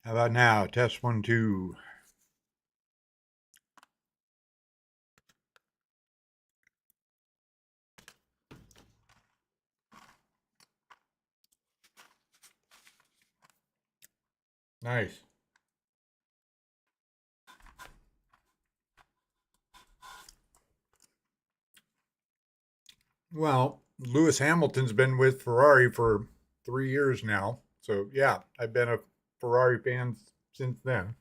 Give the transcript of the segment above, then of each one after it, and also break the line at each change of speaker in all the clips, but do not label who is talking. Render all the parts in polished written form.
How about now? Test one, two. Nice. Well, Lewis Hamilton's been with Ferrari for 3 years now. So, yeah, I've been a Ferrari fan since then.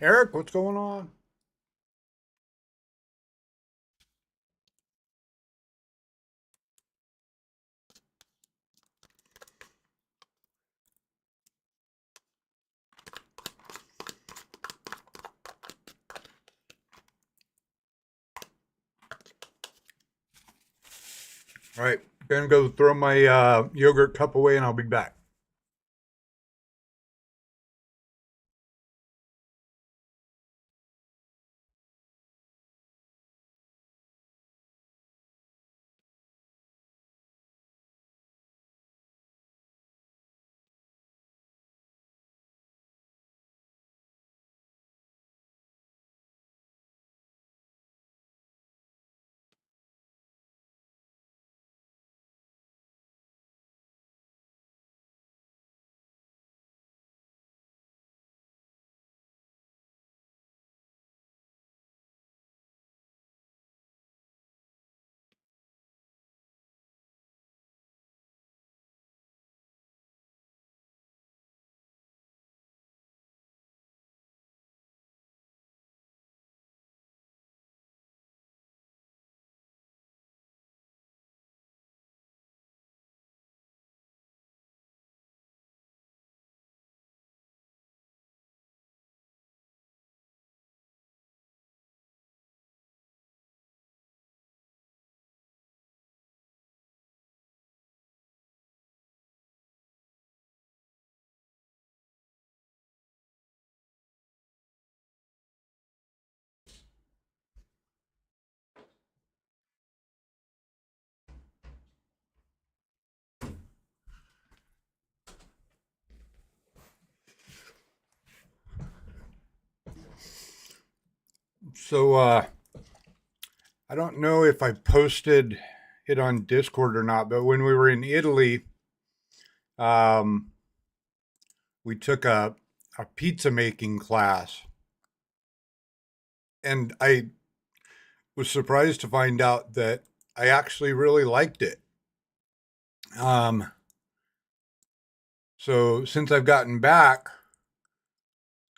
Eric, what's going on? All right, gonna go throw my yogurt cup away and I'll be back. So, I don't know if I posted it on Discord or not, but when we were in Italy, um, we took a pizza making class, and I was surprised to find out that I actually really liked it. Um, so since I've gotten back,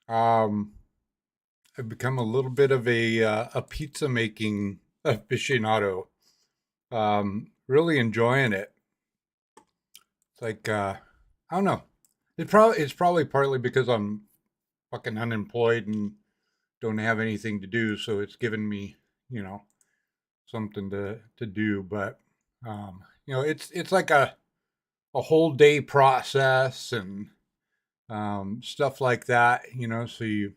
um, I've become a little bit of a pizza making aficionado. Really enjoying it. It's like I don't know. It's probably partly because I'm fucking unemployed and don't have anything to do, so it's given me, you know, something to do. But it's like a whole day process and stuff like that. So you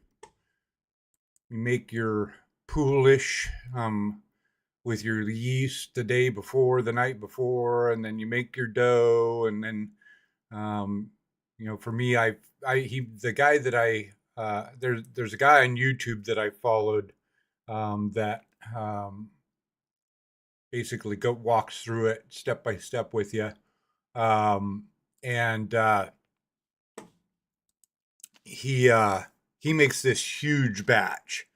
make your poolish with your yeast the day before, the night before, and then you make your dough, and then um, for me, the guy that there's a guy on YouTube that I followed that basically walks through it step by step with you, and he uh, he makes this huge batch.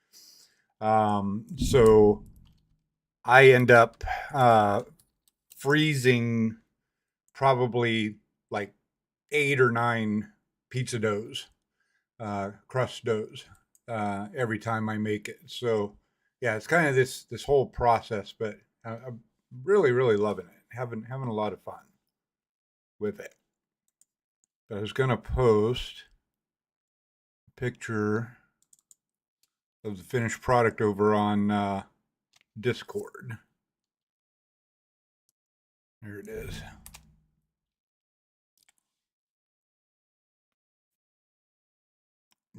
So I end up freezing probably like 8 or 9 pizza doughs, crust doughs, every time I make it. So yeah, it's kind of this whole process, but I'm really really loving it. Having a lot of fun with it. I was gonna post a picture of the finished product over on Discord. There it is.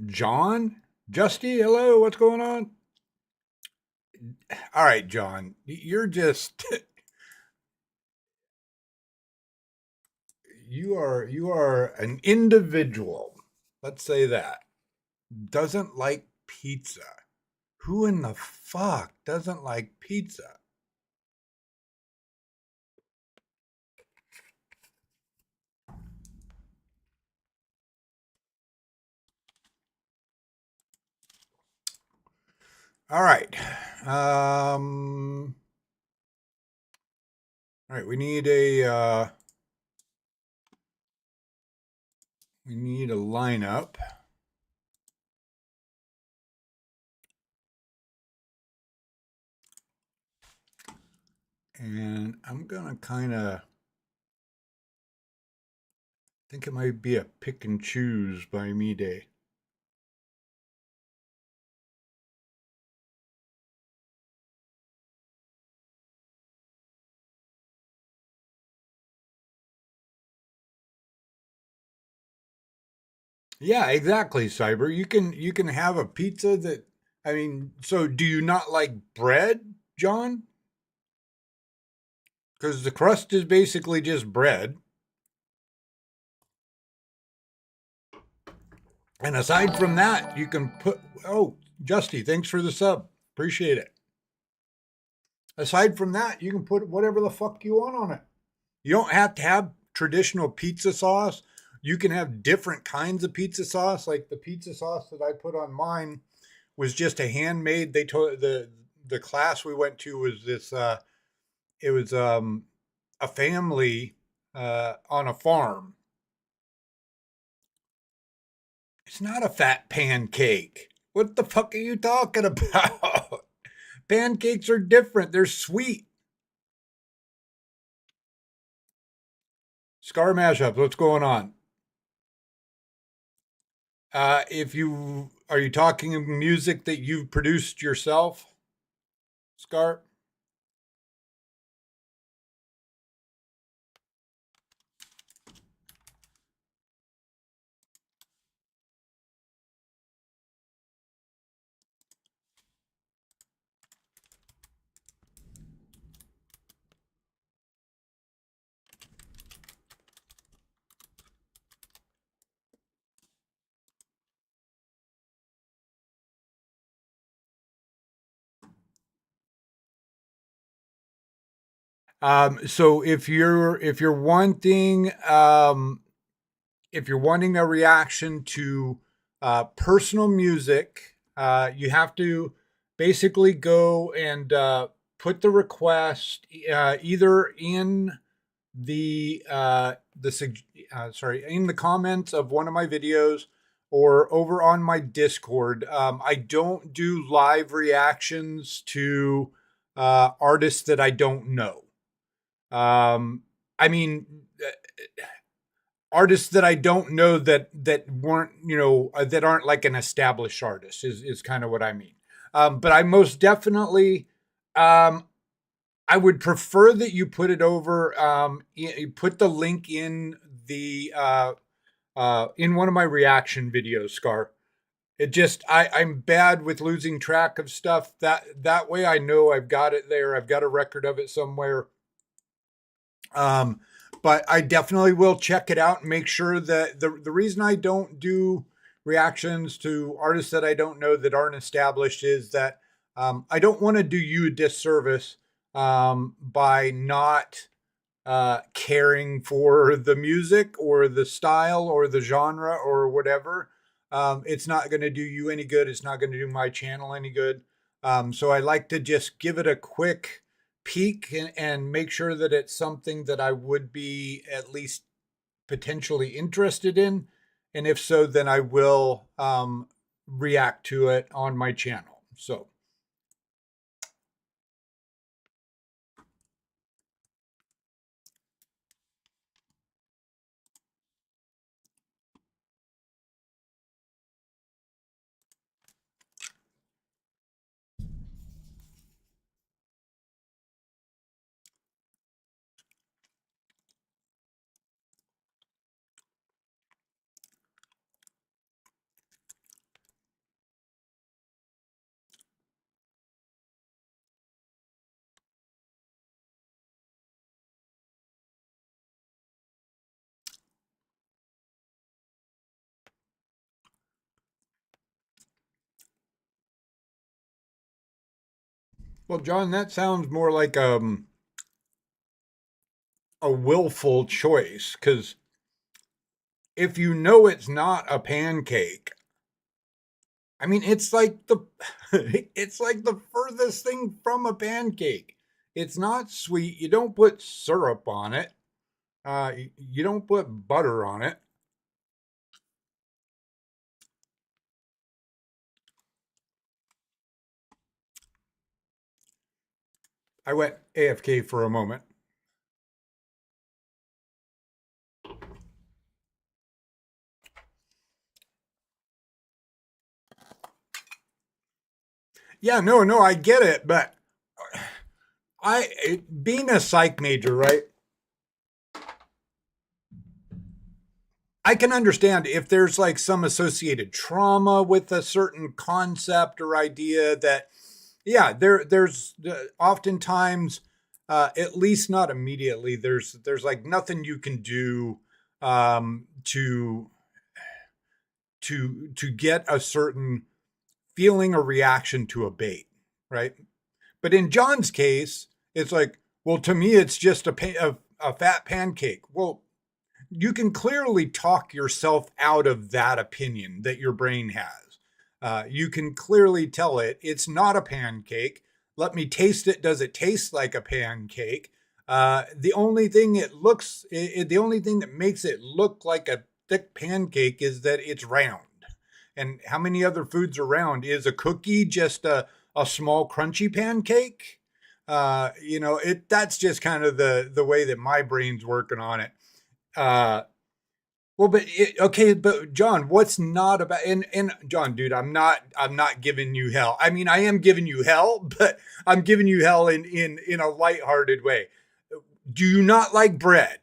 John, Justy, hello. What's going on? all right, John, you're just you are an individual. Let's say that doesn't like pizza. Who in the fuck doesn't like pizza? All right. All right, we need a lineup. And I'm gonna kind of think it might be a pick and choose by me day. Yeah, exactly, Cyber. You can have a pizza that I mean, so do you not like bread, John? Because the crust is basically just bread. And aside from that, you can put oh, Justy, thanks for the sub. Appreciate it. Aside from that, you can put whatever the fuck you want on it. You don't have to have traditional pizza sauce. You can have different kinds of pizza sauce. Like the pizza sauce that I put on mine was just a handmade. They told the class we went to was this. It was a family on a farm. It's not a fat pancake. What the fuck are you talking about? Pancakes are different. They're sweet. Scar mashup. What's going on? If you are you talking music that you've produced yourself, Scar? So if you're wanting a reaction to personal music, you have to basically go and put the request either in in the comments of one of my videos or over on my Discord. I don't do live reactions to artists that I don't know. I mean, artists that I don't know that weren't that aren't like an established artist is kind of what I mean. But I most definitely um, I would prefer that you put it over. You put the link in one of my reaction videos, Scar. It just I'm bad with losing track of stuff. That way I know I've got it there. I've got a record of it somewhere. Um, but I definitely will check it out and make sure that the reason I don't do reactions to artists that I don't know that aren't established is that I don't want to do you a disservice by not caring for the music or the style or the genre or whatever. It's not going to do you any good. It's not going to do my channel any good. So I like to just give it a quick peek and make sure that it's something that I would be at least potentially interested in. And if so, then I will react to it on my channel. So. Well, John, that sounds more like a willful choice because if you know it's not a pancake, I mean, it's like the it's like the furthest thing from a pancake. It's not sweet. You don't put syrup on it. You don't put butter on it. I went AFK for a moment. Yeah, no, I get it, but being a psych major, right? I can understand if there's like some associated trauma with a certain concept or idea that, yeah, there's oftentimes, at least not immediately. There's like nothing you can do to get a certain feeling or reaction to a bait, right? But in John's case, it's like, well, to me, it's just a fat pancake. Well, you can clearly talk yourself out of that opinion that your brain has. You can clearly tell it it's not a pancake. Let me taste it. Does it taste like a pancake? The only thing the only thing that makes it look like a thick pancake is that it's round. And how many other foods are round? Is a cookie just a small crunchy pancake? That's just kind of the way that my brain's working on it. Uh, okay, but John, what's not about and John, dude, I'm not giving you hell. I mean, I am giving you hell, but I'm giving you hell in a lighthearted way. Do you not like bread?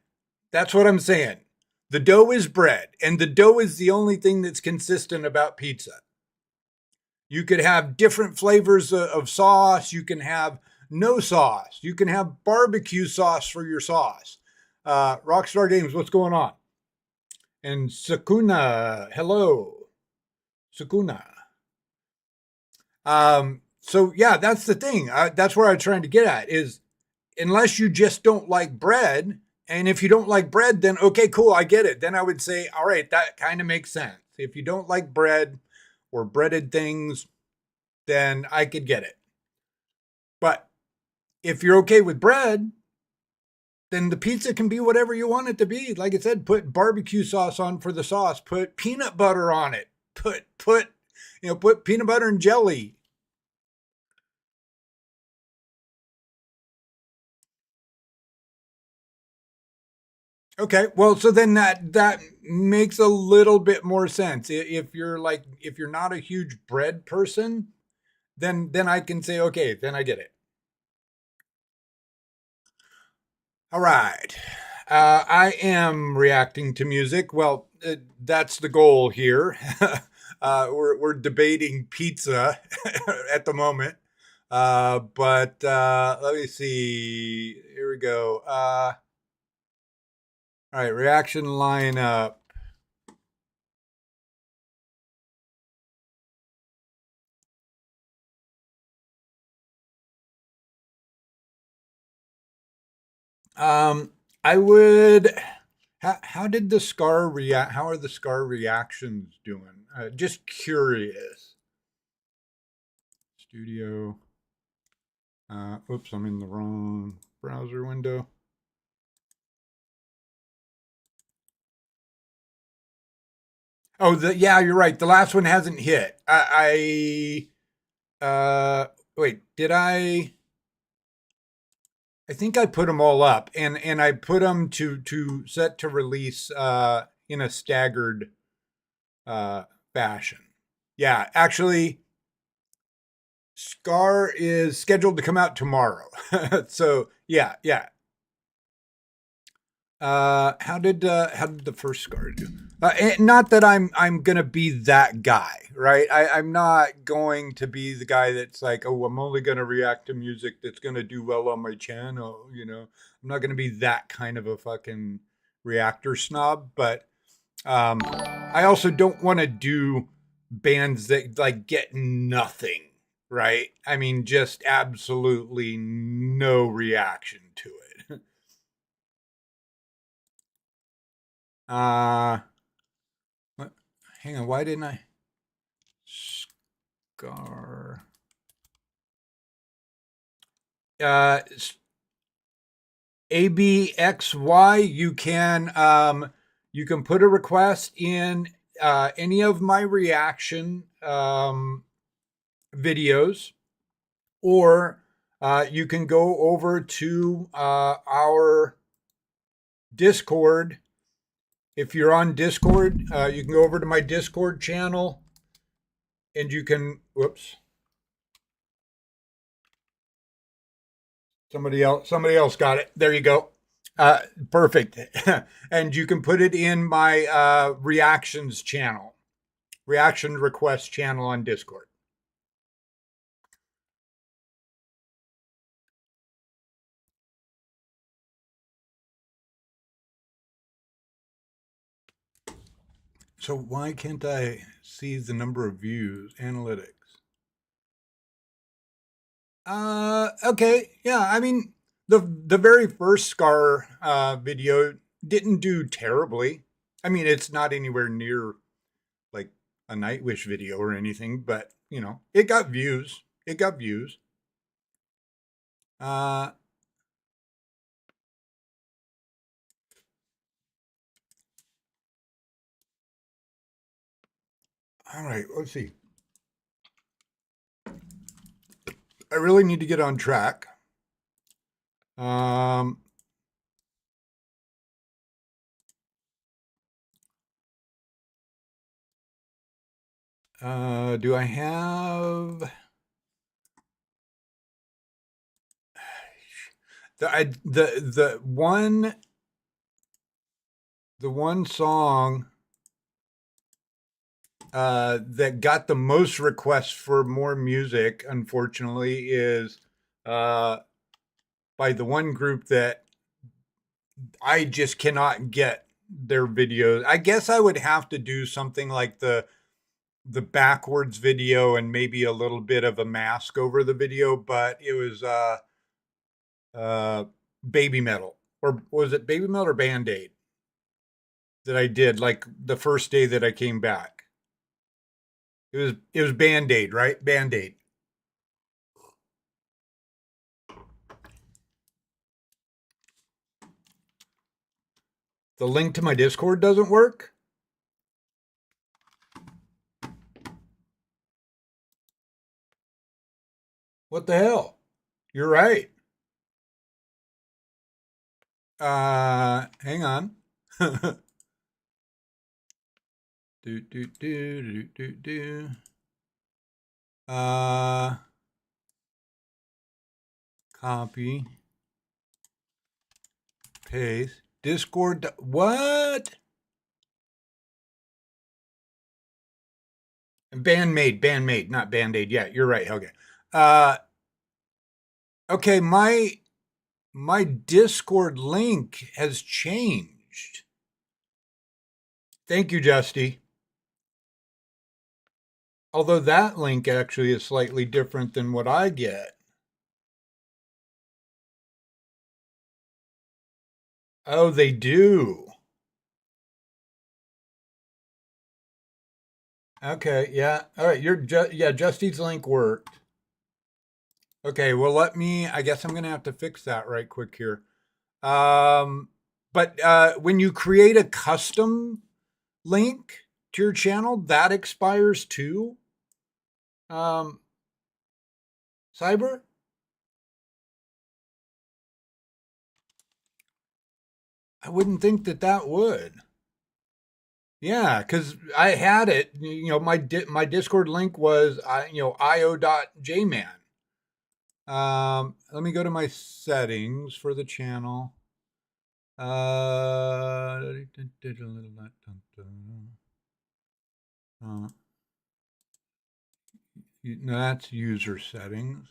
That's what I'm saying. The dough is bread, and the dough is the only thing that's consistent about pizza. You could have different flavors of sauce. You can have no sauce. You can have barbecue sauce for your sauce. Rockstar Games, what's going on? And Sakuna, hello, Sakuna. So yeah, that's the thing. That's where I'm trying to get at is unless you just don't like bread, and if you don't like bread, then okay, cool, I get it. Then I would say, all right, that kind of makes sense. If you don't like bread or breaded things, then I could get it. But if you're okay with bread, then the pizza can be whatever you want it to be. Like I said, put barbecue sauce on for the sauce, put peanut butter on it, put peanut butter and jelly. Okay, well, so then that makes a little bit more sense. If you're not a huge bread person, then I can say okay, then I get it. All right. I am reacting to music. Well, that's the goal here. We're debating pizza at the moment. But let me see. Here we go. All right, reaction lineup. I would. How did the Scar react? How are the Scar reactions doing? Just curious. Studio. Oops, I'm in the wrong browser window. Oh, yeah, you're right. The last one hasn't hit. Wait, did I? I think I put them all up, and I put them to set to release in a staggered fashion. Yeah, actually, Scar is scheduled to come out tomorrow. So yeah. How did the first Scar do? Not that I'm gonna be that guy, right? I'm not going to be the guy that's like, oh, I'm only gonna react to music that's gonna do well on my channel. I'm not gonna be that kind of a fucking reactor snob. But I also don't want to do bands that like get nothing, right? I mean, just absolutely no reaction to it. What? Hang on, why didn't I? Scar. Uh, ABXY, you can put a request in any of my reaction videos, or you can go over to our Discord. If you're on Discord, you can go over to my Discord channel, and you can. Whoops. Somebody else got it. There you go. Perfect. And you can put it in my reactions channel, reaction request channel on Discord. So why can't I see the number of views? Analytics. Okay. Yeah. I mean, the very first Scar video didn't do terribly. I mean, it's not anywhere near like a Nightwish video or anything, but you know, it got views. It got views. Uh, all right. Let's see. I really need to get on track. Um, do I have the one song that got the most requests for more music, unfortunately, is by the one group that I just cannot get their videos. I guess I would have to do something like the backwards video and maybe a little bit of a mask over the video, but it was uh Baby Metal, or was it Baby Metal or Band Aid that I did like the first day that I came back. It was Band Aid, right? Band Aid. The link to my Discord doesn't work. What the hell? You're right. Hang on. do do do do do do. Uh, Copy, paste, Discord. What? Bandmade, not Band Aid. Yeah, you're right. Okay. Uh, okay. My Discord link has changed. Thank you, Justy. Although that link actually is slightly different than what I get. Oh, they do. Okay, yeah. All right, yeah, Justy's link worked. Okay, well I guess I'm gonna have to fix that right quick here. But when you create a custom link to your channel, that expires too. Um, Cyber? I wouldn't think that would. Yeah, because I had it. You know, my Discord link was io.jman. Let me go to my settings for the channel. Uh, no, that's user settings.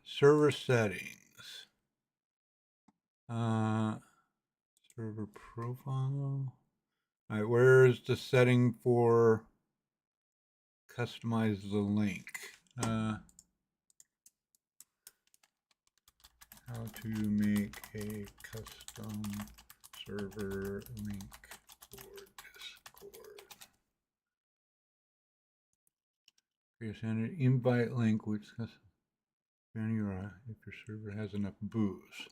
Server settings. Server profile. All right, where's the setting for customize the link. How to make a custom server link for Discord. Create an invite link which if your server has enough booze.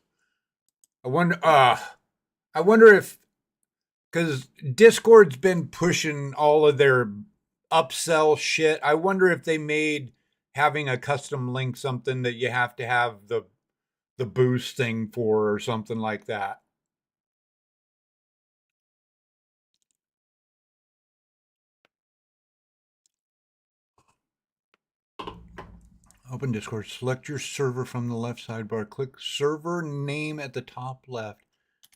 I wonder if, because Discord's been pushing all of their upsell shit. I wonder if they made having a custom link something that you have to have the boost thing for or something like that. Open Discord, select your server from the left sidebar, click server name at the top left,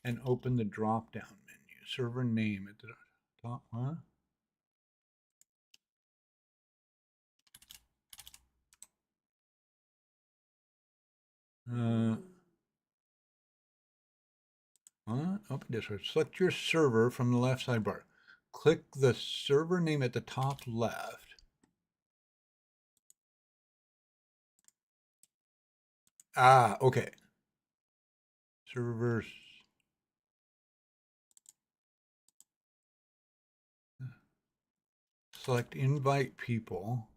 and open the drop down menu. Server name at the top, huh? Open Discord. Select your server from the left sidebar. Click the server name at the top left. Okay. Servers. Select invite people.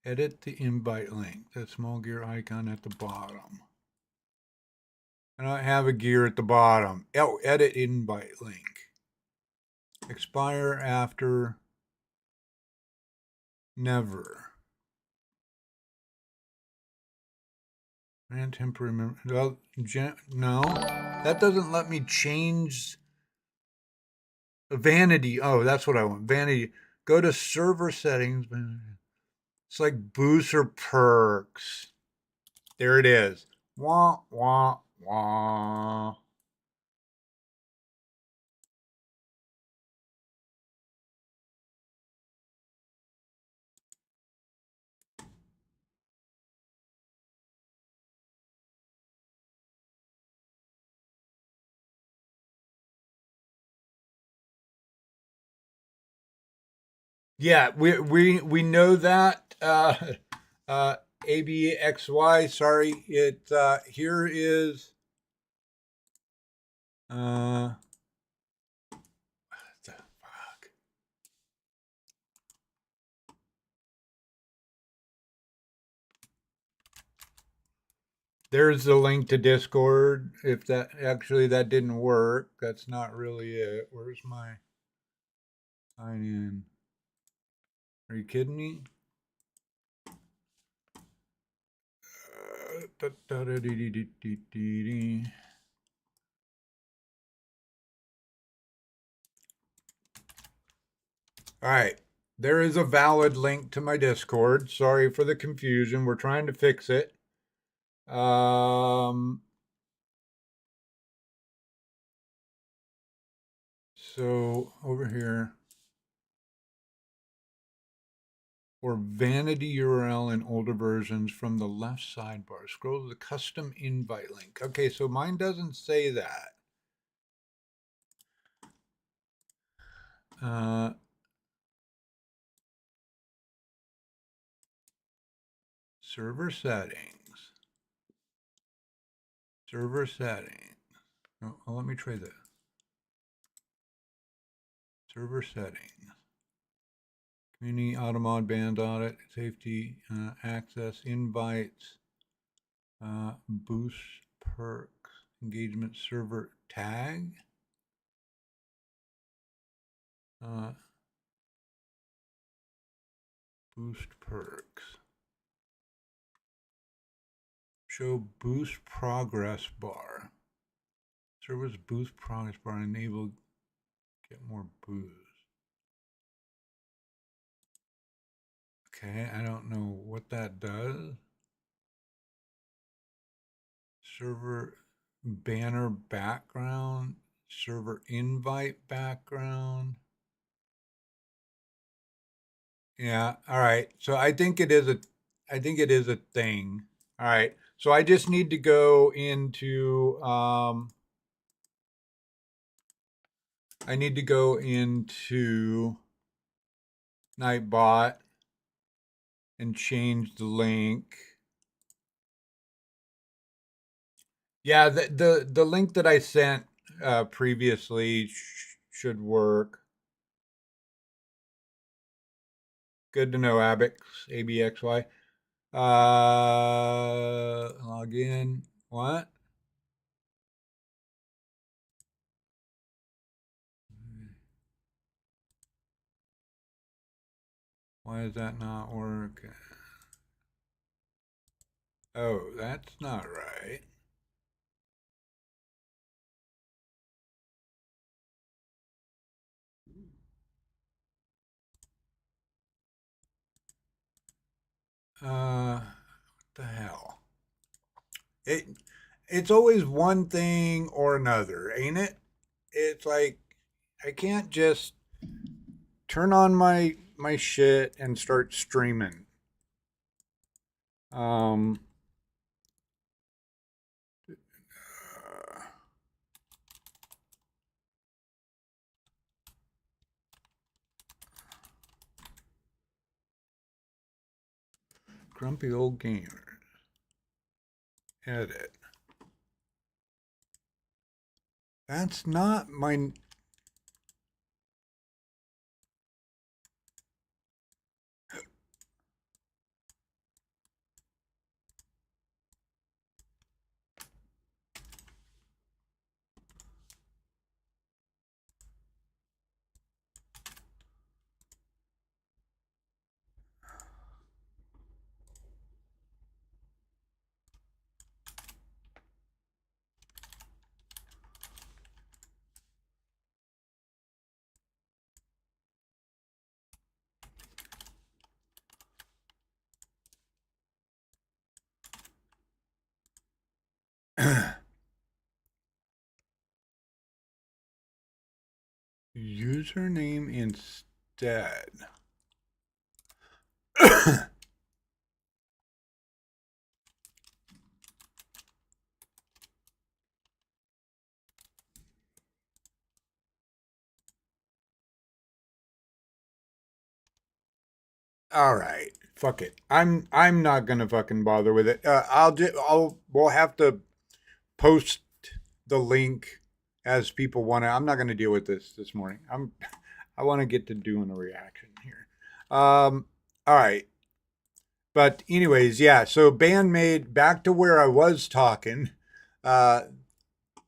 Edit the invite link. That small gear icon at the bottom. I don't have a gear at the bottom. Oh, edit invite link. Expire after never. And temporary. Well, no, that doesn't let me change vanity. Oh, that's what I want. Vanity. Go to server settings. It's like booster perks. There it is. Wah, wah, wah. Yeah, we know that. ABXY. Sorry, it here is. What the fuck? There's the link to Discord. If that actually that didn't work, that's not really it. Where's my sign in? Are you kidding me? All right. There is a valid link to my Discord. Sorry for the confusion. We're trying to fix it. So over here, or vanity URL in older versions from the left sidebar. Scroll to the custom invite link. Okay, so mine doesn't say that. Server settings. Server settings. Oh, let me try this. Server settings. Community automod band audit, safety, access, invites, boost perks, engagement server tag. Boost perks. Show boost progress bar. Servers boost progress bar enable get more boost. Okay, I don't know what that does. Server banner background, server invite background. Yeah, all right. So I think it is a thing. All right. So I just need to go into I need to go into Nightbot and change the link. Yeah, the link that I sent previously should work. Good to know, Abix, ABXY. Log in. What? Why does that not work? Oh, that's not right. What the hell? It it's always one thing or another, ain't it? It's like I can't just turn on my shit and start streaming. Um Grumpy old gamer. Edit. That's not my. Username instead. All right, fuck it. I'm not gonna fucking bother with it. We'll have to post the link as people want to. I'm not gonna deal with this morning. I want to get to doing a reaction here. All right. But anyways, yeah. So Bandmade, back to where I was talking. Uh,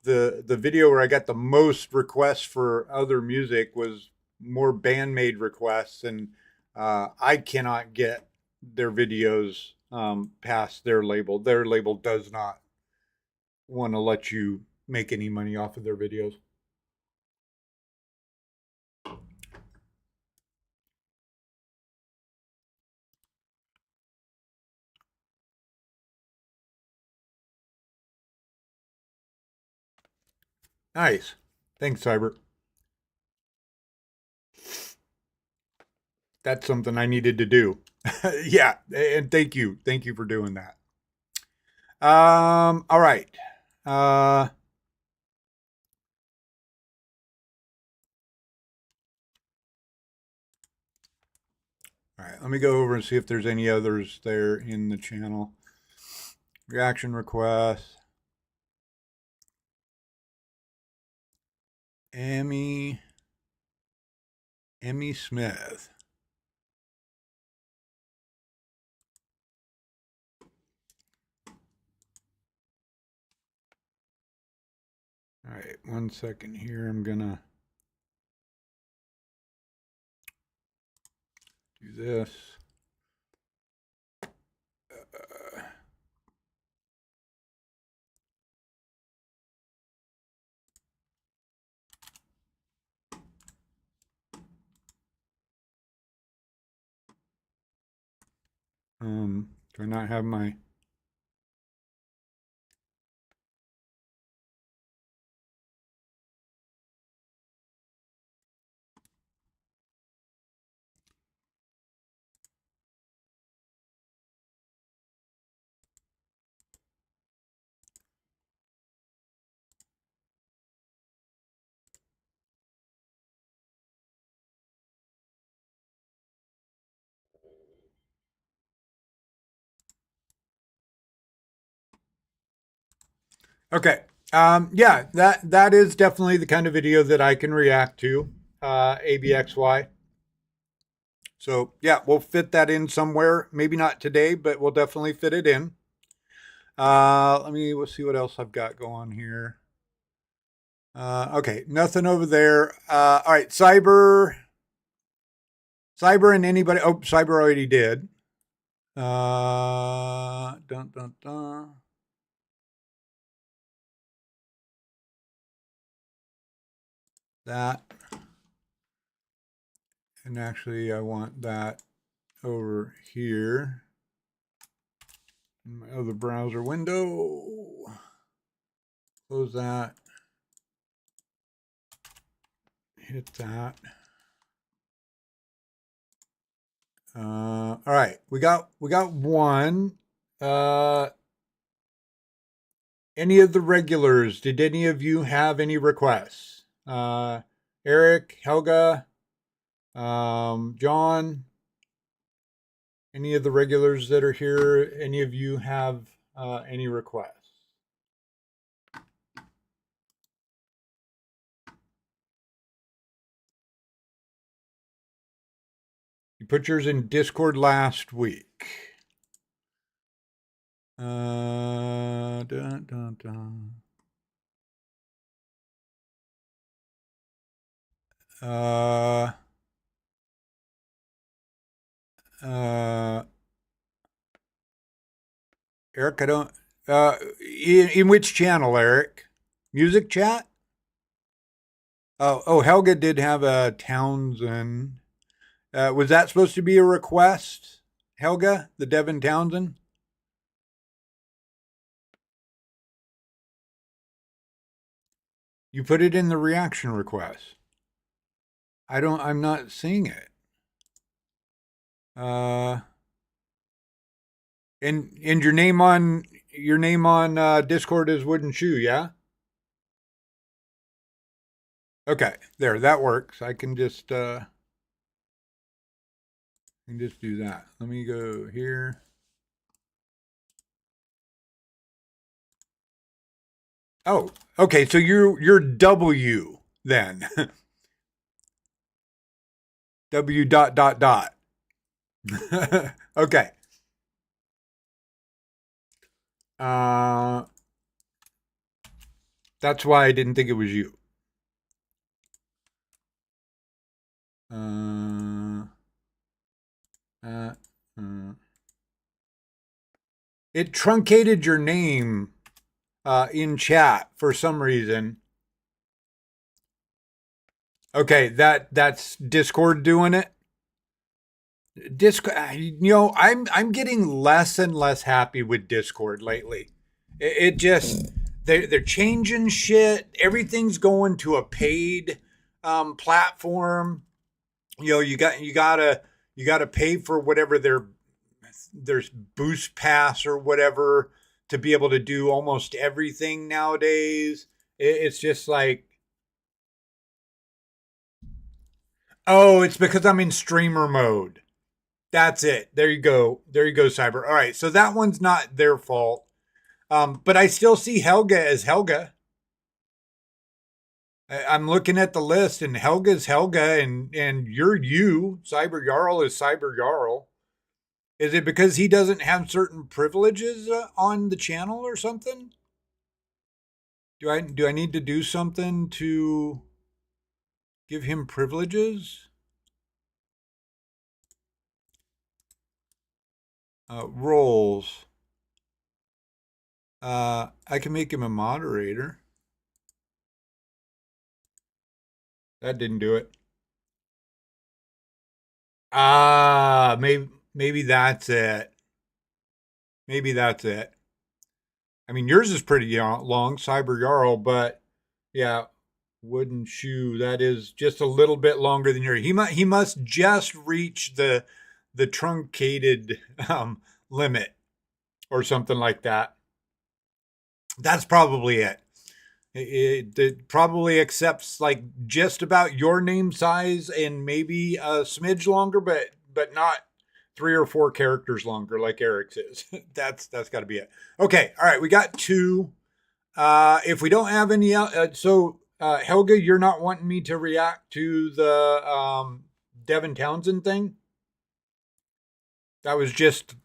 the video where I got the most requests for other music was more Bandmade requests, and I cannot get their videos past their label. Their label does not want to let you make any money off of their videos. Nice. Thanks, Cyber. That's something I needed to do. Yeah, and thank you. Thank you for doing that. All right. Uh, all right, let me go over and see if there's any others there in the channel. Reaction requests. Emmy Smith. All right, 1 second here. I'm gonna do this. Uh, do I not have my? Okay. Yeah, that is definitely the kind of video that I can react to. ABXY. So yeah, we'll fit that in somewhere. Maybe not today, but we'll definitely fit it in. We'll see what else I've got going here. Okay, nothing over there. All right, Cyber and anybody. Oh, Cyber already did. Dun, dun, dun. That. And actually, I want that over here in my other browser window. Close that. Hit that. All right, we got one. Any of the regulars? Did any of you have any requests? Eric, Helga, John, any of the regulars that are here? Any of you have any requests? You put yours in Discord last week. Dun, dun, dun. Eric, I don't. In which channel, Eric? Music chat? Oh, Helga did have a Townsend. Was that supposed to be a request, Helga, the Devin Townsend? You put it in the reaction request. I'm not seeing it. And your name on Discord is Wooden Shoe, yeah? Okay, there, that works. I can just do that. Let me go here. Oh, okay, so you're W then. W dot dot dot. Okay. That's why I didn't think it was you. It truncated your name in chat for some reason. Okay, that's Discord doing it. Discord, I'm getting less and less happy with Discord lately. It just they're changing shit. Everything's going to a paid platform. You gotta pay for whatever there's Boost Pass or whatever to be able to do almost everything nowadays. It's just like, oh, it's because I'm in streamer mode. That's it. There you go. There you go, Cyber. All right. So that one's not their fault. But I still see Helga as Helga. I'm looking at the list and Helga's Helga and you're you. Cyber Jarl is Cyber Jarl. Is it because he doesn't have certain privileges on the channel or something? Do I need to do something to give him privileges? Roles. I can make him a moderator. That didn't do it. Maybe that's it. Maybe that's it. I mean, yours is pretty long, Cyber Jarl, but yeah, Wooden Shoe. That is just a little bit longer than yours. He must just reach the truncated limit or something like that. That's probably it. It probably accepts like just about your name size and maybe a smidge longer, but not 3 or 4 characters longer like Eric's is. That's got to be it. Okay, all right, we got two. If we don't have any, Helga, you're not wanting me to react to the Devin Townsend thing? That was just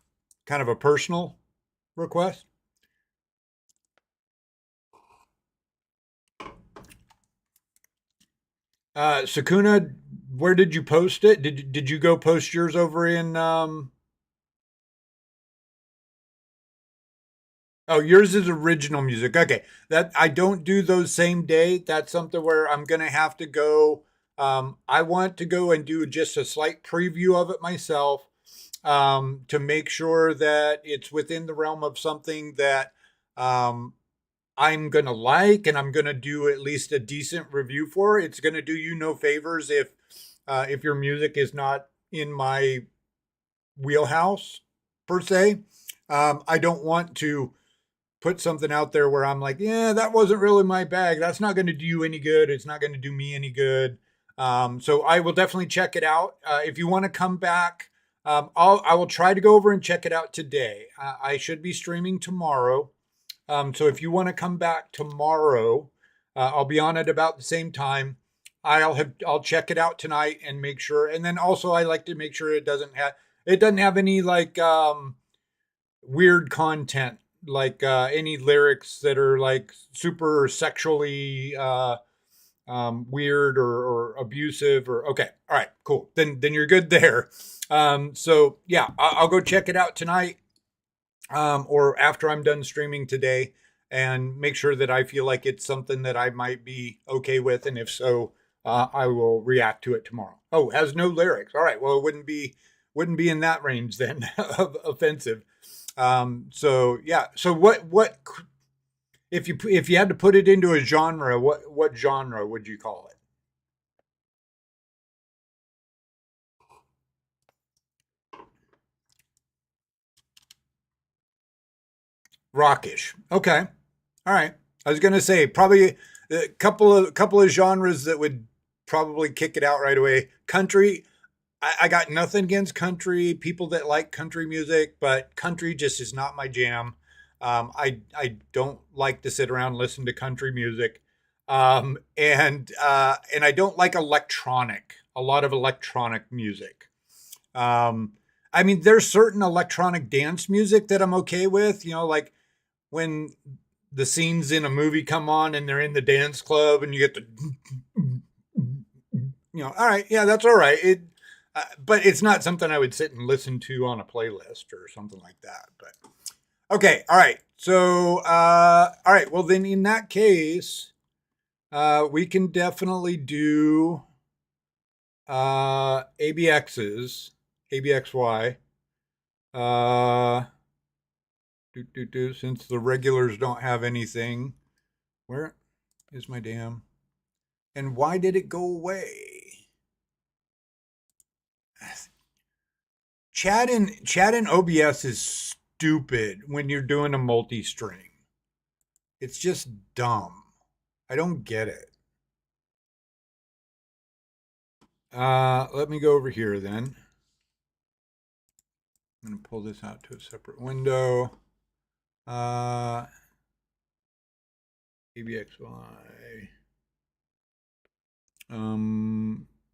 kind of a personal request. Sakuna, where did you post it? Did you go post yours over in Oh, yours is original music. Okay. That I don't do those same day. That's something where I'm going to have to go. I want to go and do just a slight preview of it myself, to make sure that it's within the realm of something that um, I'm going to like, and I'm going to do at least a decent review for. It's going to do you no favors if your music is not in my wheelhouse per se. I don't want to put something out there where I'm like, yeah, that wasn't really my bag. That's not going to do you any good. It's not going to do me any good. So I will definitely check it out. If you want to come back, I will try to go over and check it out today. I should be streaming tomorrow. So if you want to come back tomorrow, I'll be on at about the same time. I'll check it out tonight and make sure. And then also I like to make sure it doesn't have any like weird content, like any lyrics that are like super sexually weird or abusive or okay. All right, cool. Then you're good there. So yeah, I'll go check it out tonight, or after I'm done streaming today, and make sure that I feel like it's something that I might be okay with, and if so, I will react to it tomorrow. Oh, has no lyrics. All right. Well, it wouldn't be in that range then of offensive. So yeah. So what if you had to put it into a genre, what genre would you call it? Rockish. Okay. All right. I was gonna say probably a couple of genres that would probably kick it out right away. Country. I got nothing against country people that like country music, but country just is not my jam. I don't like to sit around and listen to country music, and I don't like a lot of electronic music. Um, I mean, there's certain electronic dance music that I'm okay with. Like when the scenes in a movie come on and they're in the dance club and you get the all right, yeah, that's all right. But it's not something I would sit and listen to on a playlist or something like that. But okay, all right. So, all right. Well, then in that case, we can definitely do ABXs, ABXY. Uh, since the regulars don't have anything. Where is my damn? And why did it go away? Chat in OBS is stupid when you're doing a multi-string. It's just dumb. I don't get it. Let me go over here then. I'm going to pull this out to a separate window. ABXY.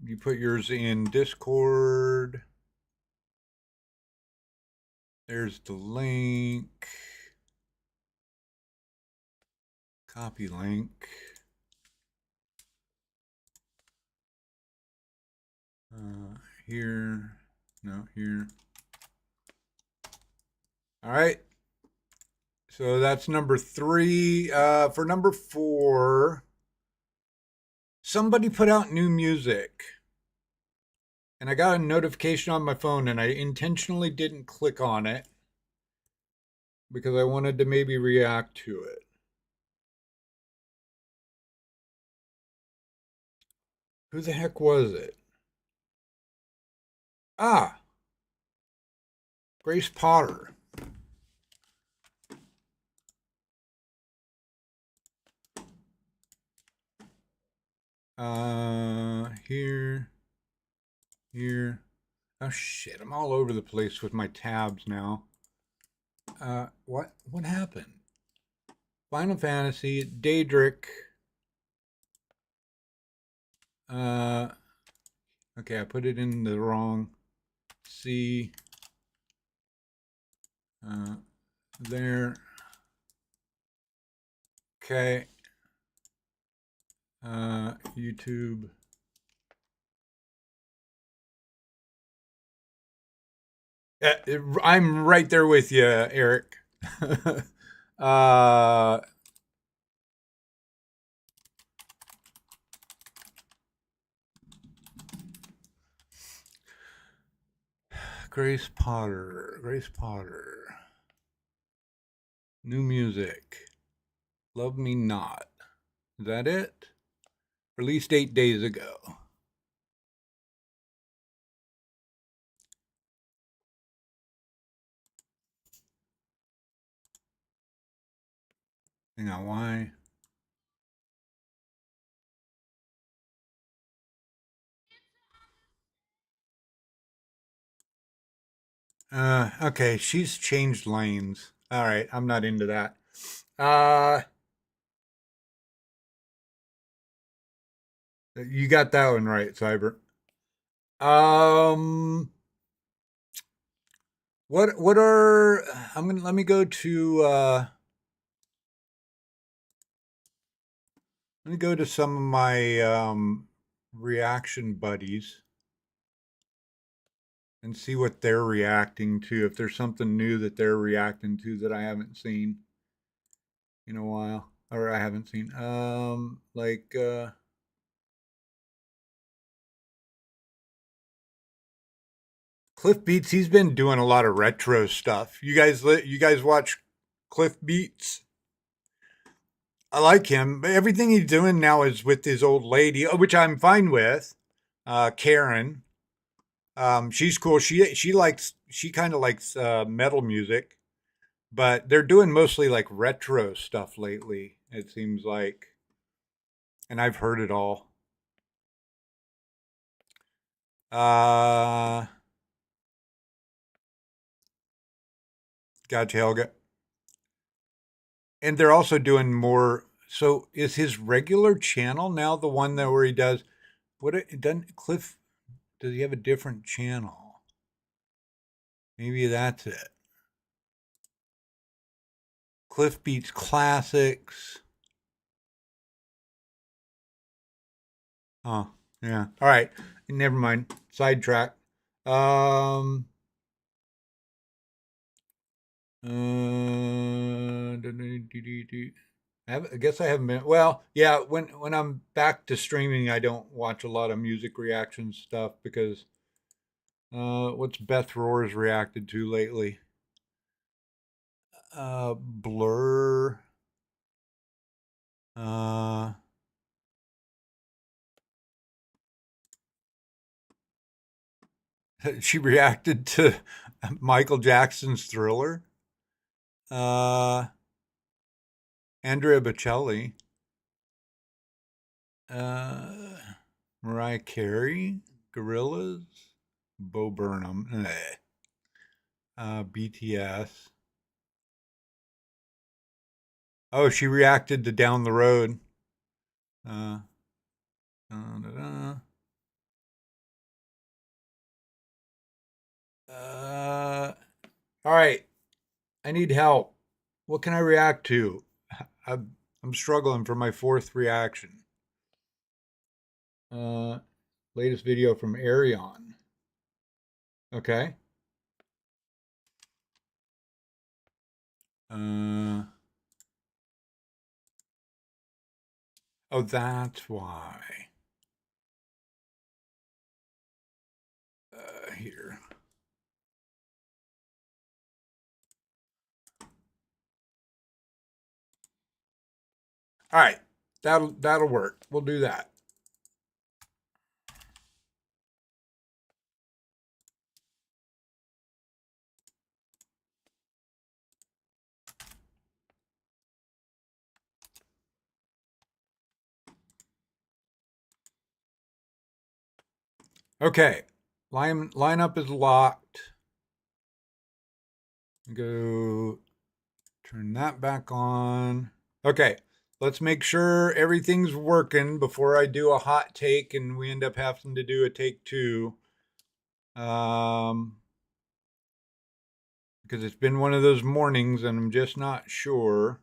You put yours in Discord. There's the link. Copy link. Here. No, here. All right. So that's number 3. For number 4, somebody put out new music. And I got a notification on my phone, and I intentionally didn't click on it because I wanted to maybe react to it. Who the heck was it? Ah, Grace Potter. Here. Oh shit, I'm all over the place with my tabs now. What happened? Final Fantasy, Daedric. Okay, I put it in the wrong C. There. Okay. YouTube. I'm right there with you, Eric. uh, Grace Potter. Grace Potter. New music. Love Me Not. Is that it? Released 8 days ago. Hang on, why? Okay, she's changed lanes. All right, I'm not into that. You got that one right, Cyber. Um, what are let me go to let me go to some of my reaction buddies and see what they're reacting to. If there's something new that they're reacting to that I haven't seen in a while, or I haven't seen. Like Cliff Beats. He's been doing a lot of retro stuff. You guys watch Cliff Beats? I like him. Everything he's doing now is with his old lady, which I'm fine with. Karen. She's cool. She kind of likes metal music, but they're doing mostly like retro stuff lately. It seems like, and I've heard it all. Uh, Gotcha, Helga. And they're also doing more. So is his regular channel now the one that where he does what? It doesn't Cliff? Does he have a different channel? Maybe that's it. Cliff Beats Classics. Oh, yeah. All right. Never mind. Sidetrack. Um. I guess I haven't been. Well, yeah. When I'm back to streaming, I don't watch a lot of music reaction stuff because what's Beth Roars reacted to lately? Blur. Uh, she reacted to Michael Jackson's Thriller. Uh, Andrea Bocelli. Uh, Mariah Carey. Gorillaz. Bo Burnham. BTS. Oh, she reacted to Down the Road. Uh, uh, all right. I need help. What can I react to? I'm struggling for my fourth reaction. Uh, Latest video from Arion. Okay. Uh, oh, that's why. Here. All right. That'll work. We'll do that. Okay. Lineup is locked. Go turn that back on. Okay, let's make sure everything's working before I do a hot take and we end up having to do a take two. Because it's been one of those mornings and I'm just not sure.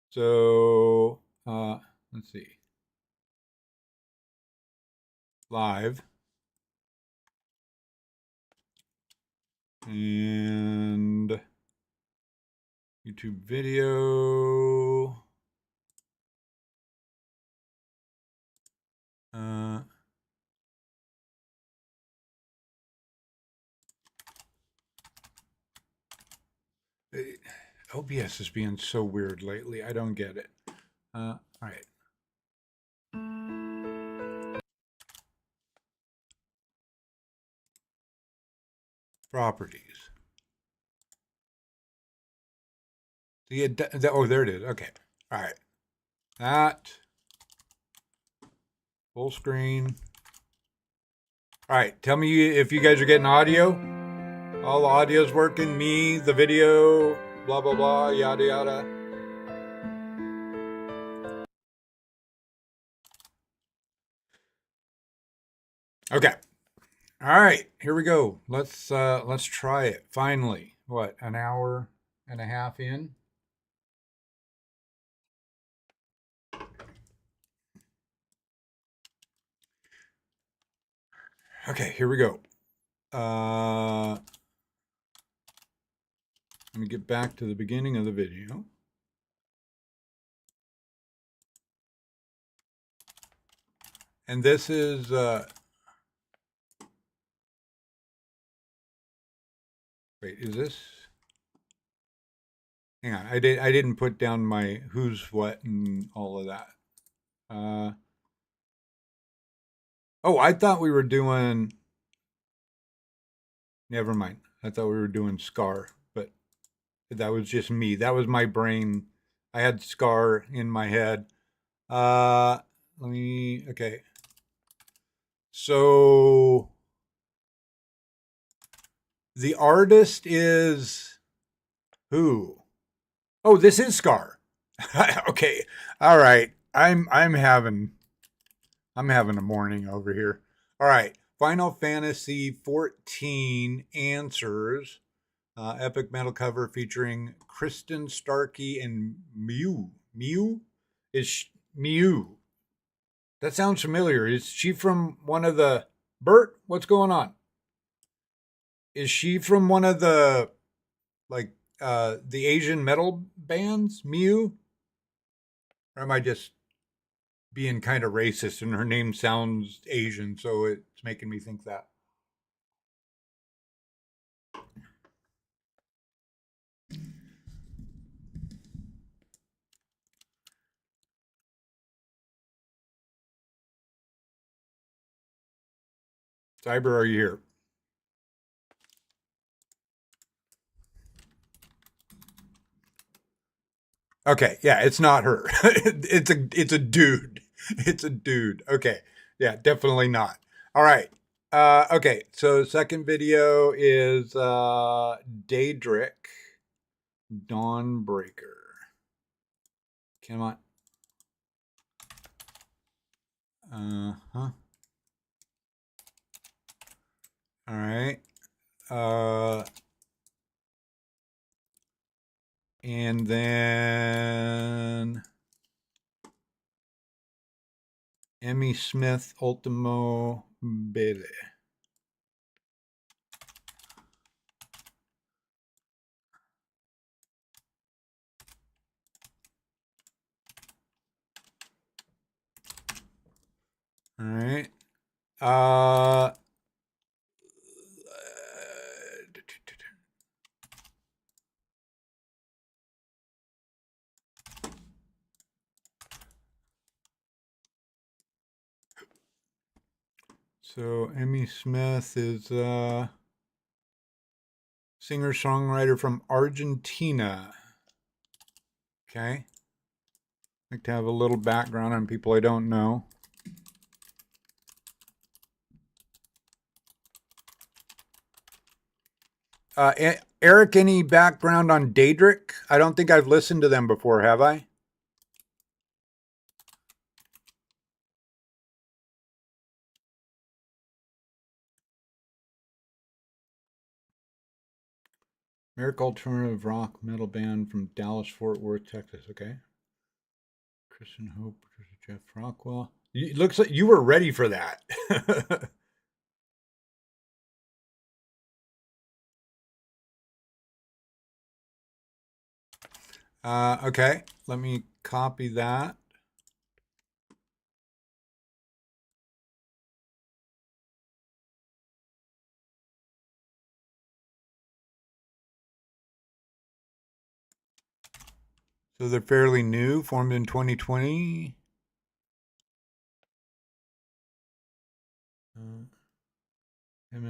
So, let's see. Live. And YouTube video. OBS is being so weird lately. I don't get it. All right. Properties. Oh, there it is. Okay. All right. That. Full screen. All right. Tell me if you guys are getting audio. All the audio's working. Me, the video, blah, blah, blah, yada, yada. Okay. All right. Here we go. Let's try it. Finally. What, an hour and a half in? Okay, here we go. Let me get back to the beginning of the video. And this is wait, is this? Hang on, I didn't put down my who's what and all of that. Oh, I thought we were doing. Never mind. I thought we were doing Scar, but that was just me. That was my brain. I had Scar in my head. Let me. Okay. So the artist is who? Oh, this is Scar. Okay. All right. I'm having a morning over here. All right. Final Fantasy 14 Answers. Epic metal cover featuring Kristen Starkey and Mew. Mew? Mew. That sounds familiar. Is she from one of the Bert? What's going on? Is she from one of the the Asian metal bands? Mew? Or am I just being kind of racist and her name sounds Asian, so it's making me think that? Cyber, are you here? Okay, yeah, it's not her. It's a dude. It's a dude. Okay. Yeah, definitely not. All right. Okay, so second video is Daedric Dawnbreaker. Come on. Uh-huh. All right. And then Emmy Smith Ultimo Bele. All right. So Emmy Smith is singer-songwriter from Argentina. Okay. I like to have a little background on people I don't know. Eric, any background on Daedric? I don't think I've listened to them before, have I? American alternative rock metal band from Dallas, Fort Worth, Texas. Okay. Kristen Hope, Jeff Rockwell. It looks like you were ready for that. Okay, let me copy that. So they're fairly new, formed in 2020.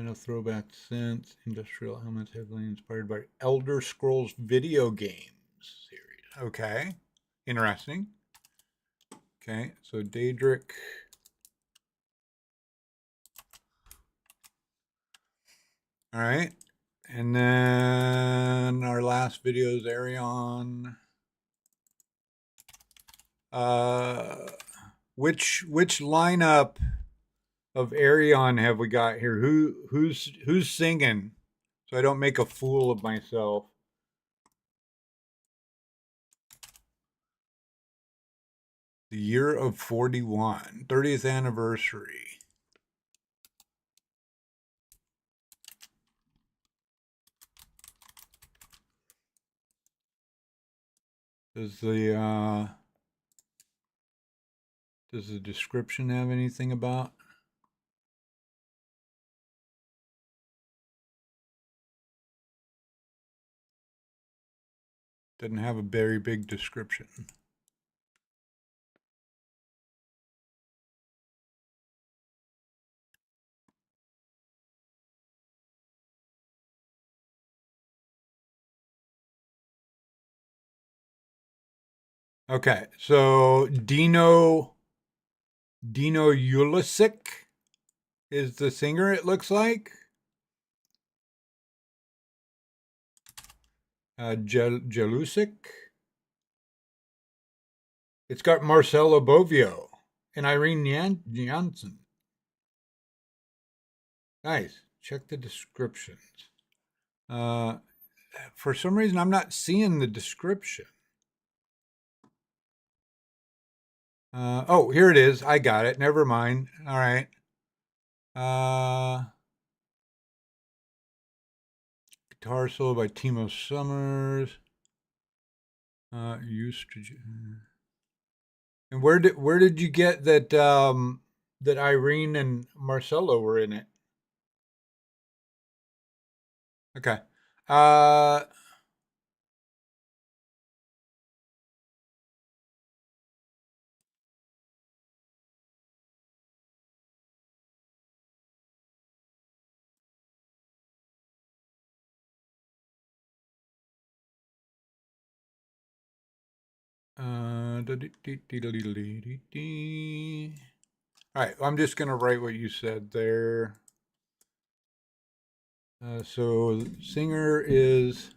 A throwback synth, industrial elements heavily inspired by Elder Scrolls video games series. Okay, interesting. Okay, so Daedric. All right, and then our last video is Arion. Which lineup of Arion have we got here? Who's singing? So I don't make a fool of myself. The year of 41, 30th anniversary. Does the description have anything about? Doesn't have a very big description. Okay, so Dino Ulisic is the singer, it looks like. Jelusic. It's got Marcelo Bovio and Irene Janssen. Nice. Check the descriptions. For some reason, I'm not seeing the description. Oh, here it is. I got it. Never mind. All right. Guitar solo by Timo Summers. Used to. And where did you get that that Irene and Marcelo were in it? Okay. All right, I'm just gonna write what you said there. So singer is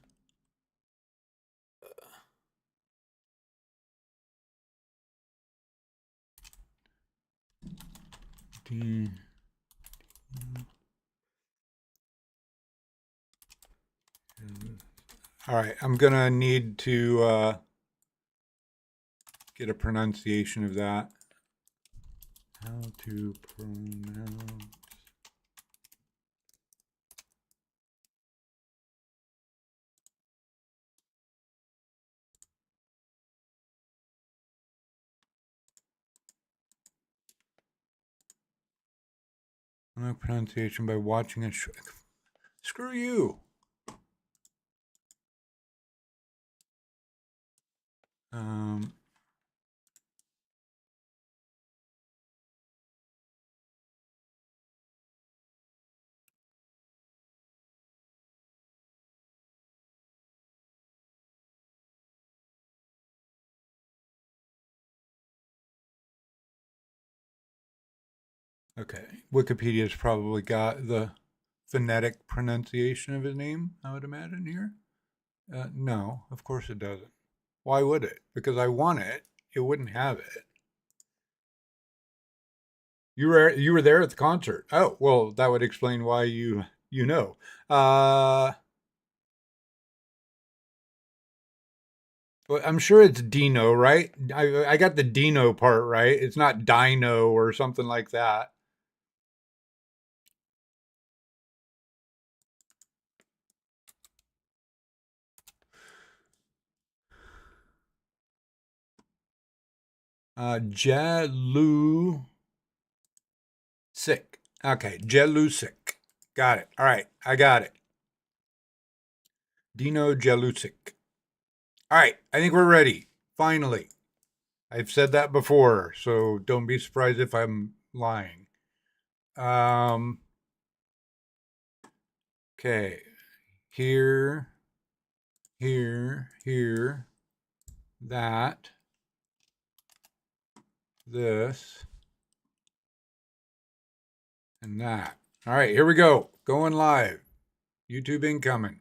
all right, I'm gonna need to get a pronunciation of that. How to pronounce. Pronunciation by watching a show. Screw you. Okay, Wikipedia's probably got the phonetic pronunciation of his name, I would imagine here. No, of course it doesn't. Why would it? Because I want it. It wouldn't have it. You were there at the concert. Oh, well, that would explain why you know. Well, I'm sure it's Dino, right? I got the Dino part right. It's not Dino or something like that. Jelusic. Okay, Jelusic. Got it. All right, I got it. Dino Jelusic. All right, I think we're ready. Finally. I've said that before, so don't be surprised if I'm lying. Okay. Here, here, that, this, and that. All right, here we go. Going live. YouTube incoming.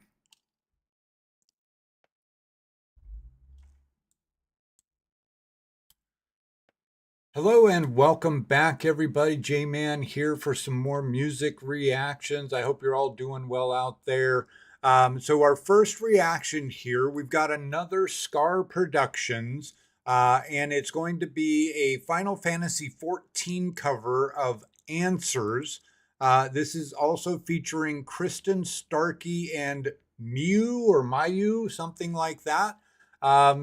Hello and welcome back, everybody. J-Man here for some more music reactions. I hope you're all doing well out there. So our first reaction here, we've got another Scar Productions, and it's going to be a Final Fantasy XIV cover of Answers. This is also featuring Kristen Starkey and Mew or Mayu, something like that.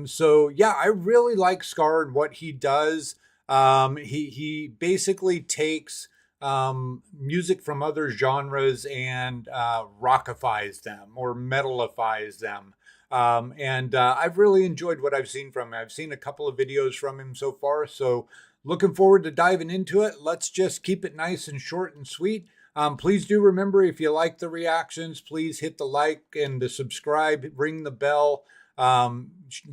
So yeah, I really like Scar and what he does. He basically takes music from other genres and rockifies them or metalifies them. And I've really enjoyed what I've seen from him. I've seen a couple of videos from him so far, so looking forward to diving into it. Let's just keep it nice and short and sweet. Please do remember, if you like the reactions, please hit the like and the subscribe, ring the bell.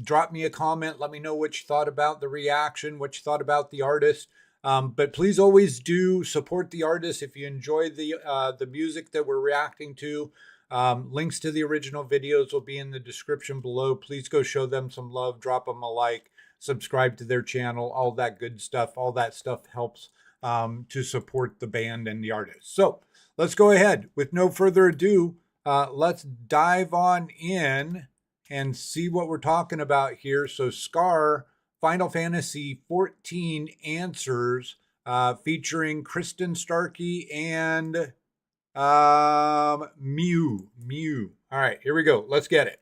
Drop me a comment. Let me know what you thought about the reaction, what you thought about the artist. But please always do support the artist if you enjoy the music that we're reacting to. Links to the original videos will be in the description below. Please go show them some love, drop them a like, subscribe to their channel, all that good stuff. All that stuff helps to support the band and the artist. So let's go ahead. With no further ado, let's dive on in and see what we're talking about here. So Scar, Final Fantasy XIV Answers, featuring Kristen Starkey and Mew. All right, here we go. Let's get it.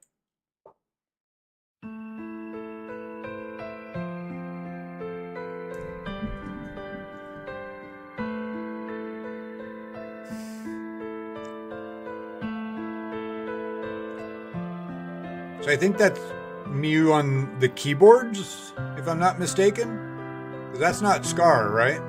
So I think that's Mew on the keyboards, if I'm not mistaken. That's not Scar, right?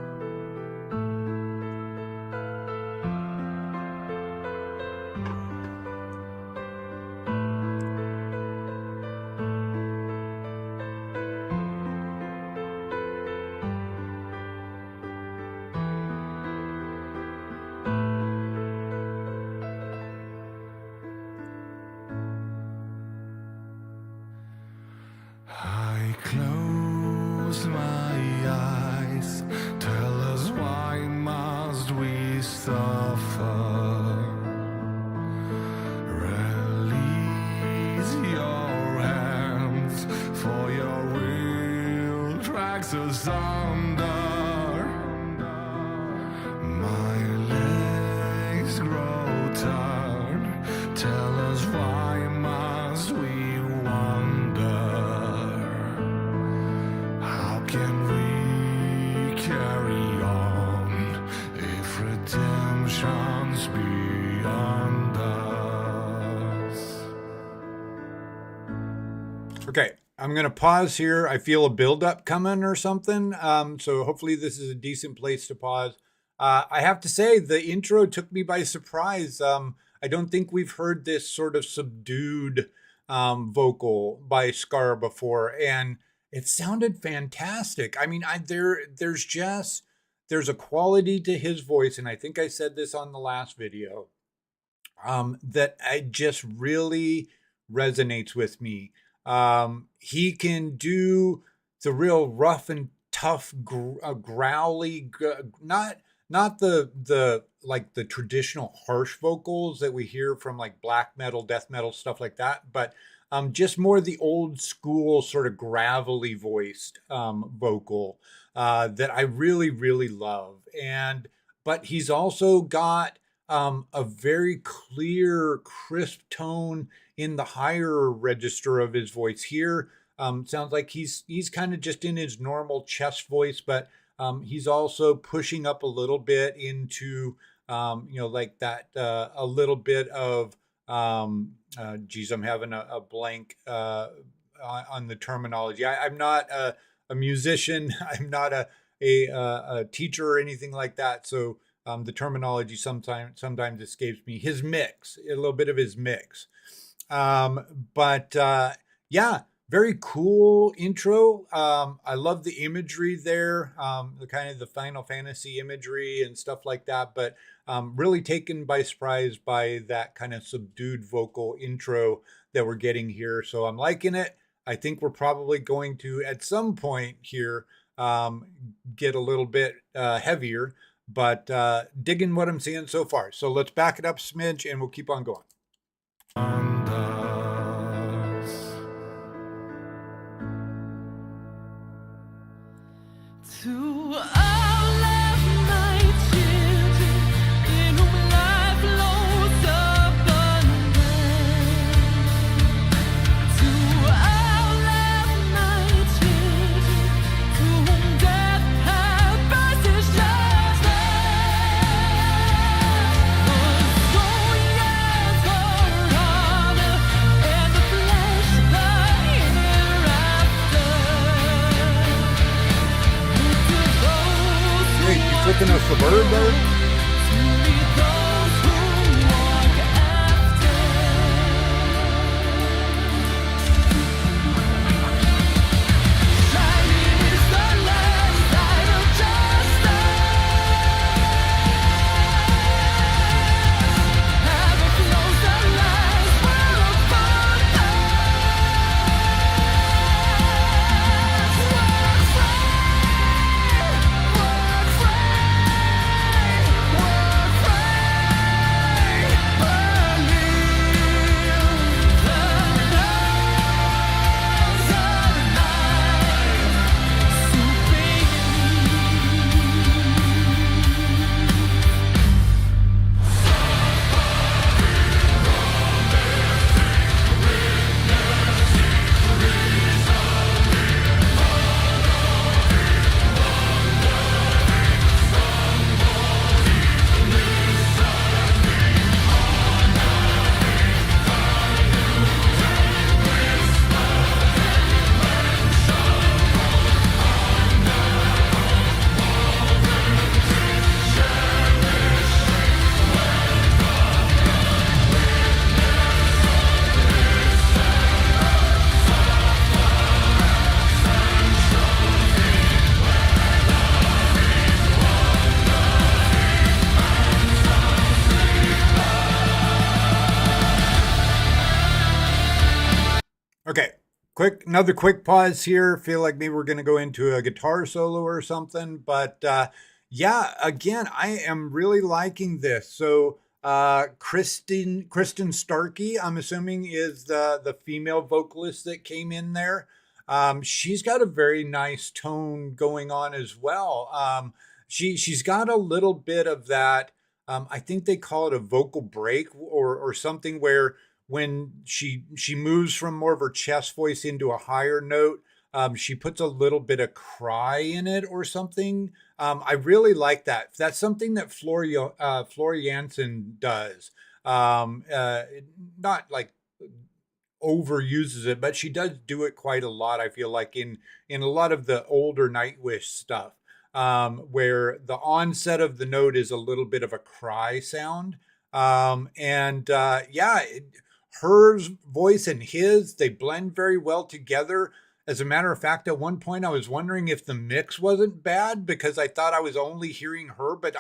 I close my eyes. Tell us, why must we suffer? Release your hands, for your will drags us under. My legs grow tired. Tell us, why must we wonder? Can we carry on if redemption's beyond us?
Okay, I'm going to pause here. I feel a buildup coming or something. So hopefully this is a decent place to pause. I have to say, the intro took me by surprise. I don't think we've heard this sort of subdued vocal by Scar before, and it sounded fantastic. I mean, there's a quality to his voice, and I think I said this on the last video, that I just really resonates with me. He can do the real rough and tough, growly, not the like the traditional harsh vocals that we hear from like black metal, death metal, stuff like that, but just more the old school sort of gravelly voiced vocal that I really, really love. And but he's also got a very clear, crisp tone in the higher register of his voice here. Sounds like he's kind of just in his normal chest voice, but he's also pushing up a little bit into like that a little bit of geez, I'm having a blank on the terminology. I'm not a musician. I'm not a teacher or anything like that. So the terminology sometimes escapes me. His mix, a little bit of his mix. But yeah, very cool intro. I love the imagery there, the kind of the Final Fantasy imagery and stuff like that. But really taken by surprise by that kind of subdued vocal intro that we're getting here. So I'm liking it. I think we're probably going to, at some point here, get a little bit heavier, but digging what I'm seeing so far. So let's back it up a smidge and we'll keep on going.
To all of my children, in whom life flows abundant. To all of my children, to whom death hath passed judgment. The soul yearns for honor, and the flesh the hereafter.
Wait, you flipping a Suburban? Okay, another quick pause here. Feel like maybe we're going to go into a guitar solo or something, but yeah, again, I am really liking this. So Kristen Starkey, I'm assuming, is the female vocalist that came in there. She's got a very nice tone going on as well. She's got a little bit of that. I think they call it a vocal break or something where when she moves from more of her chest voice into a higher note, she puts a little bit of cry in it or something. I really like that. That's something that Floor Jansen does. Not like overuses it, but she does do it quite a lot. I feel like in a lot of the older Nightwish stuff, where the onset of the note is a little bit of a cry sound. Her voice and his, they blend very well together. As a matter of fact, at one point I was wondering if the mix wasn't bad because I thought I was only hearing her, but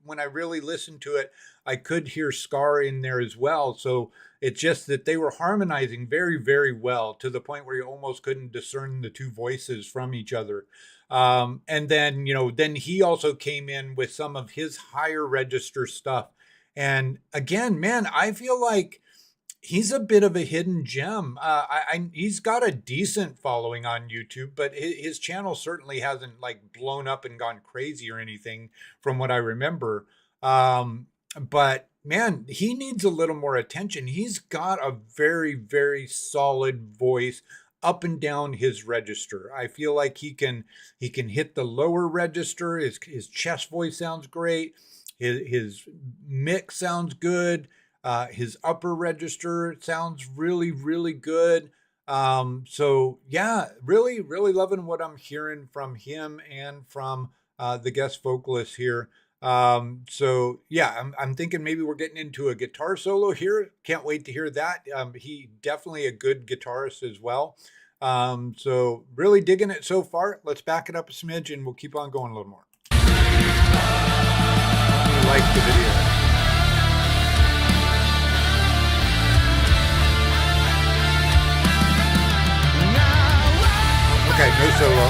when I really listened to it, I could hear Scar in there as well. So it's just that they were harmonizing very, very well to the point where you almost couldn't discern the two voices from each other. And then, then he also came in with some of his higher register stuff. And again, man, I feel like he's a bit of a hidden gem. He's got a decent following on YouTube, but his channel certainly hasn't like blown up and gone crazy or anything from what I remember. But man, he needs a little more attention. He's got a very, very solid voice up and down his register. I feel like he can hit the lower register. His chest voice sounds great. His mix sounds good. His upper register sounds really, really good. So yeah, really, really loving what I'm hearing from him and from the guest vocalist here. So yeah, I'm thinking maybe we're getting into a guitar solo here. Can't wait to hear that. He definitely a good guitarist as well. So really digging it so far. Let's back it up a smidge and we'll keep on going a little more. Like the video. Okay, no solo.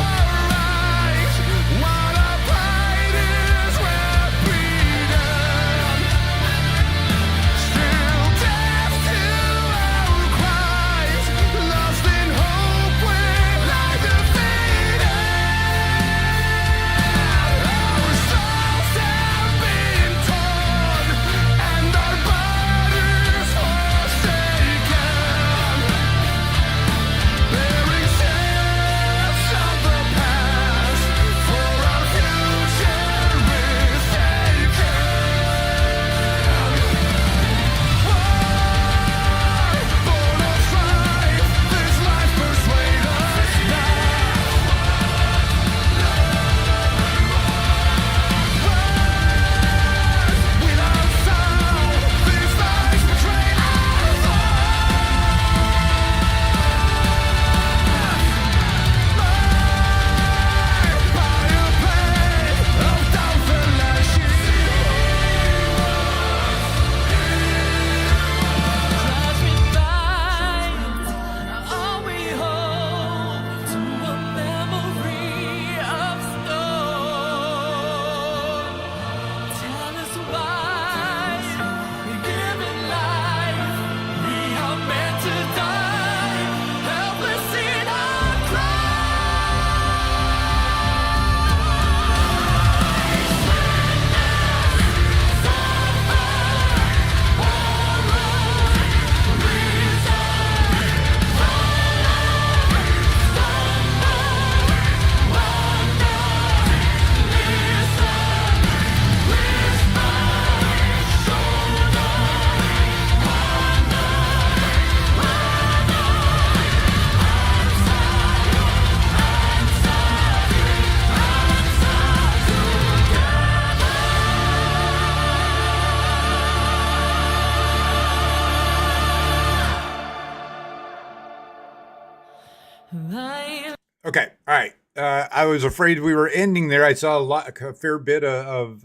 Okay, all right. I was afraid we were ending there. I saw a fair bit of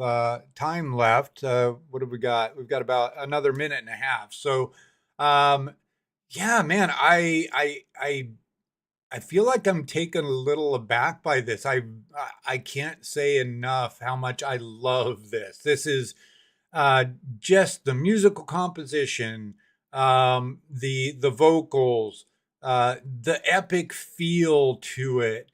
time left. What have we got? We've got about another minute and a half. So, um, yeah, man, I feel like I'm taken a little aback by this. I can't say enough how much I love this. This is just the musical composition, the vocals, the epic feel to it.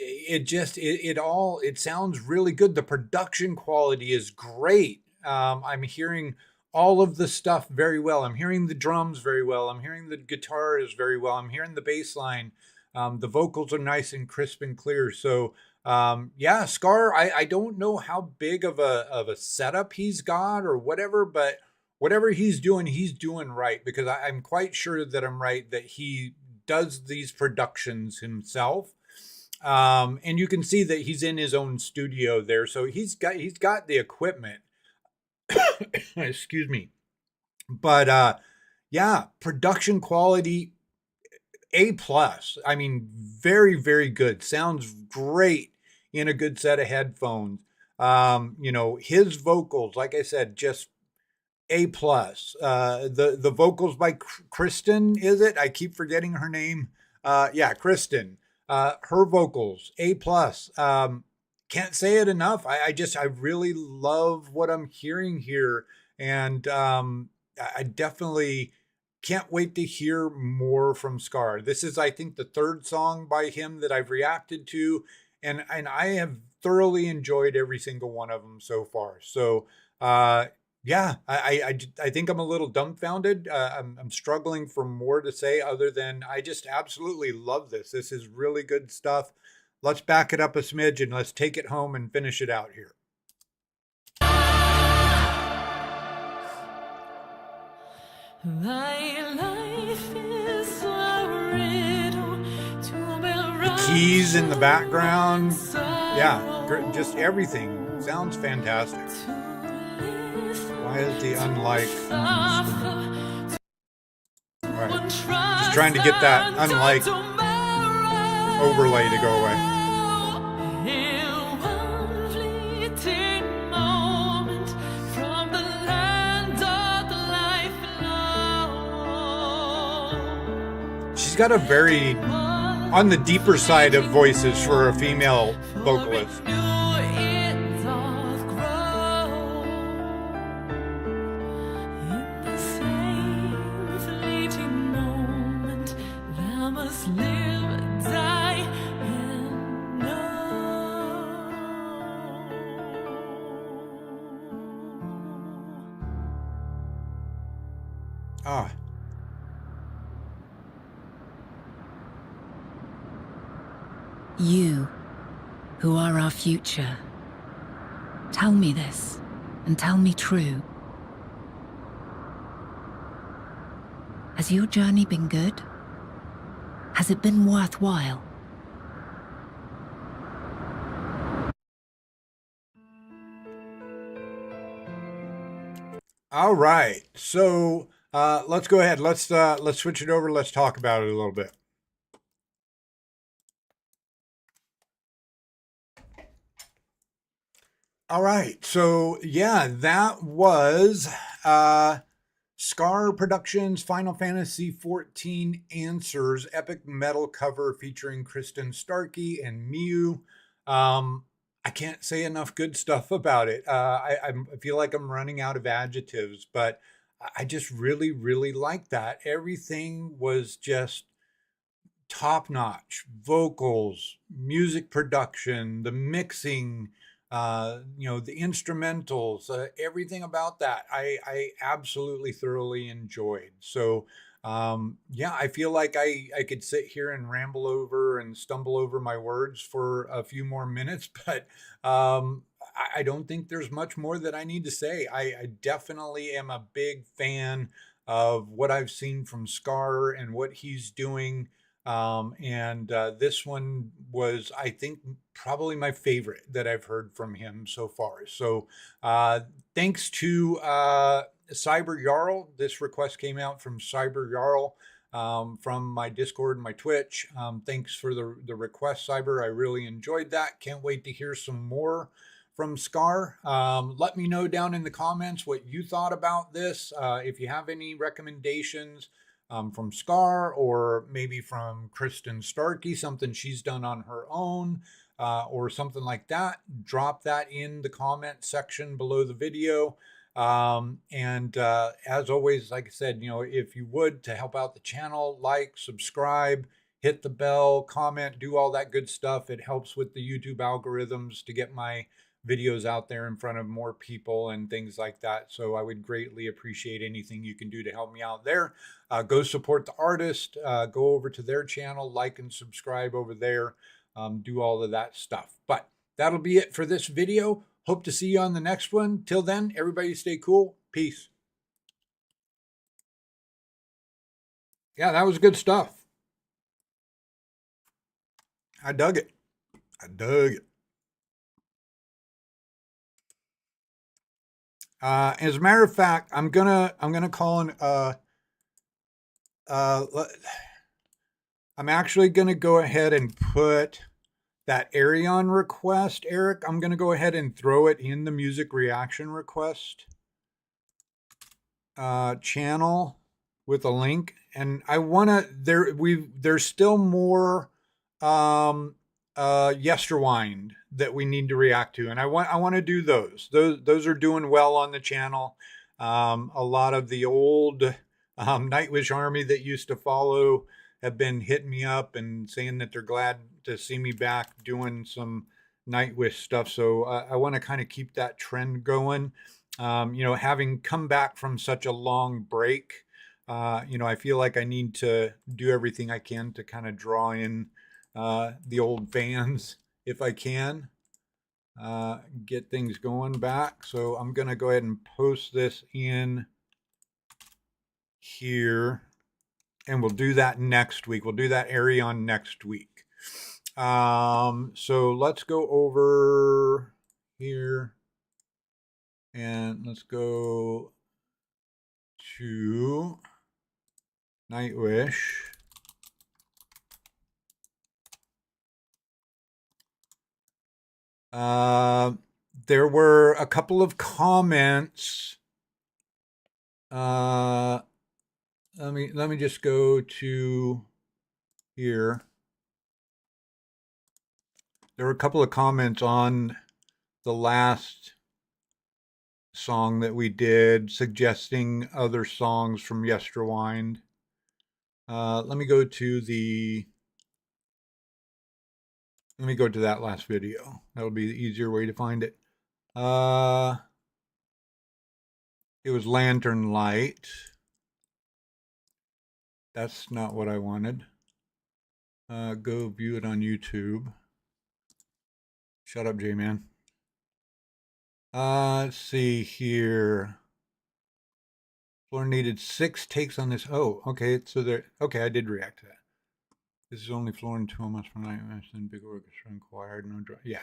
It sounds really good. The production quality is great. I'm hearing all of the stuff very well. I'm hearing the drums very well. I'm hearing the guitars very well. I'm hearing the bass line. The vocals are nice and crisp and clear. So yeah, Scar, I don't know how big of a setup he's got or whatever, but whatever he's doing right, because I'm quite sure that I'm right that he does these productions himself. And you can see that he's in his own studio there. So he's got the equipment. Excuse me. But yeah, production quality A plus. I mean, very, very good. Sounds great in a good set of headphones. His vocals, like I said, just A plus. The vocals by Kristen, is it? I keep forgetting her name. Yeah, Kristen. Her vocals A plus. Can't say it enough. I really love what I'm hearing here, and I definitely can't wait to hear more from Scar. This is, I think, the third song by him that I've reacted to, and I have thoroughly enjoyed every single one of them so far. So, yeah, I think I'm a little dumbfounded. I'm struggling for more to say other than I just absolutely love this. This is really good stuff. Let's back it up a smidge and let's take it home and finish it out here.
My life is a riddle to be
The keys in the background,
so
yeah, just everything sounds fantastic. Why is the unlike on the screen? All right, just trying to get that unlike overlay to go away. She's got a very on the deeper side of voices for a female vocalist. Ah.
You, who are our future, tell me this, and tell me true. Has your journey been good? Has it been worthwhile?
All right, so let's go ahead. Let's switch it over. Let's talk about it a little bit. All right, so yeah, that was Scar Productions Final Fantasy XIV Answers epic metal cover featuring Kristen Starkey and Miyu. I can't say enough good stuff about it. I feel like I'm running out of adjectives, but I just really, really like that. Everything was just top notch. Vocals, music production, the mixing, the instrumentals, everything about that. I absolutely thoroughly enjoyed. So, yeah, I feel like I could sit here and ramble over and stumble over my words for a few more minutes, but I don't think there's much more that I need to say. I definitely am a big fan of what I've seen from Scar and what he's doing. And this one was, I think, probably my favorite that I've heard from him so far. So thanks to Cyber Jarl. This request came out from Cyber Jarl from my Discord and my Twitch. Thanks for the request, Cyber. I really enjoyed that. Can't wait to hear some more from Scar. Let me know down in the comments what you thought about this. If you have any recommendations from Scar or maybe from Kristen Starkey, something she's done on her own or something like that, drop that in the comment section below the video. As always, like I said, if you would, to help out the channel, like, subscribe, hit the bell, comment, do all that good stuff. It helps with the YouTube algorithms to get my videos out there in front of more people and things like that. So I would greatly appreciate anything you can do to help me out there. Go support the artist, go over to their channel, like and subscribe over there, do all of that stuff. But that'll be it for this video. Hope to see you on the next one. Till then, everybody stay cool. Peace. Yeah, that was good stuff. I dug it. I dug it. As a matter of fact, I'm gonna call in. I'm actually gonna go ahead and put that Arion request, Eric. I'm gonna go ahead and throw it in the music reaction request channel with a link, and I wanna there's still more Yesterwind that we need to react to, and I want to do those are doing well on the channel. A lot of the old Nightwish army that used to follow have been hitting me up and saying that they're glad to see me back doing some Nightwish stuff. So I want to kind of keep that trend going. Having come back from such a long break, I feel like I need to do everything I can to kind of draw in the old fans if I can. Get things going back. So I'm going to go ahead and post this in here, and we'll do that next week. We'll do that Arion next week. So let's go over here and let's go to Nightwish. There were a couple of comments. Let me just go to here. There were a couple of comments on the last song that we did, suggesting other songs from Yesterwind. Let me go to that last video. That'll be the easier way to find it. It was Lantern Light. That's not what I wanted. Go view it on YouTube. Shut up, J-Man. Let's see here. Floor needed 6 takes on this. Oh, okay. So okay, I did react to that. This is only Floor and 2 months from Nightwish, then big orchestra inquired. No drum. Yeah.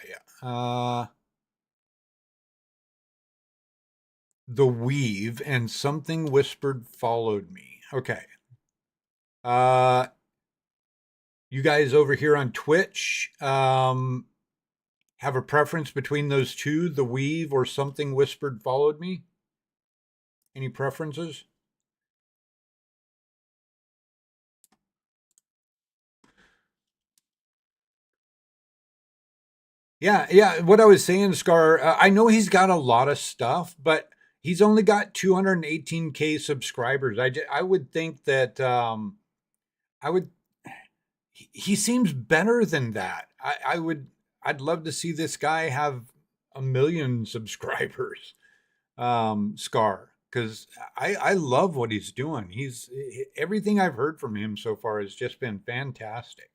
The Weave and Something Whispered Followed Me. Okay. You guys over here on Twitch, have a preference between those two, The Weave or Something Whispered Followed Me? Any preferences? Yeah. What I was saying, Scar, I know he's got a lot of stuff, but he's only got 218K subscribers. I would think that he seems better than that. I'd love to see this guy have 1 million subscribers, Scar, because I love what he's doing. Everything I've heard from him so far has just been fantastic.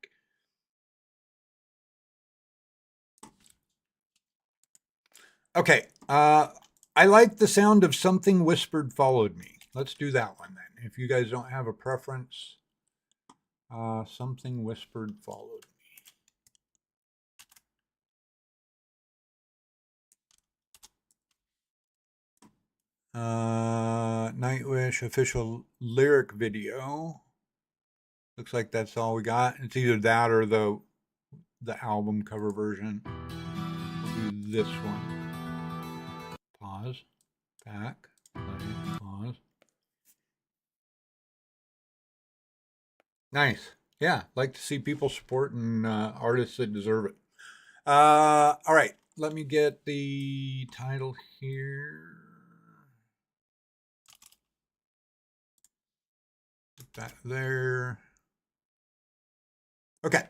Okay, I like the sound of Something Whispered Followed Me. Let's do that one then. If you guys don't have a preference, Something Whispered Followed Me. Nightwish official lyric video. Looks like that's all we got. It's either that or the album cover version. We'll do this one. Pause. Back. Play. Pause. Nice. Yeah, like to see people supporting artists that deserve it. All right, let me get the title here. Put that there. Okay.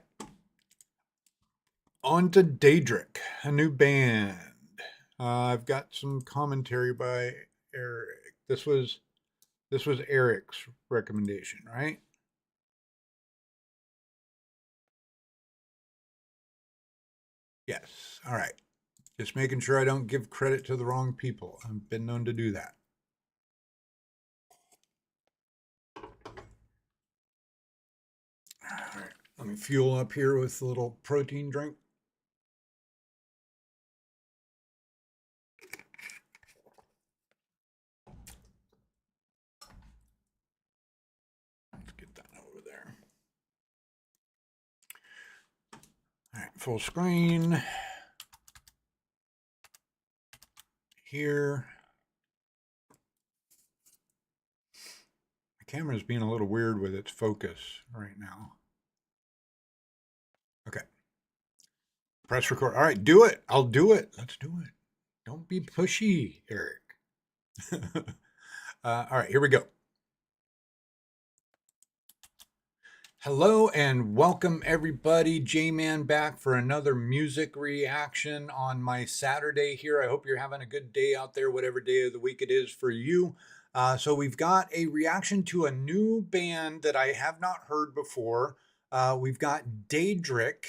On to Daedric, a new band. I've got some commentary by Eric. This was Eric's recommendation, right? Yes. All right. Just making sure I don't give credit to the wrong people. I've been known to do that. All right. Let me fuel up here with a little protein drink. Let's get that over there. All right, full screen. Here. My camera's being a little weird with its focus right now. Okay. Press record. All right, do it. I'll do it. Let's do it. Don't be pushy, Eric. All right, here we go. Hello and welcome everybody. J-Man back for another music reaction on my Saturday here. I hope you're having a good day out there, whatever day of the week it is for you. So we've got a reaction to a new band that I have not heard before. We've got Daedric,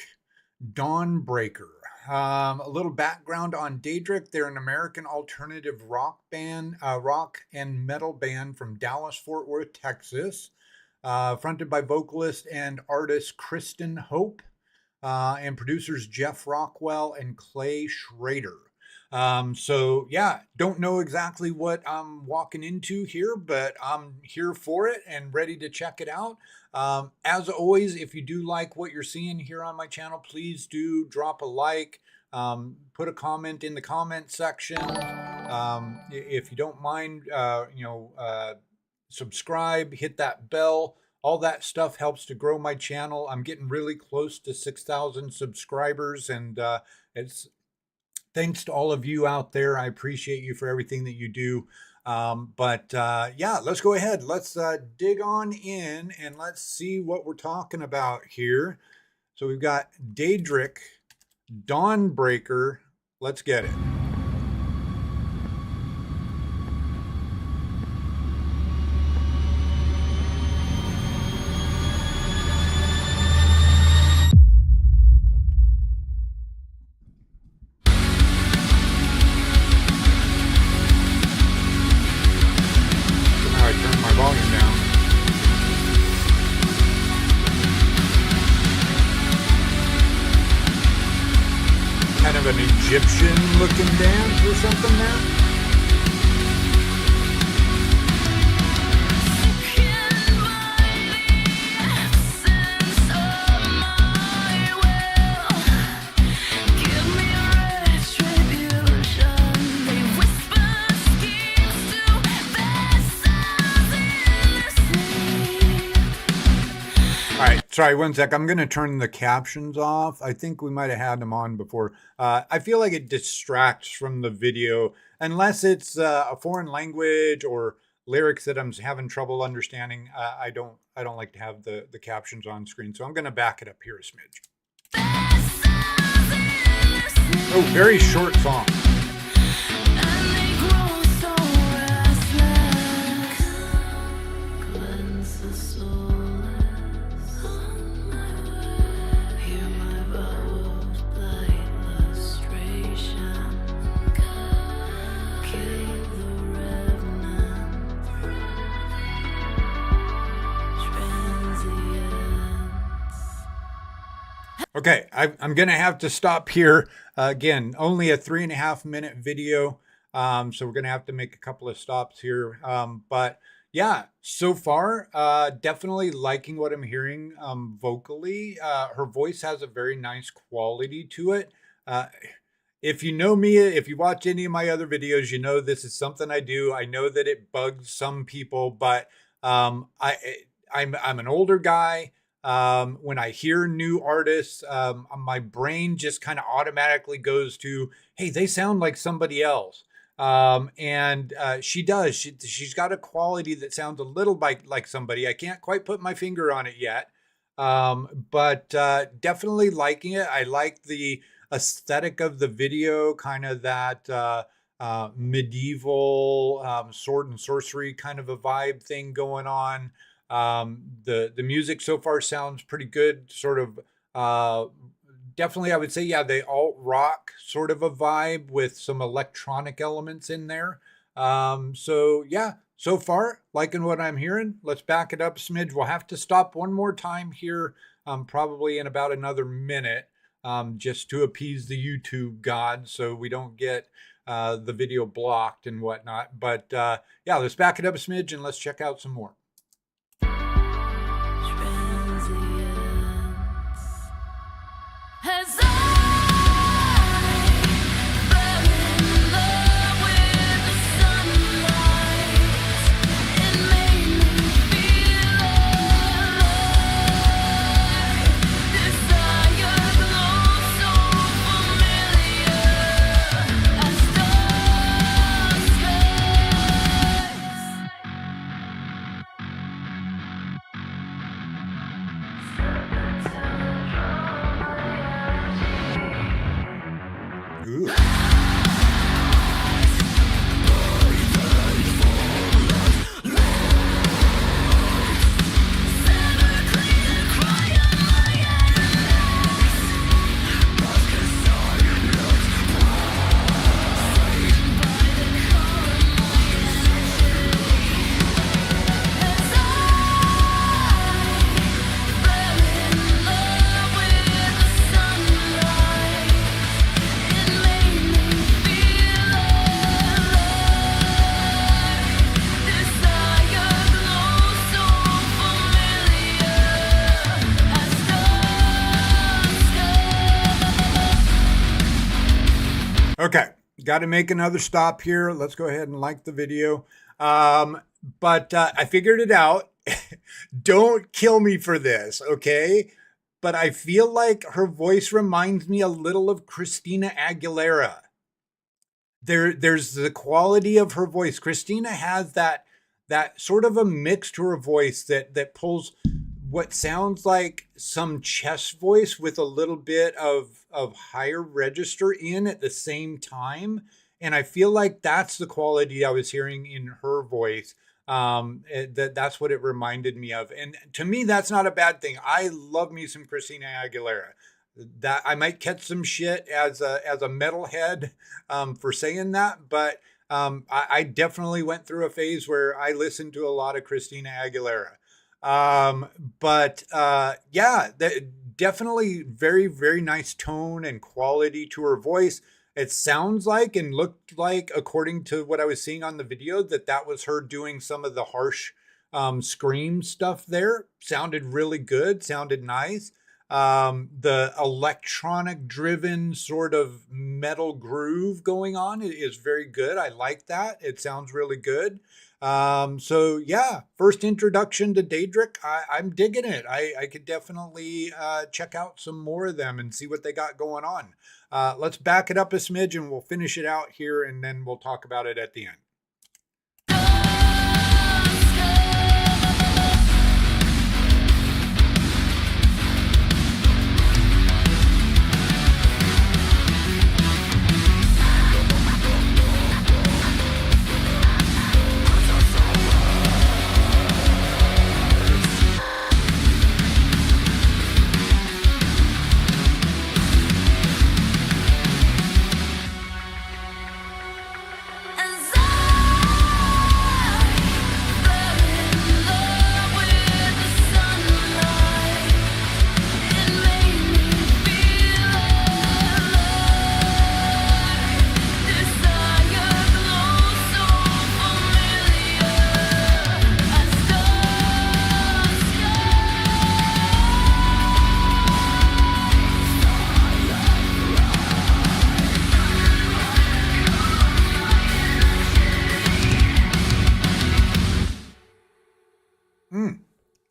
Dawnbreaker. A little background on Daedric. They're an American alternative rock band, rock and metal band from Dallas, Fort Worth, Texas. Fronted by vocalist and artist Kristen Hope, and producers Jeff Rockwell and Clay Schrader. So yeah, don't know exactly what I'm walking into here, but I'm here for it and ready to check it out. As always, if you do like what you're seeing here on my channel, please do drop a like, put a comment in the comment section. If you don't mind, subscribe, hit that bell. All that stuff helps to grow my channel. I'm getting really close to 6,000 subscribers, and it's thanks to all of you out there. I appreciate you for everything that you do. Yeah, let's go ahead. Let's dig on in and let's see what we're talking about here. So we've got Daedric, Dawnbreaker. Let's get it. Turn my volume down. Kind of an Egyptian looking dance or something there. All right, sorry, one sec. I'm going to turn the captions off. I think we might have had them on before. I feel like it distracts from the video unless it's a foreign language or lyrics that I'm having trouble understanding. I don't like to have the captions on screen, so I'm going to back it up here a smidge. Oh, very short song. Okay, I'm going to have to stop here. Again, only a 3.5 minute video. So we're going to have to make a couple of stops here. But yeah, so far, definitely liking what I'm hearing vocally. Her voice has a very nice quality to it. If you know me, if you watch any of my other videos, you know this is something I do. I know that it bugs some people, but I'm an older guy. When I hear new artists, my brain just kind of automatically goes to, hey, they sound like somebody else. And she does. She's got a quality that sounds a little like somebody. I can't quite put my finger on it yet, but definitely liking it. I like the aesthetic of the video, kind of that medieval sword and sorcery kind of a vibe thing going on. The music so far sounds pretty good, sort of definitely I would say, yeah, they alt rock sort of a vibe with some electronic elements in there. So yeah, so far liking what I'm hearing. Let's back it up a smidge. We'll have to stop one more time here, probably in about another minute, just to appease the YouTube god so we don't get the video blocked and whatnot. But yeah, let's back it up a smidge and let's check out some more.
As I fell in love with the sunlight, it made me feel alive. Desire glows so familiar as dark skies.
Ooh. Okay, got to make another stop here. Let's go ahead and like the video. But I figured it out. Don't kill me for this, okay? But I feel like her voice reminds me a little of Christina Aguilera. There's the quality of her voice. Christina has that sort of a mix to her voice that pulls what sounds like some chest voice with a little bit of higher register in at the same time. And I feel like that's the quality I was hearing in her voice. That's what it reminded me of. And to me, that's not a bad thing. I love me some Christina Aguilera. That I might catch some shit as a metalhead for saying that, but I definitely went through a phase where I listened to a lot of Christina Aguilera. Yeah, definitely very, very nice tone and quality to her voice. It sounds like and looked like, according to what I was seeing on the video, that was her doing some of the harsh scream stuff there. Sounded really good, sounded nice. The electronic driven sort of metal groove going on is very good. I like that. It sounds really good. So yeah, first introduction to Daedric. I'm digging it. I could definitely check out some more of them and see what they got going on. Let's back it up a smidge and we'll finish it out here and then we'll talk about it at the end.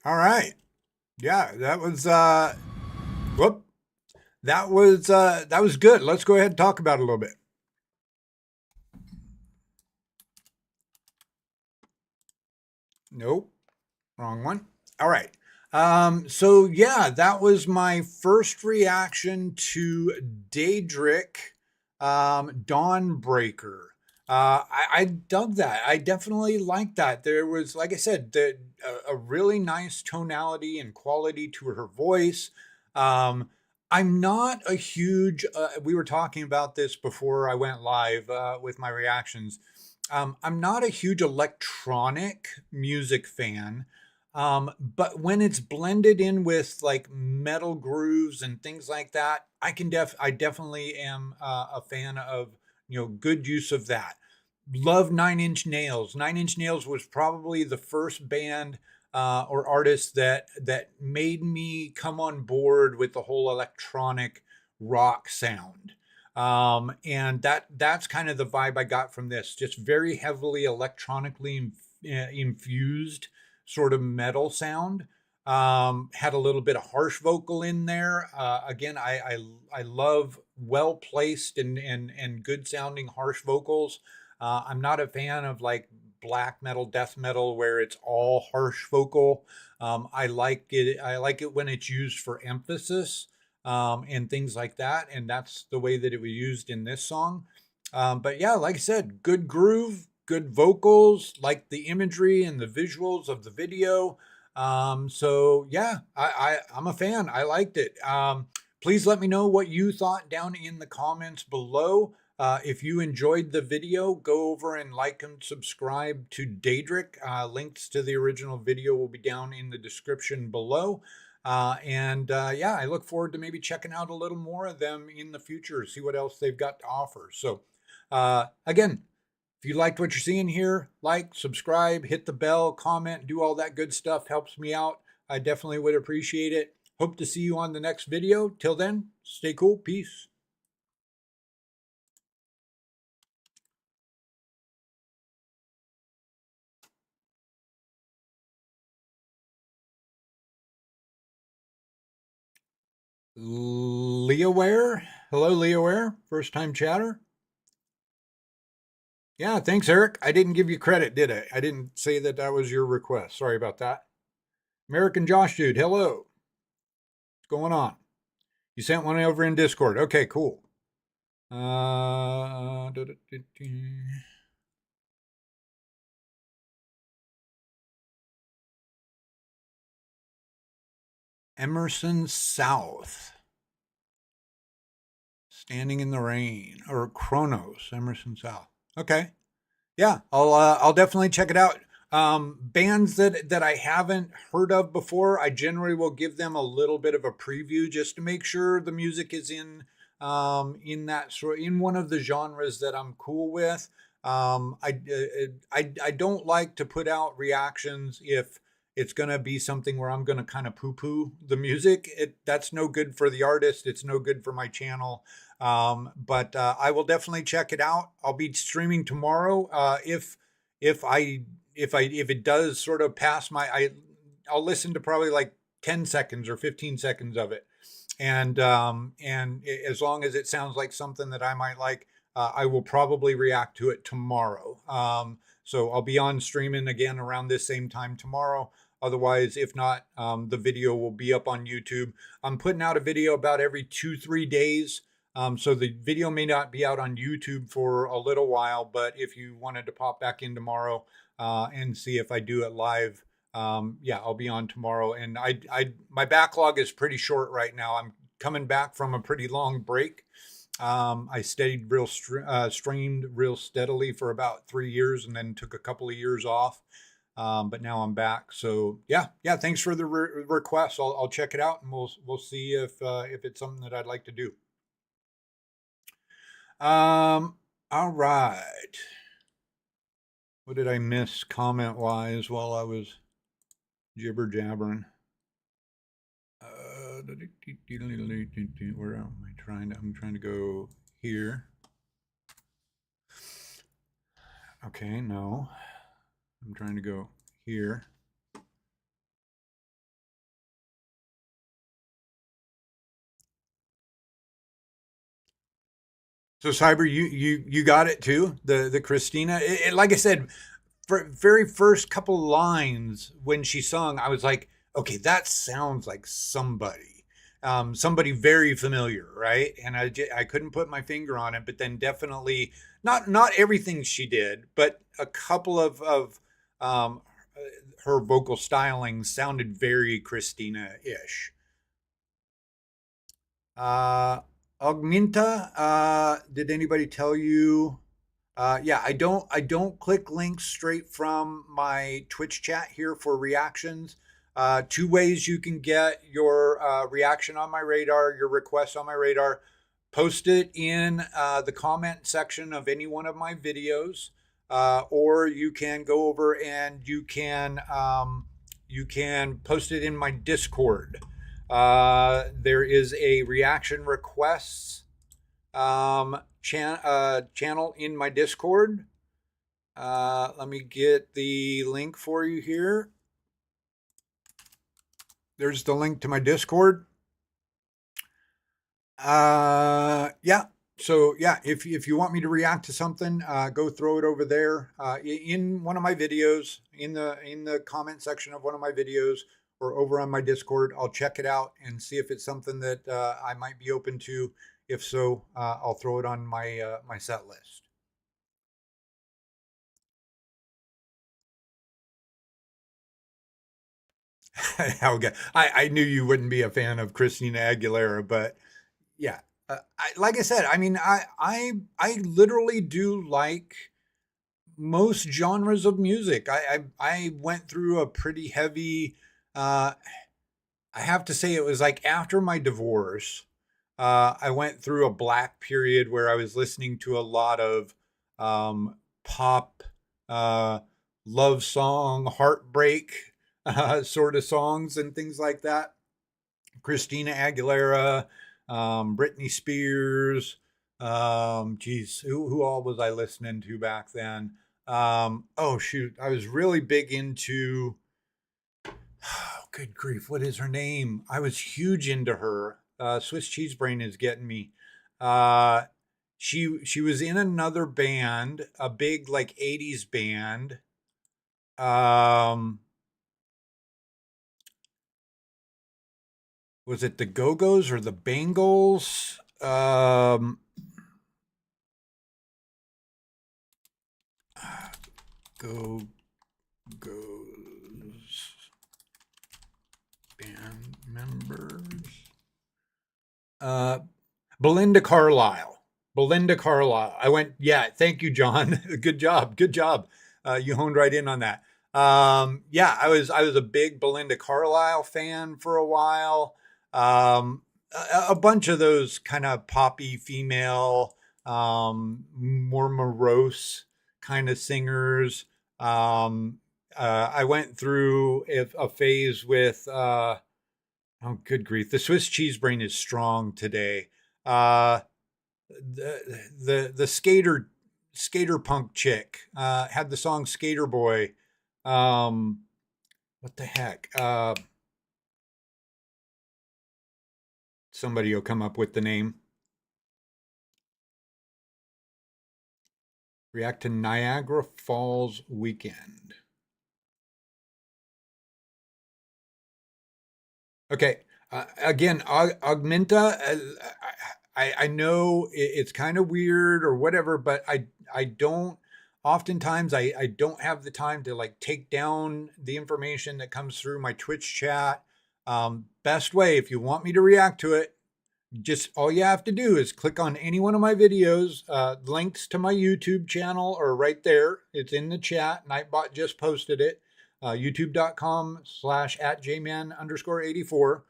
All right. Yeah, that was whoop. That was good. Let's go ahead and talk about it a little bit. Nope. Wrong one. All right. So yeah, that was my first reaction to Daedric Dawnbreaker. I dug that. I definitely liked that. There was, like I said, a really nice tonality and quality to her voice. I'm not a huge, we were talking about this before I went live with my reactions. I'm not a huge electronic music fan. But when it's blended in with like metal grooves and things like that, I definitely am a fan of, good use of that. Love Nine Inch Nails. Nine Inch Nails was probably the first band or artist that made me come on board with the whole electronic rock sound. And that's kind of the vibe I got from this. Just very heavily electronically infused sort of metal sound. Had a little bit of harsh vocal in there. Again, I love well placed and good sounding harsh vocals. I'm not a fan of like black metal, death metal, where it's all harsh vocal. I like it when it's used for emphasis. and things like that. And that's the way that it was used in this song. But yeah, like I said, good groove, good vocals, like the imagery and the visuals of the video. So yeah, I'm a fan. I liked it. Please let me know what you thought down in the comments below. If you enjoyed the video, go over and like and subscribe to Daedric. Links to the original video will be down in the description below. Yeah, I look forward to maybe checking out a little more of them in the future, see what else they've got to offer. So again, if you liked what you're seeing here, like, subscribe, hit the bell, comment, do all that good stuff. Helps me out. I definitely would appreciate it. Hope to see you on the next video. Till then, stay cool. Peace. Leaware. Hello, Leaware. First time chatter. Yeah, thanks, Eric. I didn't give you credit, did I? I didn't say that that was your request. Sorry about that. American Josh Dude, hello. What's going on? You sent one over in Discord. Okay, cool. Emerson South. Standing in the Rain, or Chronos, Emerson South. Okay. Yeah, I'll definitely check it out. Bands that I haven't heard of before, I generally will give them a little bit of a preview just to make sure the music is in one of the genres that I'm cool with. I don't like to put out reactions if it's going to be something where I'm going to kind of poo-poo the music. That's no good for the artist. It's no good for my channel. But I will definitely check it out. I'll be streaming tomorrow. If it does sort of pass I'll listen to probably like 10 seconds or 15 seconds of it. And as long as it sounds like something that I might like, I will probably react to it tomorrow. So I'll be on streaming again around this same time tomorrow. Otherwise, if not, the video will be up on YouTube. I'm putting out a video about every 2-3 days. So the video may not be out on YouTube for a little while, but if you wanted to pop back in tomorrow and see if I do it live, yeah, I'll be on tomorrow. And my backlog is pretty short right now. I'm coming back from a pretty long break. I stayed streamed real steadily for about 3 years and then took a couple of years off. But now I'm back. So yeah. Thanks for the request. I'll check it out and we'll see if it's something that I'd like to do. All right. What did I miss comment wise while I was jibber jabbering? Where am I I'm trying to go here. Okay, no. I'm trying to go here. So Cyber, you got it too. The Christina. Like I said, for very first couple lines when she sung, I was like, okay, that sounds like somebody, somebody very familiar, right? And I couldn't put my finger on it, but then definitely not everything she did, but a couple of her vocal styling sounded very Christina-ish. Augmenta, did anybody tell you? Yeah, I don't click links straight from my Twitch chat here for reactions. 2 ways you can get your reaction on my radar, your request on my radar. Post it in the comment section of any one of my videos, or you can go over and you can post it in my Discord. There is a reaction requests channel in my Discord. Let me get the link for you here. There's the link to my Discord. Yeah. So yeah, if you want me to react to something, go throw it over there in one of my videos, in the comment section of one of my videos, or over on my Discord. I'll check it out and see if it's something that I might be open to. If so, I'll throw it on my my set list. Okay. I knew you wouldn't be a fan of Christina Aguilera, but yeah, like I said, I mean, I literally do like most genres of music. I went through a pretty heavy. Uh, I have to say, it was like after my divorce, I went through a black period where I was listening to a lot of pop, uh, love song, heartbreak sort of songs and things like that. Christina Aguilera, Britney Spears. Geez, who all was I listening to back then? Oh shoot, I was really big into. Oh, good grief, what is her name? I was huge into her. Swiss Cheese Brain is getting me. Uh, she was in another band, a big like '80s band. Um, was it the Go Go's or the Bangles? Go Go's band members. Uh, Belinda Carlisle. Belinda Carlisle. I went, yeah, thank you, John. Good job. Good job. You honed right in on that. Yeah, I was a big Belinda Carlisle fan for a while. A bunch of those kind of poppy female, more morose kind of singers. I went through a phase with oh, good grief, the Swiss Cheese Brain is strong today. Uh, the skater punk chick had the song Skater Boy. Um, what the heck? Somebody will come up with the name. React to Niagara Falls Weekend. Okay. Again, Augmenta. I know it's kind of weird or whatever, but I don't. Oftentimes, I don't have the time to like take down the information that comes through my Twitch chat. Best way, if you want me to react to it, just all you have to do is click on any one of my videos. Links to my YouTube channel are right there. It's in the chat. Nightbot just posted it. YouTube.com/@jman_84.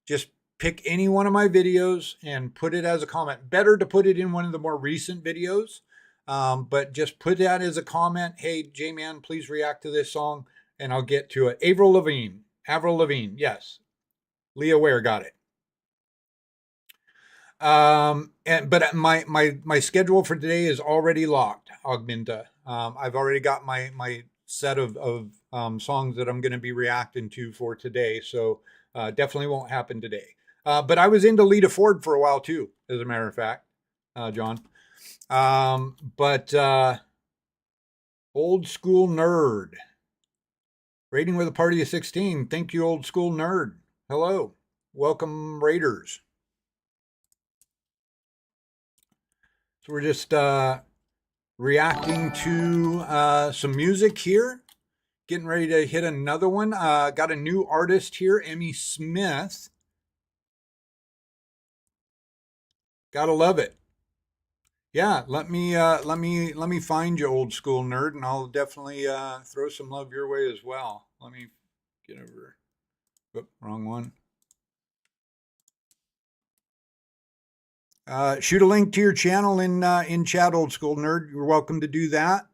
Just pick any one of my videos and put it as a comment. Better to put it in one of the more recent videos. But just put that as a comment. Hey, J-Man, please react to this song, and I'll get to it. Avril Lavigne. Yes. Leah Ware got it. But my schedule for today is already locked, Augmenta. I've already got my set of songs that I'm going to be reacting to for today. So definitely won't happen today. But I was into Lita Ford for a while too, as a matter of fact, John. But Old School Nerd. Raiding with a party of 16. Thank you, Old School Nerd. Hello. Welcome, Raiders. So we're just reacting to some music here. Getting ready to hit another one. Got a new artist here, Emmy Smith. Gotta love it. Yeah, let me find you, Old School Nerd, and I'll definitely throw some love your way as well. Let me get over. Whoop, wrong one. Shoot a link to your channel in chat, Old School Nerd. You're welcome to do that.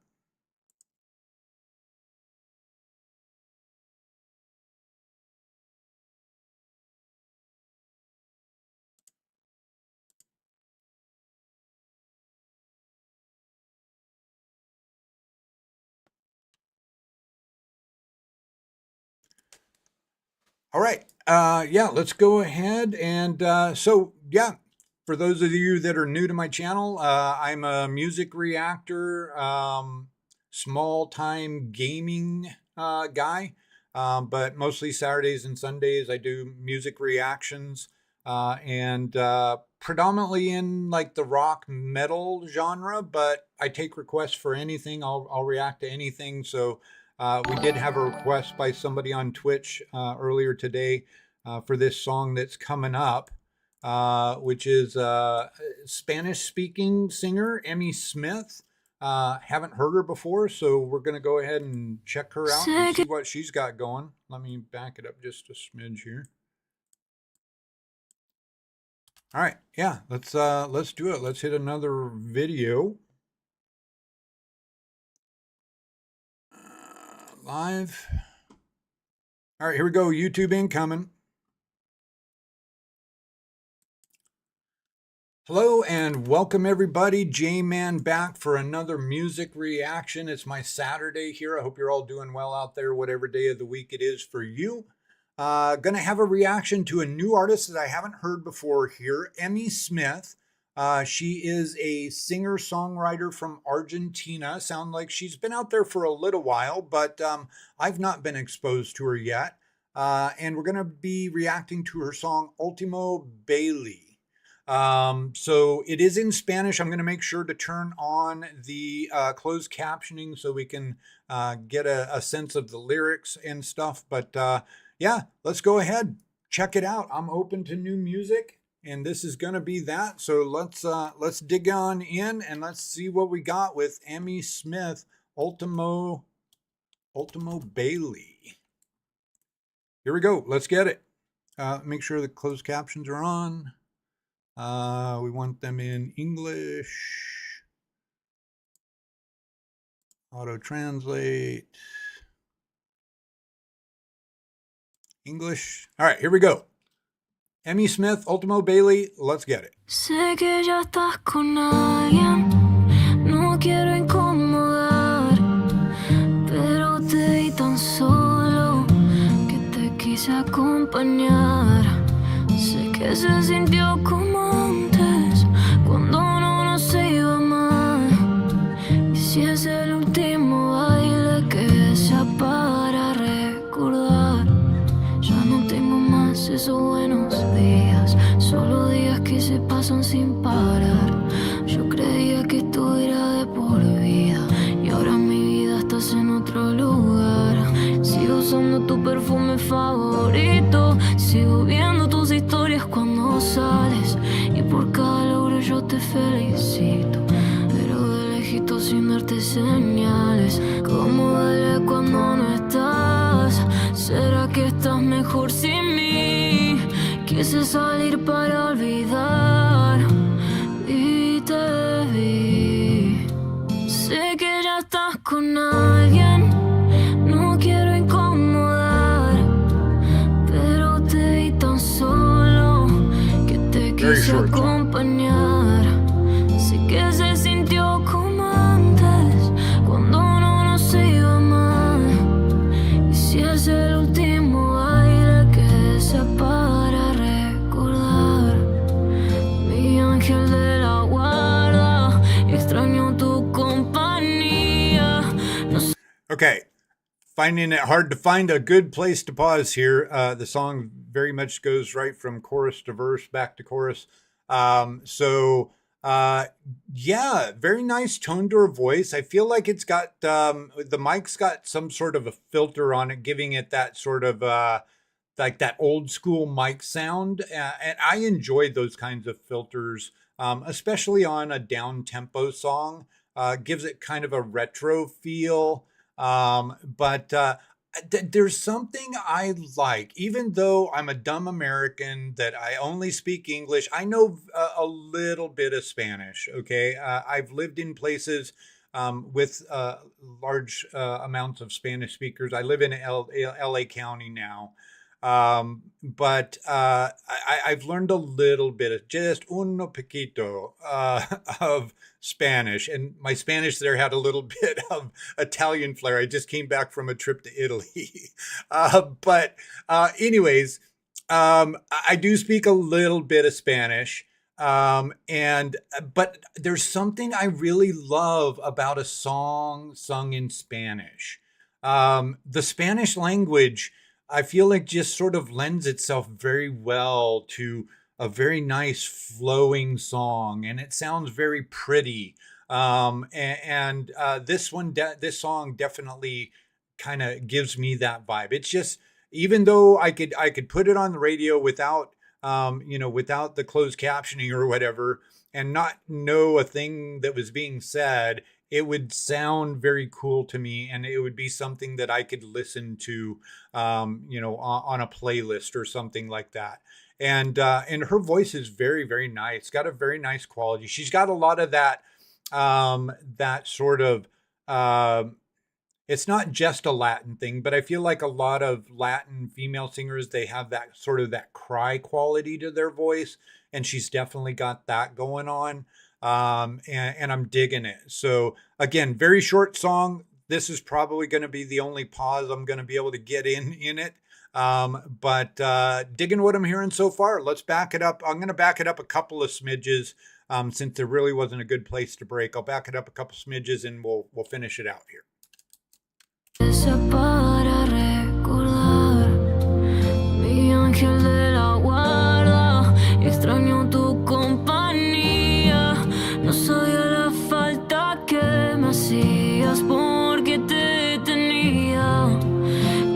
All right. Yeah, let's go ahead and so yeah, for those of you that are new to my channel, I'm a music reactor, small time gaming guy. but mostly Saturdays and Sundays I do music reactions, and predominantly in like the rock metal genre, but I take requests for anything. I'll react to anything. So we did have a request by somebody on Twitch earlier today for this song that's coming up, which is Spanish-speaking singer Emmy Smith. Haven't heard her before, so we're going to go ahead and check her out and see what she's got going. Let me back it up just a smidge here. All right, yeah, let's do it. Let's hit another video. Live. All right, here we go. YouTube incoming. Hello and welcome everybody. J-Man back for another music reaction. It's my Saturday here. I hope you're all doing well out there, whatever day of the week it is for you. Gonna have a reaction to a new artist that I haven't heard before here, Emmy Smith. She is a singer-songwriter from Argentina. Sound like she's been out there for a little while, but I've not been exposed to her yet. And we're gonna be reacting to her song Ultimo Bailey. So it is in Spanish. I'm going to make sure to turn on the closed captioning so we can get a sense of the lyrics and stuff. But yeah, let's go ahead. Check it out. I'm open to new music, and this is going to be that. So let's dig on in and let's see what we got with Emmy Smith, Ultimo Bailey. Here we go. Let's get it. Make sure the closed captions are on. We want them in English. Auto translate. English. All right, here we go. Emmy Smith, Ultimo Bailey, let's get it.
Sé que ya estás con alguien, no quiero incomodar, pero te vi tan solo que te quise acompañar. Sé que se sintió como antes, cuando uno no se iba mal. Y si es el último baile que sea para recordar, ya no tengo más esos buenos días, solo días que se pasan sin parar. Yo creía que esto era de por vida, y ahora mi vida estás en otro lugar. Sigo usando tu perfume favorito, sigo viendo tus historias cuando sales, y por cada logro yo te felicito, pero de lejitos sin darte señales. Cómo duele cuando no estás, ¿será que estás mejor sin mí? Quise salir para olvidar y te vi. Sé que ya estás con alguien, no quiero incomodar, pero te vi tan solo que te quise acompañar. Sé que se sintió como antes, cuando uno no se iba mal. Y si es el último baile que sea para recordar, mi ángel de la guarda, extraño tu compañía. No sé.
Okay, finding it hard to find a good place to pause here. The song very much goes right from chorus to verse, back to chorus. Yeah, very nice tone to her voice. I feel like it's got, the mic's got some sort of a filter on it, giving it that sort of, like that old school mic sound. And I enjoyed those kinds of filters, especially on a down tempo song. Gives it kind of a retro feel. There's something I like, even though I'm a dumb American that I only speak English. I know a little bit of Spanish. Okay. I've lived in places with large amounts of Spanish speakers. I live in LA County now. I've learned a little bit, just uno poquito of Spanish, and my Spanish there had a little bit of Italian flair. I just came back from a trip to Italy. Anyways, I do speak a little bit of Spanish. But there's something I really love about a song sung in Spanish. The Spanish language, I feel like just sort of lends itself very well to a very nice flowing song, and it sounds very pretty. This song definitely kind of gives me that vibe. It's just, even though I could put it on the radio without without the closed captioning or whatever, and not know a thing that was being said, it would sound very cool to me, and it would be something that I could listen to, on a playlist or something like that. And her voice is very, very nice. Got a very nice quality. She's got a lot of that sort of. It's not just a Latin thing, but I feel like a lot of Latin female singers, they have that sort of that cry quality to their voice, and she's definitely got that going on. And I'm digging it. So again, very short song. This is probably going to be the only pause I'm going to be able to get in it. But digging what I'm hearing so far. Let's back it up. I'm going to back it up a couple of smidges, since there really wasn't a good place to break. I'll back it up a couple smidges, and we'll finish it out here.
Para recordar, mi ángel de la guarda, extraño tu compañía, no sabía la falta que me hacías porque te tenía,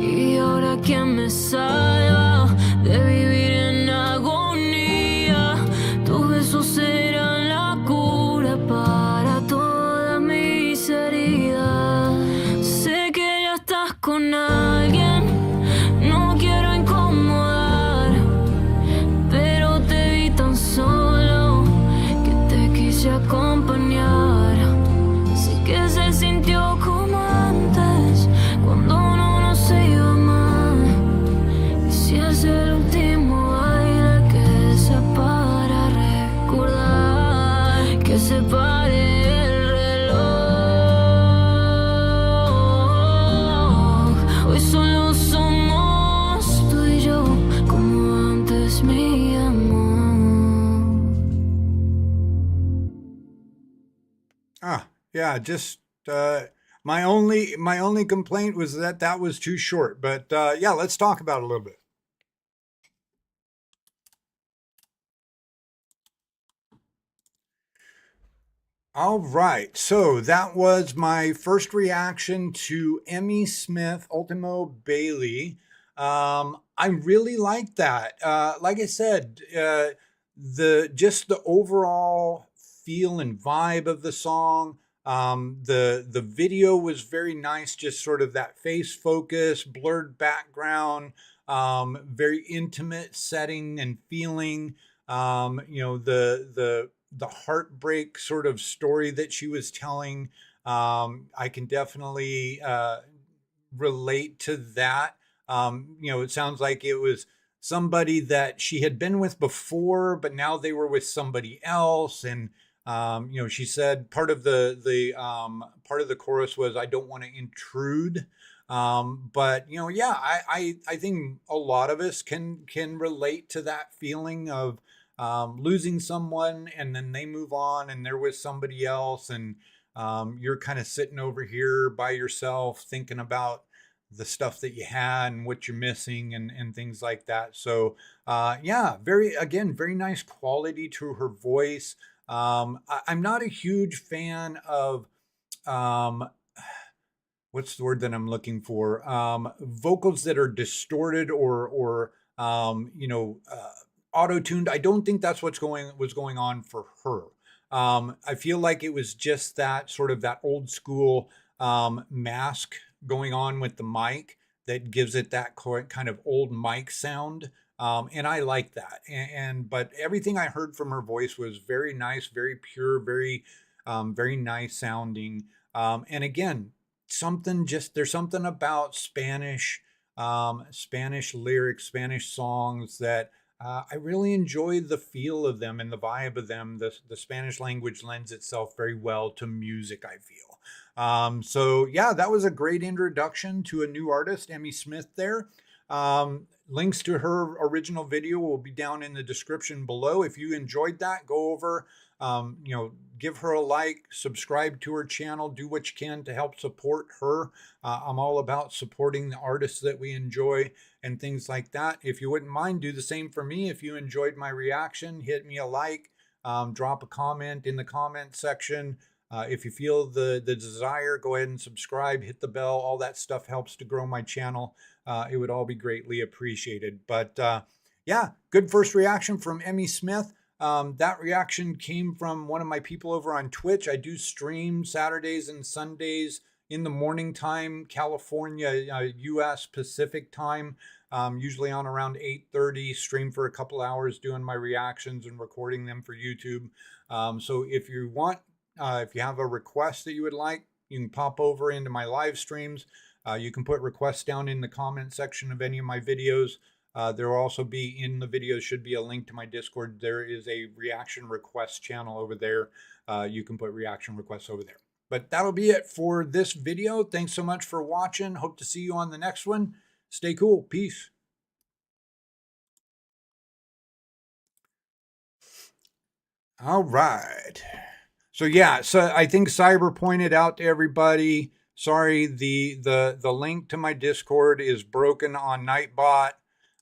y ahora quién me salva de vivir en agonía, tus besos serán la cura para todas mis heridas. Sé que ya estás con alguien, no quiero incomodar, pero te vi tan solo que te quise acompañar. Sé que se sintió como antes, cuando uno no se iba más. Y si es el último baile que sea para recordar, que se pare el reloj. Hoy solo somos tú y yo, como antes, mi amor.
Yeah, just my only complaint was that was too short. But yeah, let's talk about it a little bit. All right, so that was my first reaction to Emmy Smith, Ultimo Bailey. I really like that. Like I said, the overall feel and vibe of the song. The video was very nice, just sort of that face focus, blurred background, very intimate setting and feeling. The heartbreak sort of story that she was telling. I can definitely relate to that. It sounds like it was somebody that she had been with before, but now they were with somebody else. And she said part of the chorus was, "I don't want to intrude." But yeah, I think a lot of us can relate to that feeling of losing someone, and then they move on and they're with somebody else, and you're kind of sitting over here by yourself thinking about the stuff that you had and what you're missing, and things like that. So yeah, very nice quality to her voice. I'm not a huge fan of what's the word that I'm looking for? Vocals that are distorted or auto-tuned. I don't think that's was going on for her. I feel like it was just that sort of that old school mask going on with the mic that gives it that kind of old mic sound. And I like that. But everything I heard from her voice was very nice, very pure, very nice sounding. And again, there's something about Spanish lyrics, Spanish songs that I really enjoy the feel of them and the vibe of them. The Spanish language lends itself very well to music, I feel. So yeah, that was a great introduction to a new artist, Emmy Smith there. Links to her original video will be down in the description below. If you enjoyed that, go over, give her a like, subscribe to her channel, do what you can to help support her. I'm all about supporting the artists that we enjoy and things like that. If you wouldn't mind, do the same for me. If you enjoyed my reaction, hit me a like, drop a comment in the comment section. If you feel the desire, go ahead and subscribe, hit the bell. All that stuff helps to grow my channel. It would all be greatly appreciated. But yeah, good first reaction from Emmy Smith. That reaction came from one of my people over on Twitch. I do stream Saturdays and Sundays in the morning time, California, US Pacific time, usually on around 8:30, stream for a couple hours doing my reactions and recording them for YouTube. So if you want, if you have a request that you would like, you can pop over into my live streams. You can put requests down in the comment section of any of my videos. There will also be in the video should be a link to my Discord. There is a reaction request channel over there. You can put reaction requests over there. But that'll be it for this video. Thanks so much for watching. Hope to see you on the next one. Stay cool. Peace. All right. So yeah, so I think Cyber pointed out to everybody, sorry, the link to my Discord is broken on Nightbot.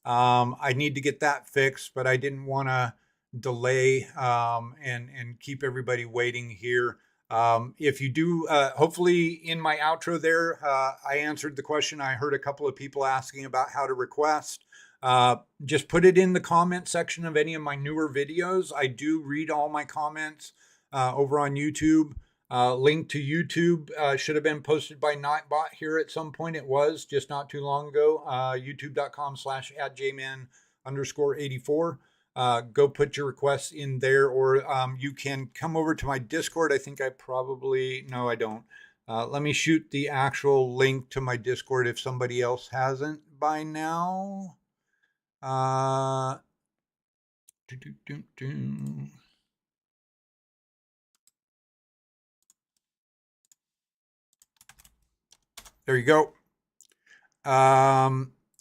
I need to get that fixed, but I didn't want to delay and keep everybody waiting here. If you do, hopefully in my outro there, I answered the question. I heard a couple of people asking about how to request. Just put it in the comment section of any of my newer videos. I do read all my comments over on YouTube. Link to YouTube should have been posted by Nightbot here at some point. It was just not too long ago. YouTube.com/@jman_84. Go put your requests in there, or you can come over to my Discord. I think I probably, no, I don't. Let me shoot the actual link to my Discord if somebody else hasn't by now. There you go.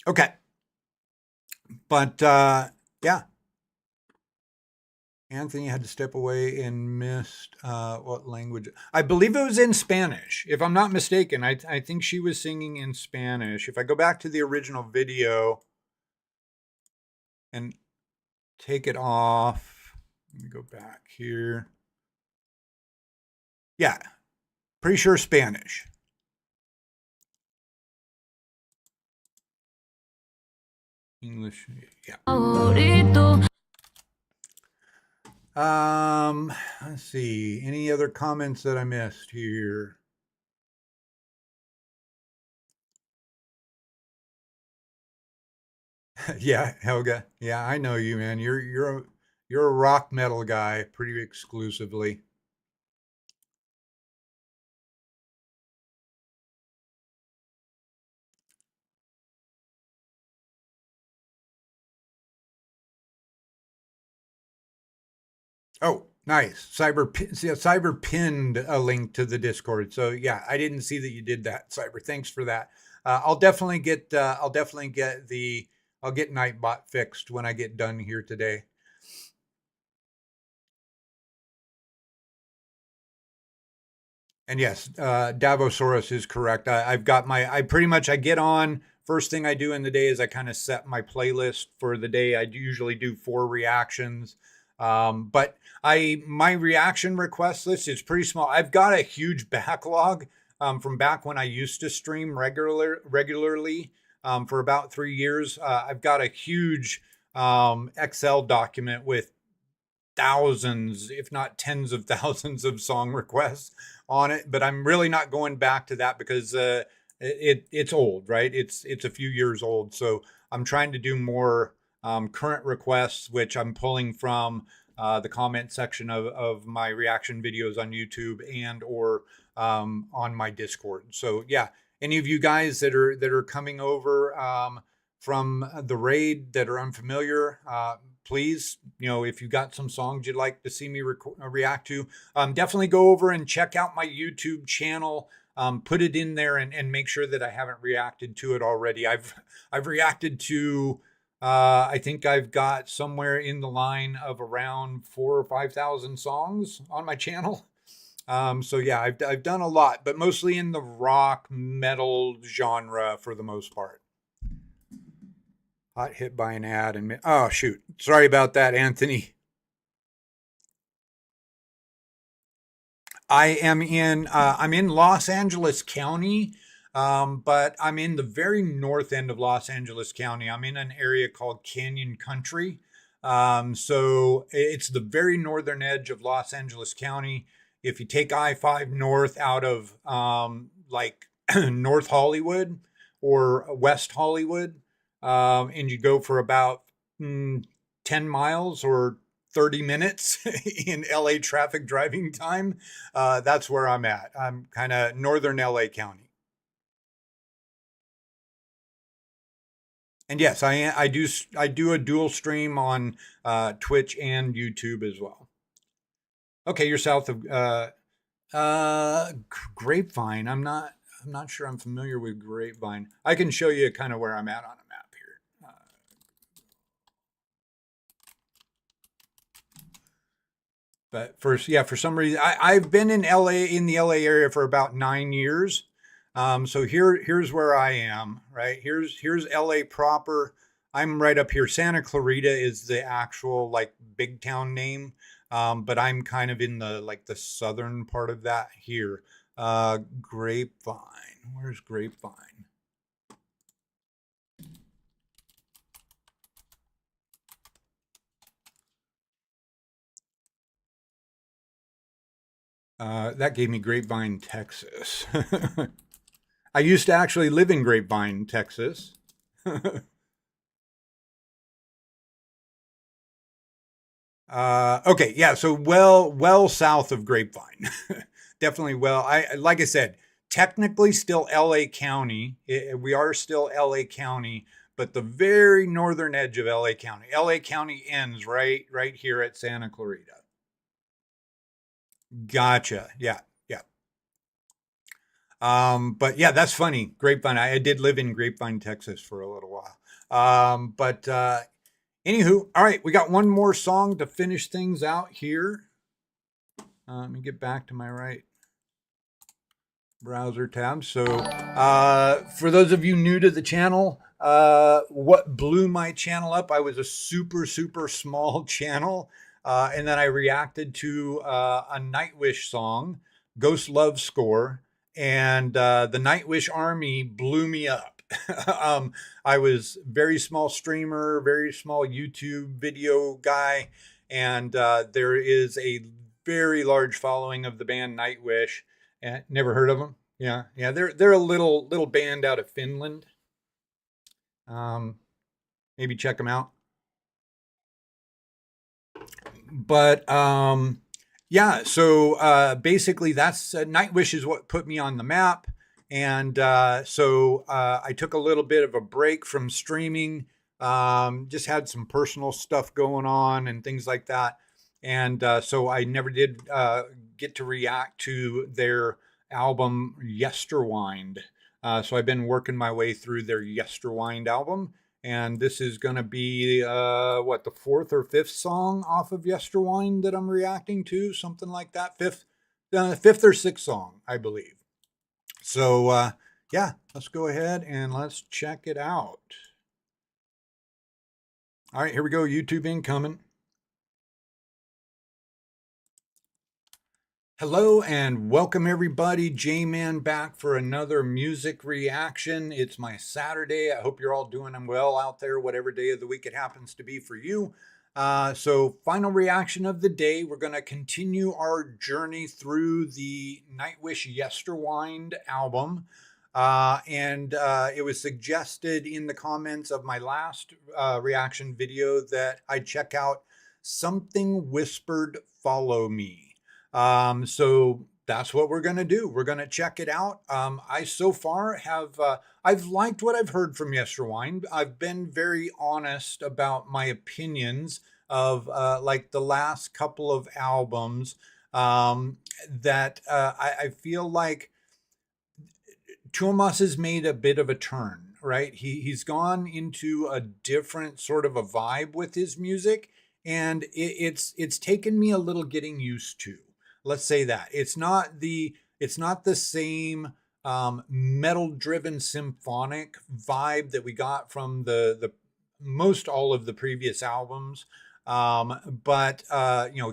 Okay. But yeah. Anthony had to step away and missed what language? I believe it was in Spanish, if I'm not mistaken. I think she was singing in Spanish. If I go back to the original video and take it off, let me go back here. Yeah, pretty sure Spanish. English, yeah. Let's see. Any other comments that I missed here? Yeah, Helga. Yeah, I know you, man. You're a rock metal guy pretty exclusively. Oh, nice. Cyber pinned a link to the Discord. So yeah, I didn't see that you did that, Cyber. Thanks for that. I'll definitely get Nightbot fixed when I get done here today. And yes, Davosaurus is correct. I've got I get on, first thing I do in the day is I kind of set my playlist for the day. I usually do 4 reactions. But my reaction request list is pretty small. I've got a huge backlog from back when I used to stream regularly for about 3 years. I've got a huge Excel document with thousands, if not tens of thousands of song requests on it, but I'm really not going back to that because it's old, right? It's a few years old. So I'm trying to do more current requests, which I'm pulling from the comment section of my reaction videos on YouTube and or on my Discord. So yeah, any of you guys that are coming over from the raid that are unfamiliar, please, if you got some songs you'd like to see me react to, definitely go over and check out my YouTube channel. Put it in there and make sure that I haven't reacted to it already. I've reacted to I think I've got somewhere in the line of around 4,000 or 5,000 songs on my channel. So yeah, I've done a lot, but mostly in the rock metal genre for the most part. Hot hit by an ad and oh shoot, sorry about that, Anthony. I'm in Los Angeles County, but I'm in the very north end of Los Angeles County. I'm in an area called Canyon Country. So it's the very northern edge of Los Angeles County. If you take I-5 north out of like North Hollywood or West Hollywood, and you go for about 10 miles or 30 minutes in LA traffic driving time, that's where I'm at. I'm kind of northern LA County. And yes, I do a dual stream on Twitch and YouTube as well. Okay, you're south of Grapevine. I'm not sure I'm familiar with Grapevine. I can show you kind of where I'm at on a map here. But first, yeah, for some reason, I've been in the LA area for about 9 years. So here's where I am, right? Here's LA proper. I'm right up here. Santa Clarita is the actual like big town name. But I'm kind of in the southern part of that here. Grapevine. Where's Grapevine? That gave me Grapevine, Texas. I used to actually live in Grapevine, Texas. Okay, yeah, so well south of Grapevine. Definitely like I said, technically still LA County. We are still LA County, but the very northern edge of LA County. LA County ends right here at Santa Clarita. Gotcha. Yeah. But yeah, that's funny. Grapevine. I did live in Grapevine, Texas for a little while. Anywho, all right, we got one more song to finish things out here. Let me get back to my right browser tab. So for those of you new to the channel, what blew my channel up, I was a super small channel. And then I reacted to a Nightwish song, Ghost Love Score, and the Nightwish Army blew me up. I was very small streamer, very small YouTube video guy, and there is a very large following of the band Nightwish. Never heard of them? Yeah, they're a little band out of Finland. Maybe check them out. But yeah, so basically that's Nightwish is what put me on the map. And so I took a little bit of a break from streaming, just had some personal stuff going on and things like that. And so I never did get to react to their album Yesterwind. So I've been working my way through their Yesterwind album. And this is going to be, the 4th or 5th song off of Yesterwind that I'm reacting to, something like that. 5th or 6th song, I believe. So, yeah, let's go ahead and let's check it out. All right, here we go. YouTube incoming. Hello and welcome everybody. J-Man back for another music reaction. It's my Saturday. I hope you're all doing well out there, whatever day of the week it happens to be for you. So final reaction of the day. We're going to continue our journey through the Nightwish Yesterwind album. And it was suggested in the comments of my last reaction video that I check out Something Whispered Follow Me. So that's what we're going to do. We're going to check it out. I so far have, I've liked what I've heard from Yesterwind. I've been very honest about my opinions of, like the last couple of albums, that, I feel like Tuomas has made a bit of a turn, right? He's gone into a different sort of a vibe with his music, and it's taken me a little getting used to. Let's say that it's not the same metal driven symphonic vibe that we got from the most all of the previous albums. But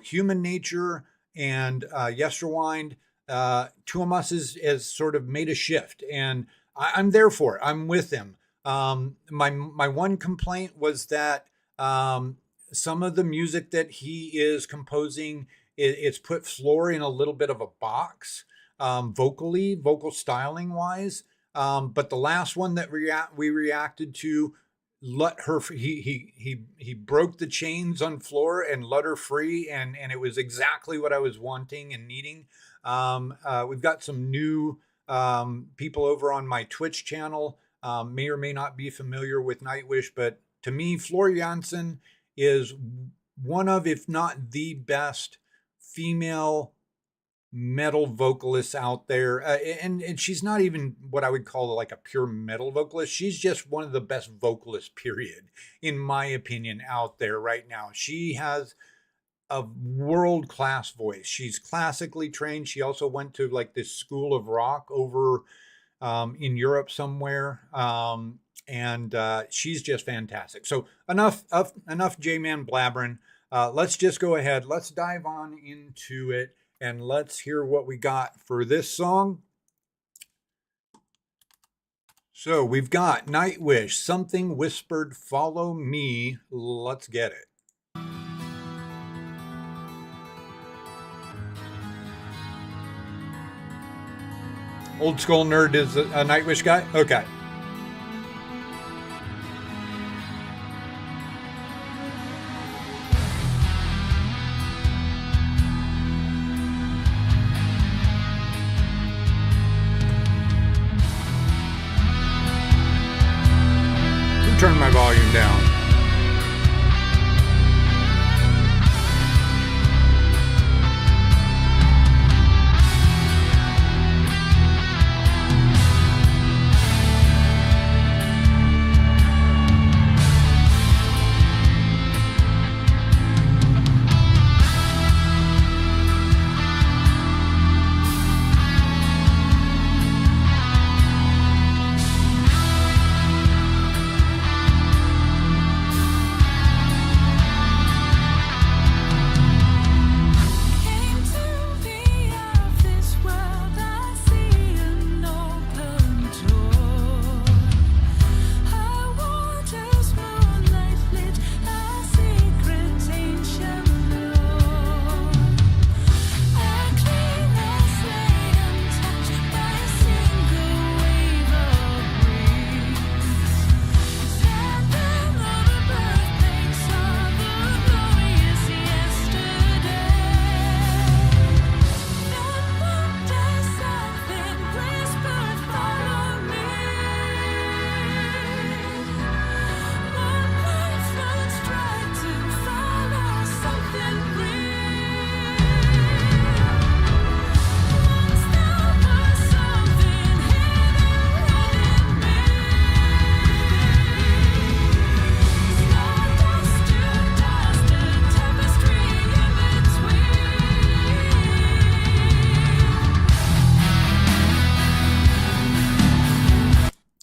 Human Nature and Yesterwind, Tuomas has sort of made a shift, and I'm there for it. I'm with him. My one complaint was that some of the music that he is composing, it's put Floor in a little bit of a box, vocal styling wise. But the last one that we reacted to, let her he broke the chains on Floor and let her free, and it was exactly what I was wanting and needing. We've got some new people over on my Twitch channel, may or may not be familiar with Nightwish, but to me, Floor Jansen is one of, if not the best female metal vocalists out there. And she's not even what I would call like a pure metal vocalist. She's just one of the best vocalists, period, in my opinion, out there right now. She has a world-class voice. She's classically trained. She also went to like this school of rock over in Europe somewhere. And she's just fantastic. So enough J-Man blabbering. Let's just go ahead. Let's dive on into it, and let's hear what we got for this song. So we've got Nightwish, Something Whispered, Follow Me. Let's get it. Old Skull Nerd is a Nightwish guy? Okay. Turn my volume down.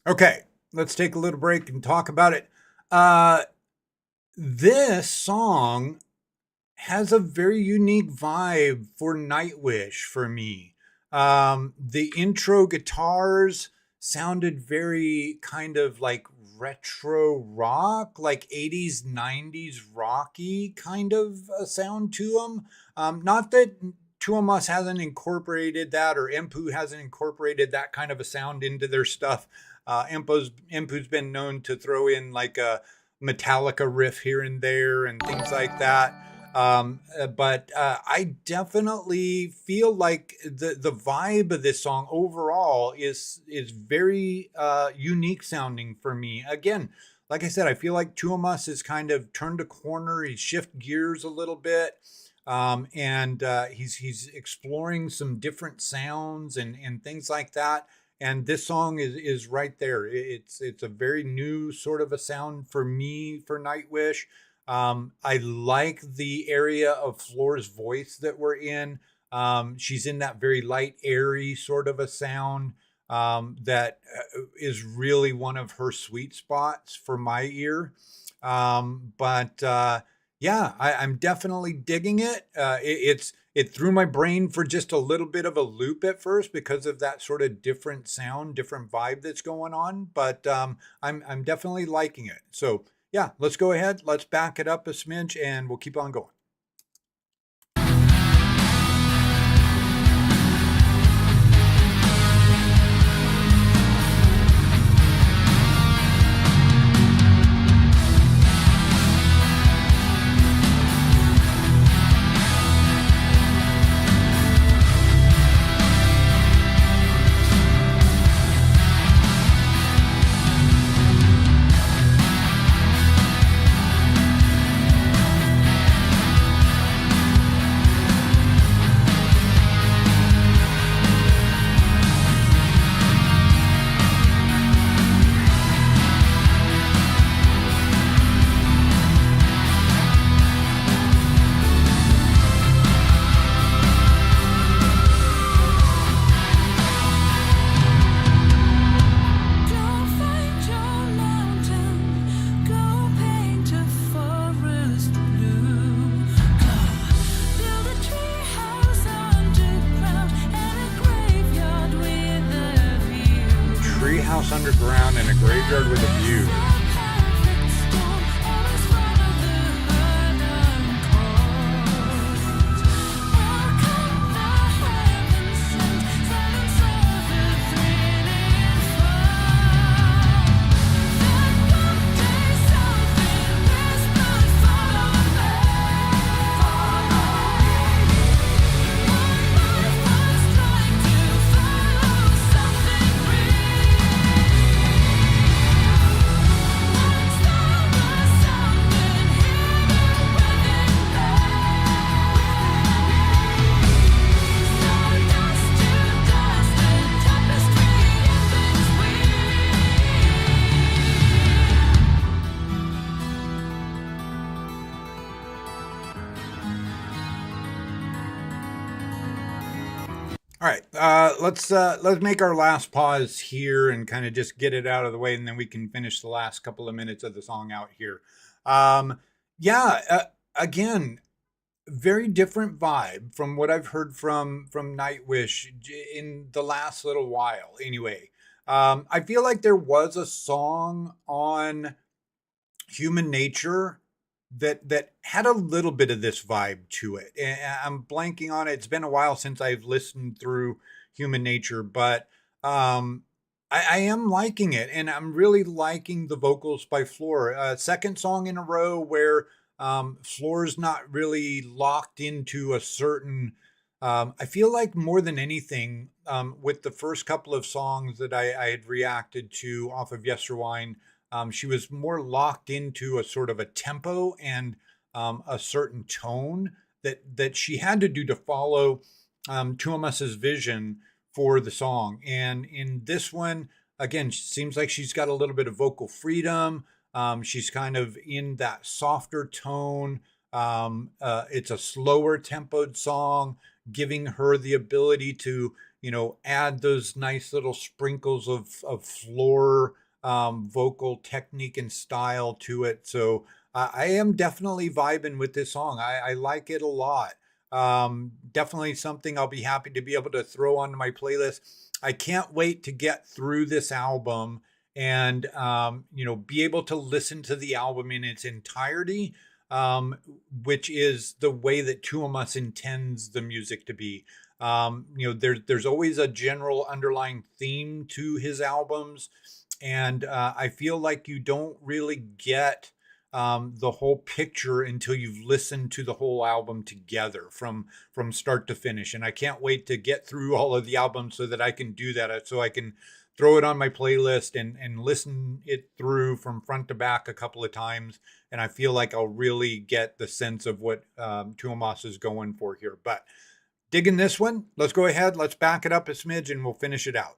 Okay, let's take a little break and talk about it. This song has a very unique vibe for Nightwish for me. The intro guitars sounded very kind of like retro rock, like 80s, 90s rocky kind of a sound to them. Not that Tuomas hasn't incorporated that, or Empu hasn't incorporated that kind of a sound into their stuff. Empu's been known to throw in like a Metallica riff here and there and things like that. But I definitely feel like the vibe of this song overall is very unique sounding for me. Again, like I said, I feel like Tuomas has kind of turned a corner. He's shifted gears a little bit. And he's exploring some different sounds and things like that. and this song is right there. It's a very new sort of a sound for me for Nightwish. I like the area of Floor's voice that we're in. She's in that very light, airy sort of a sound that is really one of her sweet spots for my ear. But yeah, I'm definitely digging it. It threw my brain for just a little bit of a loop at first because of that sort of different sound, different vibe that's going on. But I'm definitely liking it. So yeah, let's go ahead. Let's back it up a smidge, and we'll keep on going. Treehouse underground and a graveyard with a view. All right, let's make our last pause here and kind of just get it out of the way, and then we can finish the last couple of minutes of the song out here. Yeah, again, very different vibe from what I've heard from Nightwish in the last little while. Anyway, I feel like there was a song on Human Nature that had a little bit of this vibe to it. And I'm blanking on it. It's been a while since I've listened through Human Nature, but I am liking it, and I'm really liking the vocals by Floor. Second song in a row where Floor's not really locked into a certain. I feel like more than anything, with the first couple of songs that I had reacted to off of Yesterwine, she was more locked into a sort of a tempo and a certain tone that she had to do to follow Tuomas's vision for the song. And in this one, again, seems like she's got a little bit of vocal freedom. She's kind of in that softer tone. It's a slower tempoed song, giving her the ability to, add those nice little sprinkles of Floor vocal technique and style to it. So I am definitely vibing with this song. I like it a lot. Definitely something I'll be happy to be able to throw onto my playlist. I can't wait to get through this album and be able to listen to the album in its entirety, which is the way that Tuomas intends the music to be. There's always a general underlying theme to his albums, and I feel like you don't really get the whole picture until you've listened to the whole album together from start to finish. And I can't wait to get through all of the albums so that I can do that, so I can throw it on my playlist and listen it through from front to back a couple of times. And I feel like I'll really get the sense of what Tuomas is going for here. But digging this one, let's go ahead, let's back it up a smidge, and we'll finish it out.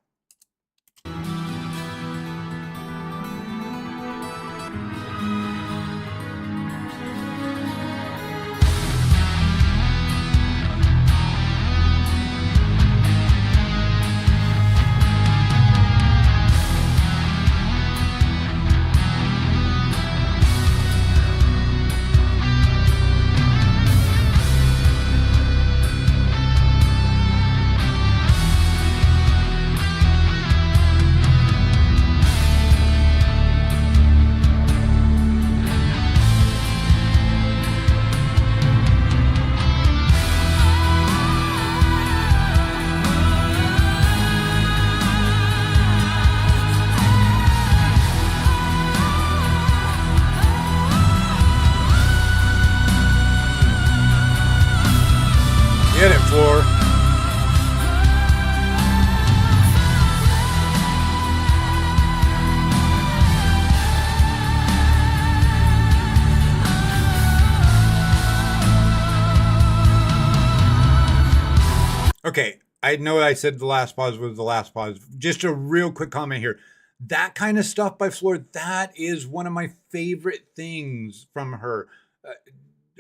I know I said the last pause was the last pause. Just a real quick comment here. That kind of stuff by Flora, that is one of my favorite things from her. Uh,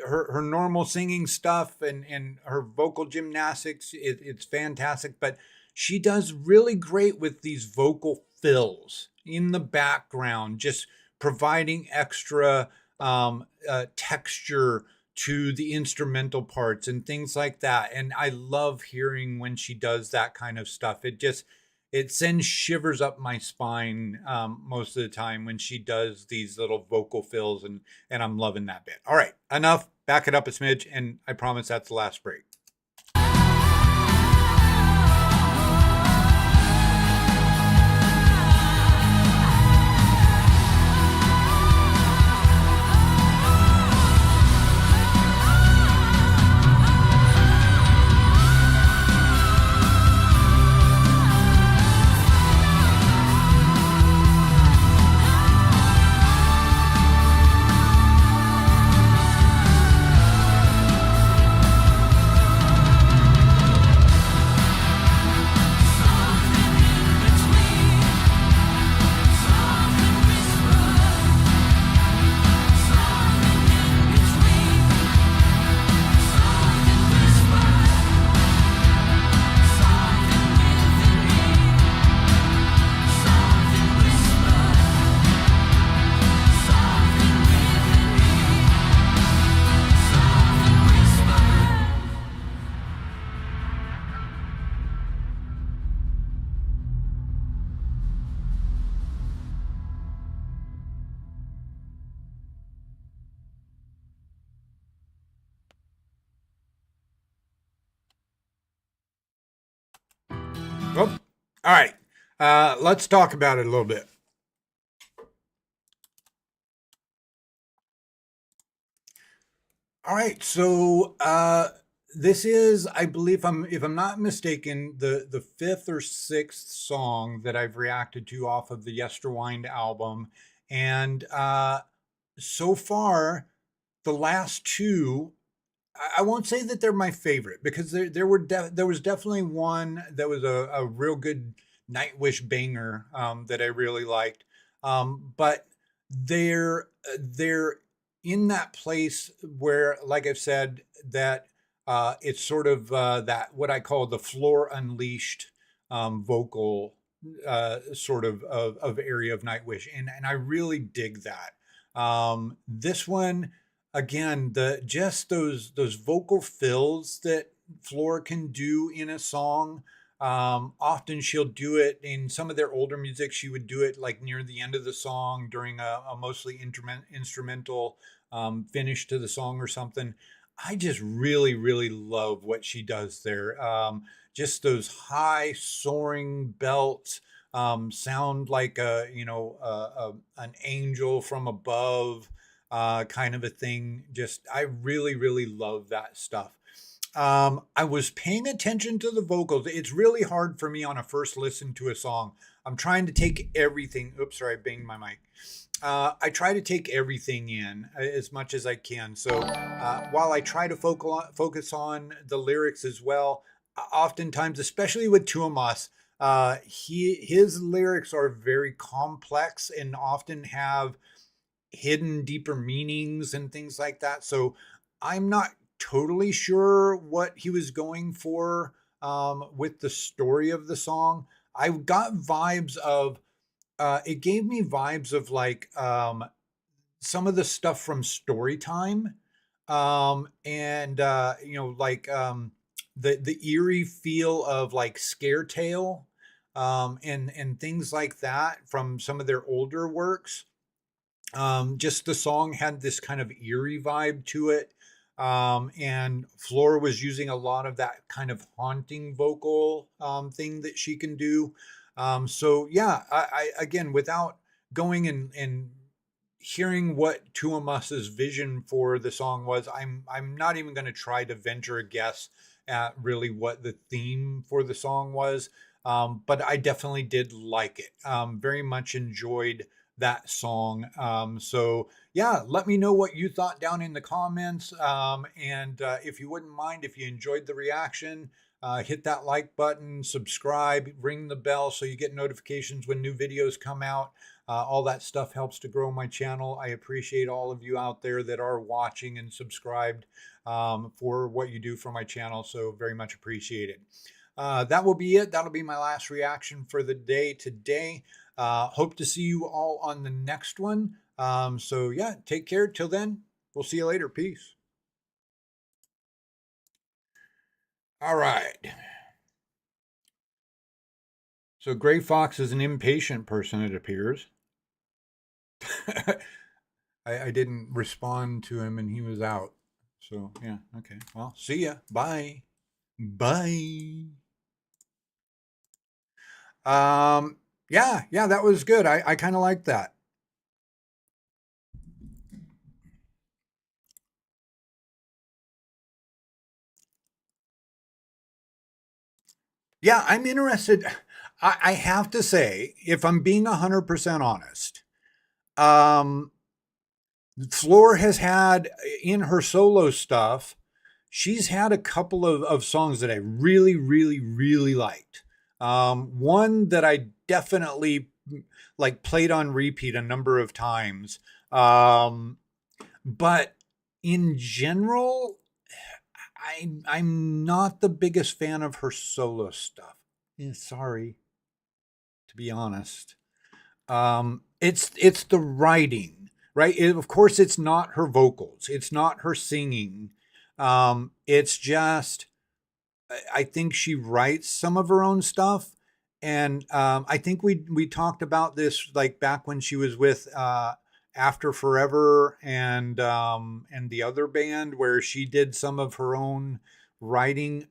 her normal singing stuff and her vocal gymnastics, it's fantastic. But she does really great with these vocal fills in the background, just providing extra texture to the instrumental parts and things like that. And I love hearing when she does that kind of stuff. It sends shivers up my spine most of the time when she does these little vocal fills, and I'm loving that bit. All right, enough. Back it up a smidge, and I promise that's the last break. Oh, all right. Let's talk about it a little bit. All right. So this is, I believe, if I'm not mistaken, the fifth or sixth song that I've reacted to off of the Yesterwind album, and so far, the last two. I won't say that they're my favorite because there was definitely one that was a real good Nightwish banger that I really liked, but they're in that place where, like I've said, that it's sort of that what I call the Floor Unleashed vocal sort of area of Nightwish, and I really dig that. This one again, the just those vocal fills that Flora can do in a song. Often she'll do it in some of their older music. She would do it like near the end of the song during a mostly instrumental finish to the song or something. I just really, really love what she does there. Just those high soaring belts sound like an angel from above kind of a thing. Just, I really, really love that stuff. I was paying attention to the vocals. It's really hard for me on a first listen to a song. I'm trying to take everything. Oops, sorry, I banged my mic. I try to take everything in as much as I can. So while I try to focus on the lyrics as well, oftentimes, especially with Tuomas, his lyrics are very complex and often have hidden deeper meanings and things like that. So I'm not totally sure what he was going for with the story of the song. I got vibes of it gave me vibes of like some of the stuff from Storytime, and like the eerie feel of like Scare Tale, and things like that from some of their older works. Just the song had this kind of eerie vibe to it. And Flora was using a lot of that kind of haunting vocal thing that she can do. So yeah, I again, without going and hearing what Tuomas's vision for the song was, I'm not even going to try to venture a guess at really what the theme for the song was. But I definitely did like it. Very much enjoyed that song. So yeah, let me know what you thought down in the comments. And if you wouldn't mind, if you enjoyed the reaction, hit that like button, subscribe, ring the bell so you get notifications when new videos come out. All that stuff helps to grow my channel. I appreciate all of you out there that are watching and subscribed for what you do for my channel. So very much appreciated. That will be it. That'll be my last reaction for the day today. Hope to see you all on the next one. So yeah, take care. Till then, we'll see you later. Peace. All right. So Gray Fox is an impatient person, it appears. I didn't respond to him and he was out. So yeah, okay. Well, see ya. Bye. Bye. Yeah, that was good. I kind of like that. Yeah, I'm interested. I have to say, if I'm being 100% honest, Floor has had in her solo stuff, she's had a couple of songs that I really, really, really liked. One that I definitely like played on repeat a number of times. But in general, I'm not the biggest fan of her solo stuff. Yeah, sorry, to be honest. It's the writing, right? Of course, it's not her vocals. It's not her singing. It's just, I think she writes some of her own stuff. And I think we talked about this like back when she was with After Forever and the other band where she did some of her own writing.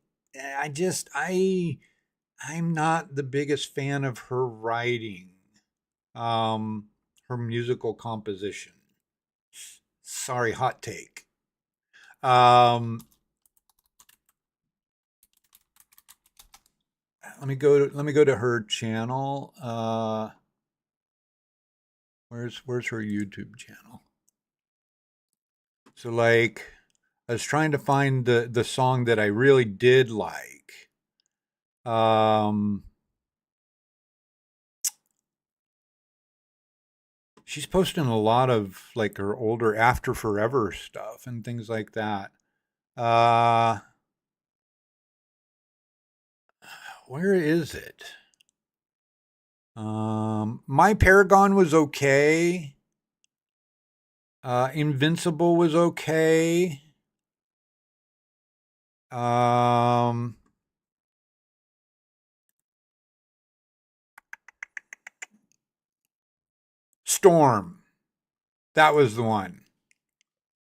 I'm not the biggest fan of her writing, her musical composition. Sorry, hot take. Let me go to her channel. Where's her YouTube channel? So like, I was trying to find the song that I really did like. She's posting a lot of like her older After Forever stuff and things like that. Where is it? My Paragon was okay. Invincible was okay. Storm. That was the one.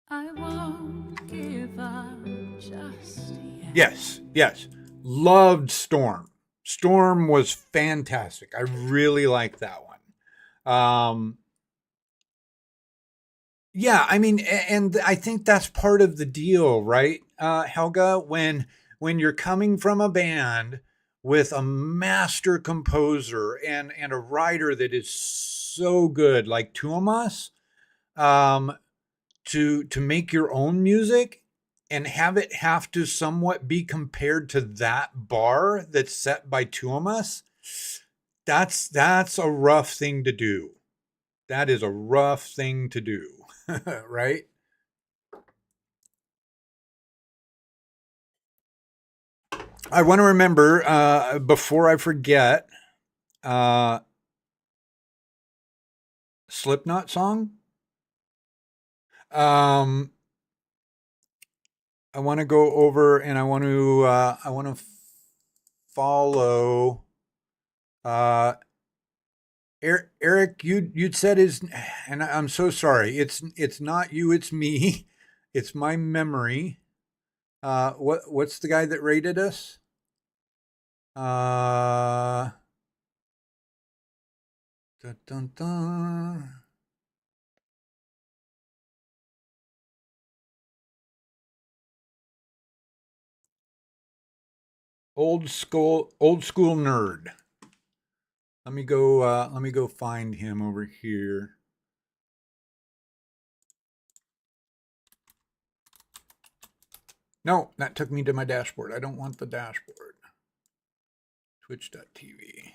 I won't give up just yet.
Yes. Loved Storm. Storm was fantastic. I really liked that one. Yeah, I mean, and I think that's part of the deal, right, Helga? When you're coming from a band with a master composer and a writer that is so good, like Tuomas, to make your own music and have it have to somewhat be compared to that bar that's set by Tuomas, that's a rough thing to do. That is a rough thing to do. Right? I want to remember, before I forget, Slipknot song. I want to go over and I want to follow Eric, you'd said and I'm so sorry. It's not you, it's me. It's my memory. What's the guy that rated us? Dun, dun, dun. Old school nerd. Let me go find him over here. No, that took me to my dashboard. I don't want the dashboard. Twitch.tv.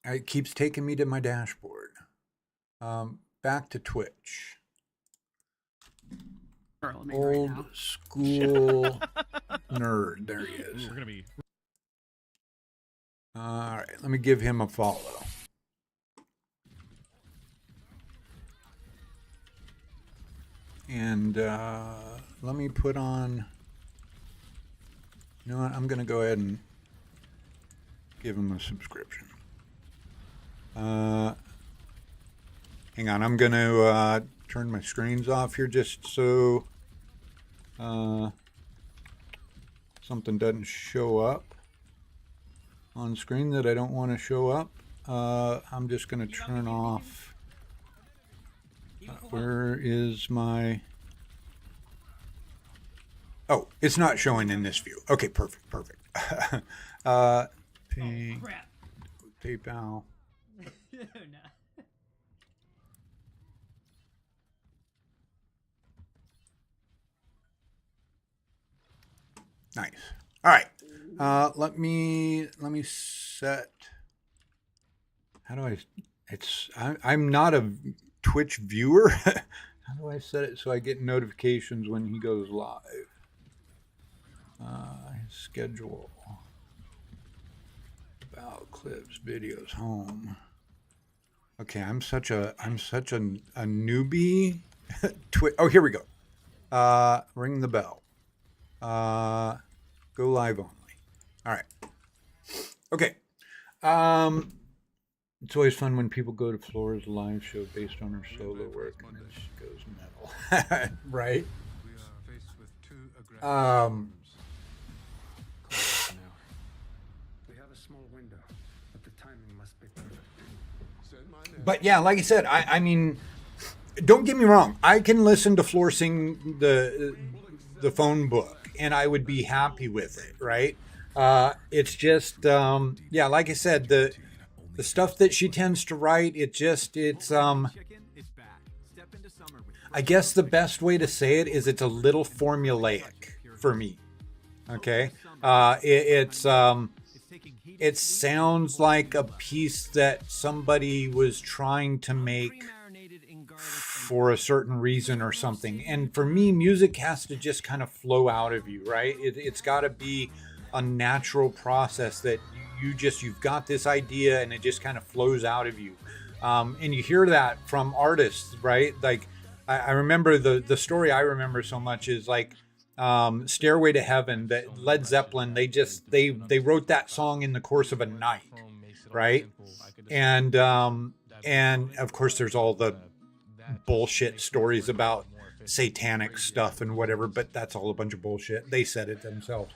It keeps taking me to my dashboard. Back to Twitch. Old school nerd. There he is.
We're gonna be.
All right, let me give him a follow. And let me put on. You know what? I'm going to go ahead and give him a subscription. Hang on, I'm going to turn my screens off here just so something doesn't show up on screen that I don't want to show up. I'm just going to turn off. Where is my... Oh, it's not showing in this view. Okay, perfect. PayPal. Nice. All right. Let me set. How do I? I'm not a Twitch viewer. How do I set it so I get notifications when he goes live? Schedule. About clips, videos, home. Okay, I'm such a newbie. Oh, here we go. Ring the bell. Go live only. All right. Okay. It's always fun when people go to Flora's live show based on her solo work and then she goes metal. Right?
We are faced with two aggressive
We have a small window, but the timing must be perfect.
But yeah, like I said, I mean, don't get me wrong. I can listen to Floor sing the phone book, and I would be happy with it, right? It's just, yeah, like I said, the stuff that she tends to write, I guess the best way to say it is it's a little formulaic for me. Okay, it sounds like a piece that somebody was trying to make for a certain reason or something. And for me, music has to just kind of flow out of you, right? It's got to be a natural process that you've got this idea and it just kind of flows out of you. And you hear that from artists, right? Like I remember the story I remember so much is like Stairway to Heaven, that Led Zeppelin, they wrote that song in the course of a night, right? And of course there's all the bullshit stories about satanic stuff and whatever, but that's all a bunch of bullshit. They said it themselves.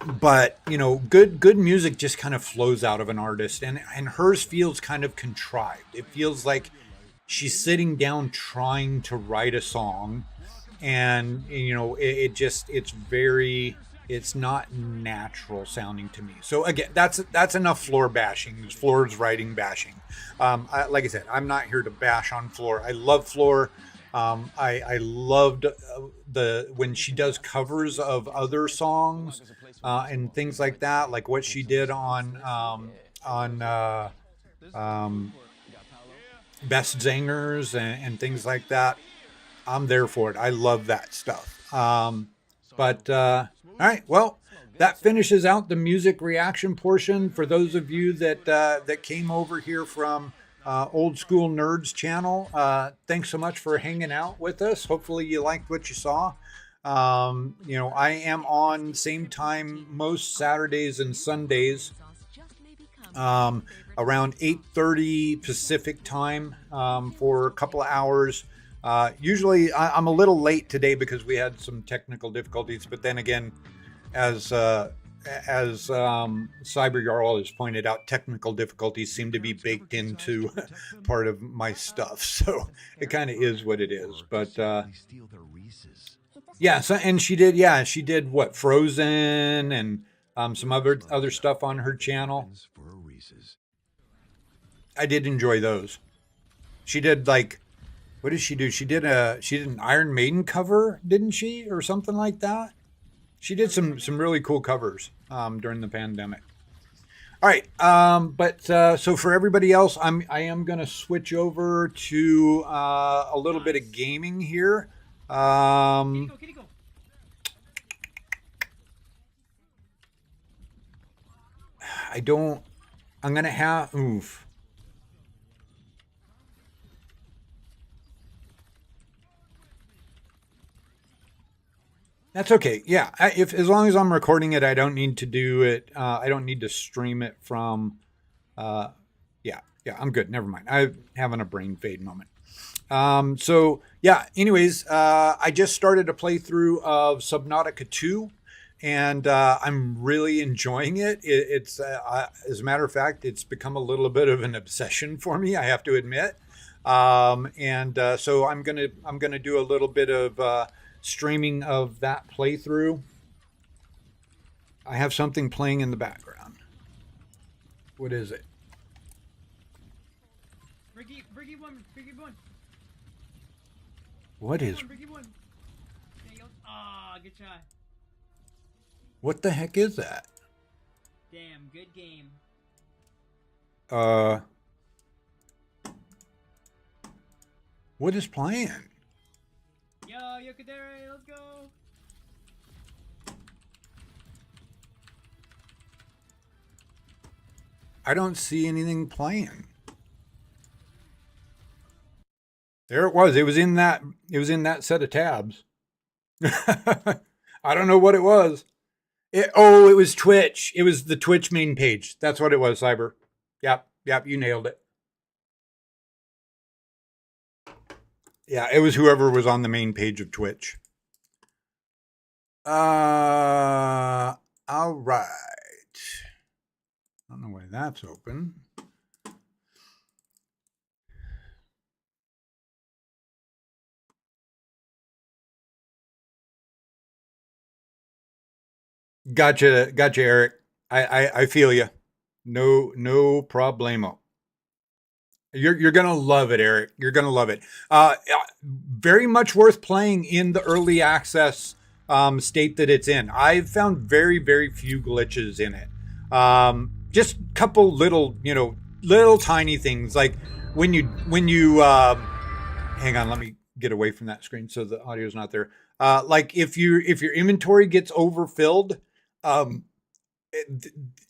But you know, good music just kind of flows out of an artist, and hers feels kind of contrived. It feels like she's sitting down trying to write a song, and you know, it's not natural sounding to me. So again, that's enough Floor bashing. Floor's writing bashing. Like I said, I'm not here to bash on Floor. I love Floor. I loved when she does covers of other songs and things like that, like what she did on Best Zingers and things like that. I'm there for it. I love that stuff. All right, well, that finishes out the music reaction portion. For those of you that came over here from Old School Nerds channel, thanks so much for hanging out with us. Hopefully you liked what you saw. You know, I am on same time most Saturdays and Sundays, around 8:30 Pacific time, for a couple of hours. Usually I'm a little late today because we had some technical difficulties, but then again, as Cyber Jarl has pointed out, technical difficulties seem to be baked into part of my stuff, so it kind of is what it is. But yeah, so and she did what, Frozen and some other stuff on her channel. I did enjoy those. She did, like, what did she do? She did an Iron Maiden cover, didn't she, or something like that? She did some really cool covers during the pandemic. All right, so for everybody else, I am gonna switch over to a little bit of gaming here. I don't. I'm gonna have. Oof. That's okay. Yeah, if as long as I'm recording it, I don't need to do it. I don't need to stream it from. Yeah, I'm good. Never mind. I'm having a brain fade moment. So yeah. Anyways, I just started a playthrough of Subnautica 2, and I'm really enjoying it. It's as a matter of fact, it's become a little bit of an obsession for me. I have to admit. So I'm gonna do a little bit of streaming of that playthrough. I have something playing in the background. What is it?
Ricky one.
What is?
Ricky one. There you go. Ah, good try.
What the heck is that?
Damn, good game.
What is playing?
Yo, Yokadere, let's go.
I don't see anything playing. There it was. It was in that set of tabs. I don't know what it was. It was Twitch. It was the Twitch main page. That's what it was, Cyber. Yep, you nailed it. Yeah, it was whoever was on the main page of Twitch. All right. I don't know why that's open. Gotcha, Eric. I feel you. No problemo. You're gonna love it, Eric. You're gonna love it. Very much worth playing in the early access state that it's in. I've found very few glitches in it. Just a couple little tiny things, like when you hang on, let me get away from that screen so the audio's not there. Like if your inventory gets overfilled,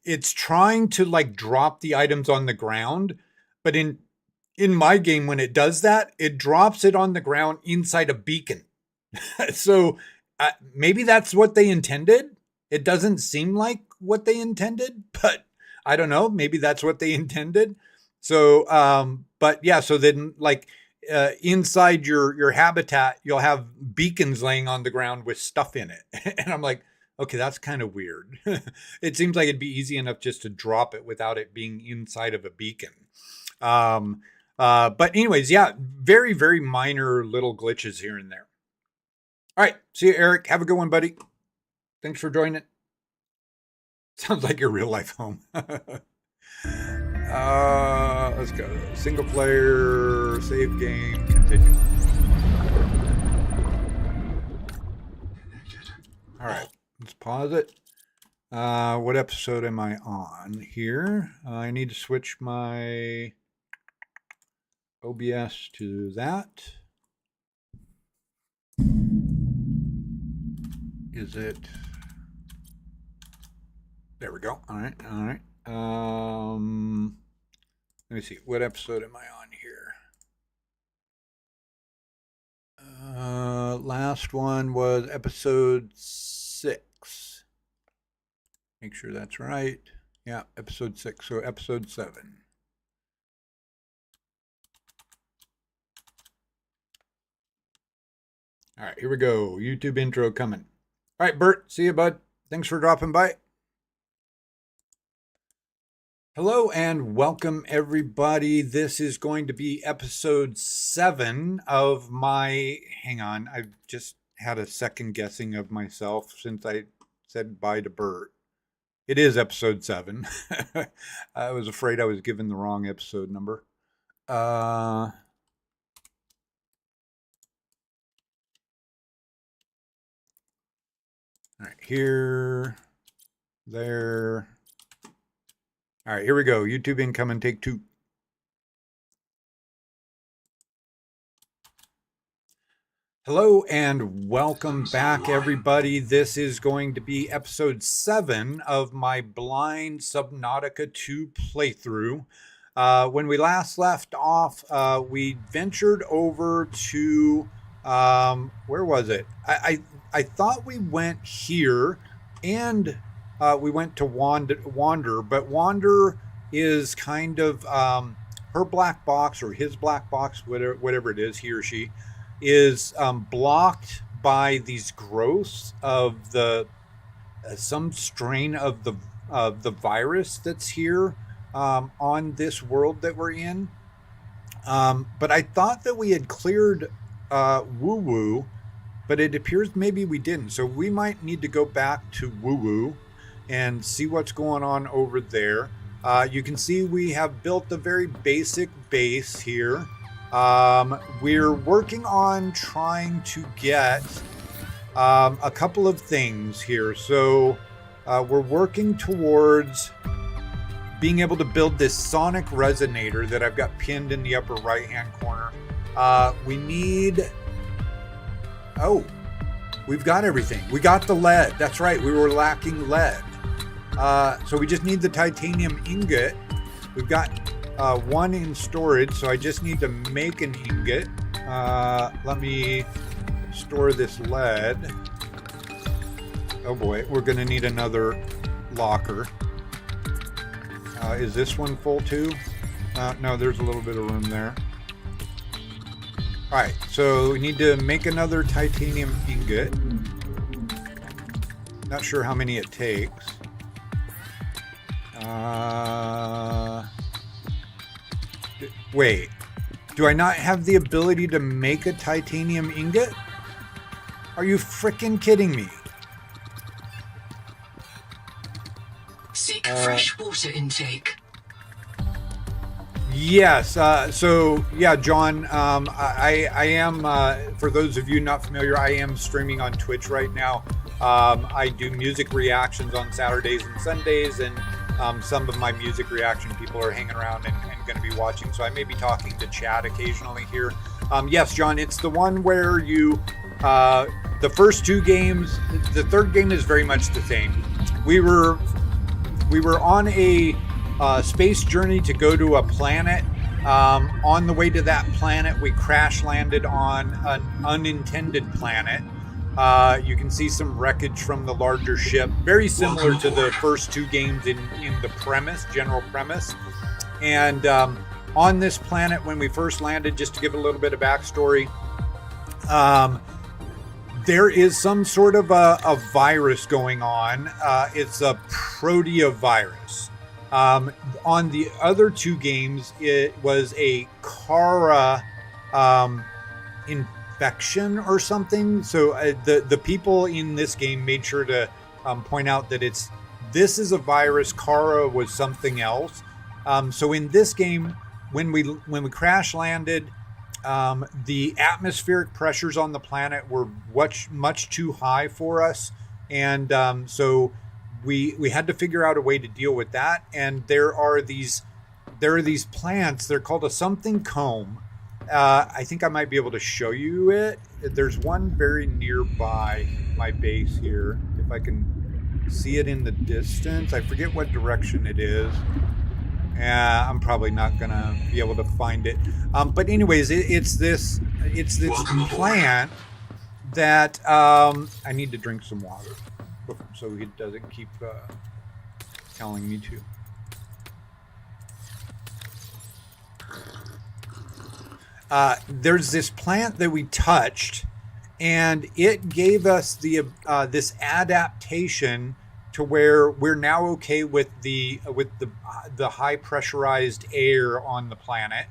it's trying to like drop the items on the ground, but in my game, when it does that, it drops it on the ground inside a beacon. So maybe that's what they intended. It doesn't seem like what they intended, but I don't know. Maybe that's what they intended. So, but yeah, so then like inside your habitat, you'll have beacons laying on the ground with stuff in it. And I'm like, okay, that's kind of weird. It seems like it'd be easy enough just to drop it without it being inside of a beacon. But anyways, yeah, very minor little glitches here and there. All right. See you, Eric. Have a good one, buddy. Thanks for joining. Sounds like your real life home. Let's go. Single player, save game, continue. All right. Let's pause it. What episode am I on here? I need to switch my OBS to that. Is it? There we go. All right. Let me see. What episode am I on here? Last one was episode 6. Make sure that's right. Yeah, episode 6. So episode 7. All right, here we go. YouTube intro coming. All right, Bert, see you, bud. Thanks for dropping by. Hello and welcome, everybody. This is going to be episode 7 of my... Hang on, I've just had a second guessing of myself since I said bye to Bert. It is episode 7. I was afraid I was given the wrong episode number. All right, here, there. All right, here we go. YouTube incoming, take 2. Hello and welcome back, everybody. This is going to be episode 7 of my blind Subnautica 2 playthrough. When we last left off, we ventured over to, where was it? I thought we went here and we went to Wander, but Wander is kind of her black box or his black box, whatever it is, he or she, is blocked by these growths of the some strain of the virus that's here on this world that we're in. But I thought that we had cleared Woo Woo, but it appears maybe we didn't. So we might need to go back to Woo Woo and see what's going on over there. You can see we have built a very basic base here. We're working on trying to get a couple of things here. So we're working towards being able to build this sonic resonator that I've got pinned in the upper right hand corner. We need, oh, we've got everything. We got the lead. That's right, we were lacking lead. So we just need the titanium ingot. We've got 1 in storage, so I just need to make an ingot. Let me store this lead. Oh boy, we're gonna need another locker. Is this one full too? No, there's a little bit of room there. All right, so we need to make another titanium ingot. Not sure how many it takes. Wait, do I not have the ability to make a titanium ingot? Are you frickin' kidding me?
Seek fresh water intake.
Yes, so yeah, John, I am, for those of you not familiar, I am streaming on Twitch right now. I do music reactions on Saturdays and Sundays, and some of my music reaction people are hanging around and going to be watching, so I may be talking to chat occasionally here. Yes, John, it's the one where you, the first 2 games, the third game is very much the same. We were on a space journey to go to a planet. On the way to that planet, we crash landed on an unintended planet. You can see some wreckage from the larger ship, very similar to the first 2 games in the premise, general premise. And on this planet, when we first landed, just to give a little bit of backstory, there is some sort of a virus going on. It's a proteovirus. On the other 2 games, it was a Kara infection or something. So the people in this game made sure to point out that this is a virus. Kara was something else. So in this game, when we crash landed, the atmospheric pressures on the planet were much too high for us, and so we had to figure out a way to deal with that. And there are these plants. They're called a something comb. I think I might be able to show you it. There's one very nearby my base here, if I can see it in the distance. I forget what direction it is. I'm probably not gonna be able to find it. But anyways, it's this plant that I need to drink some water so he doesn't keep telling me to. There's this plant that we touched, and it gave us the this adaptation to where we're now okay with the high pressurized air on the planet.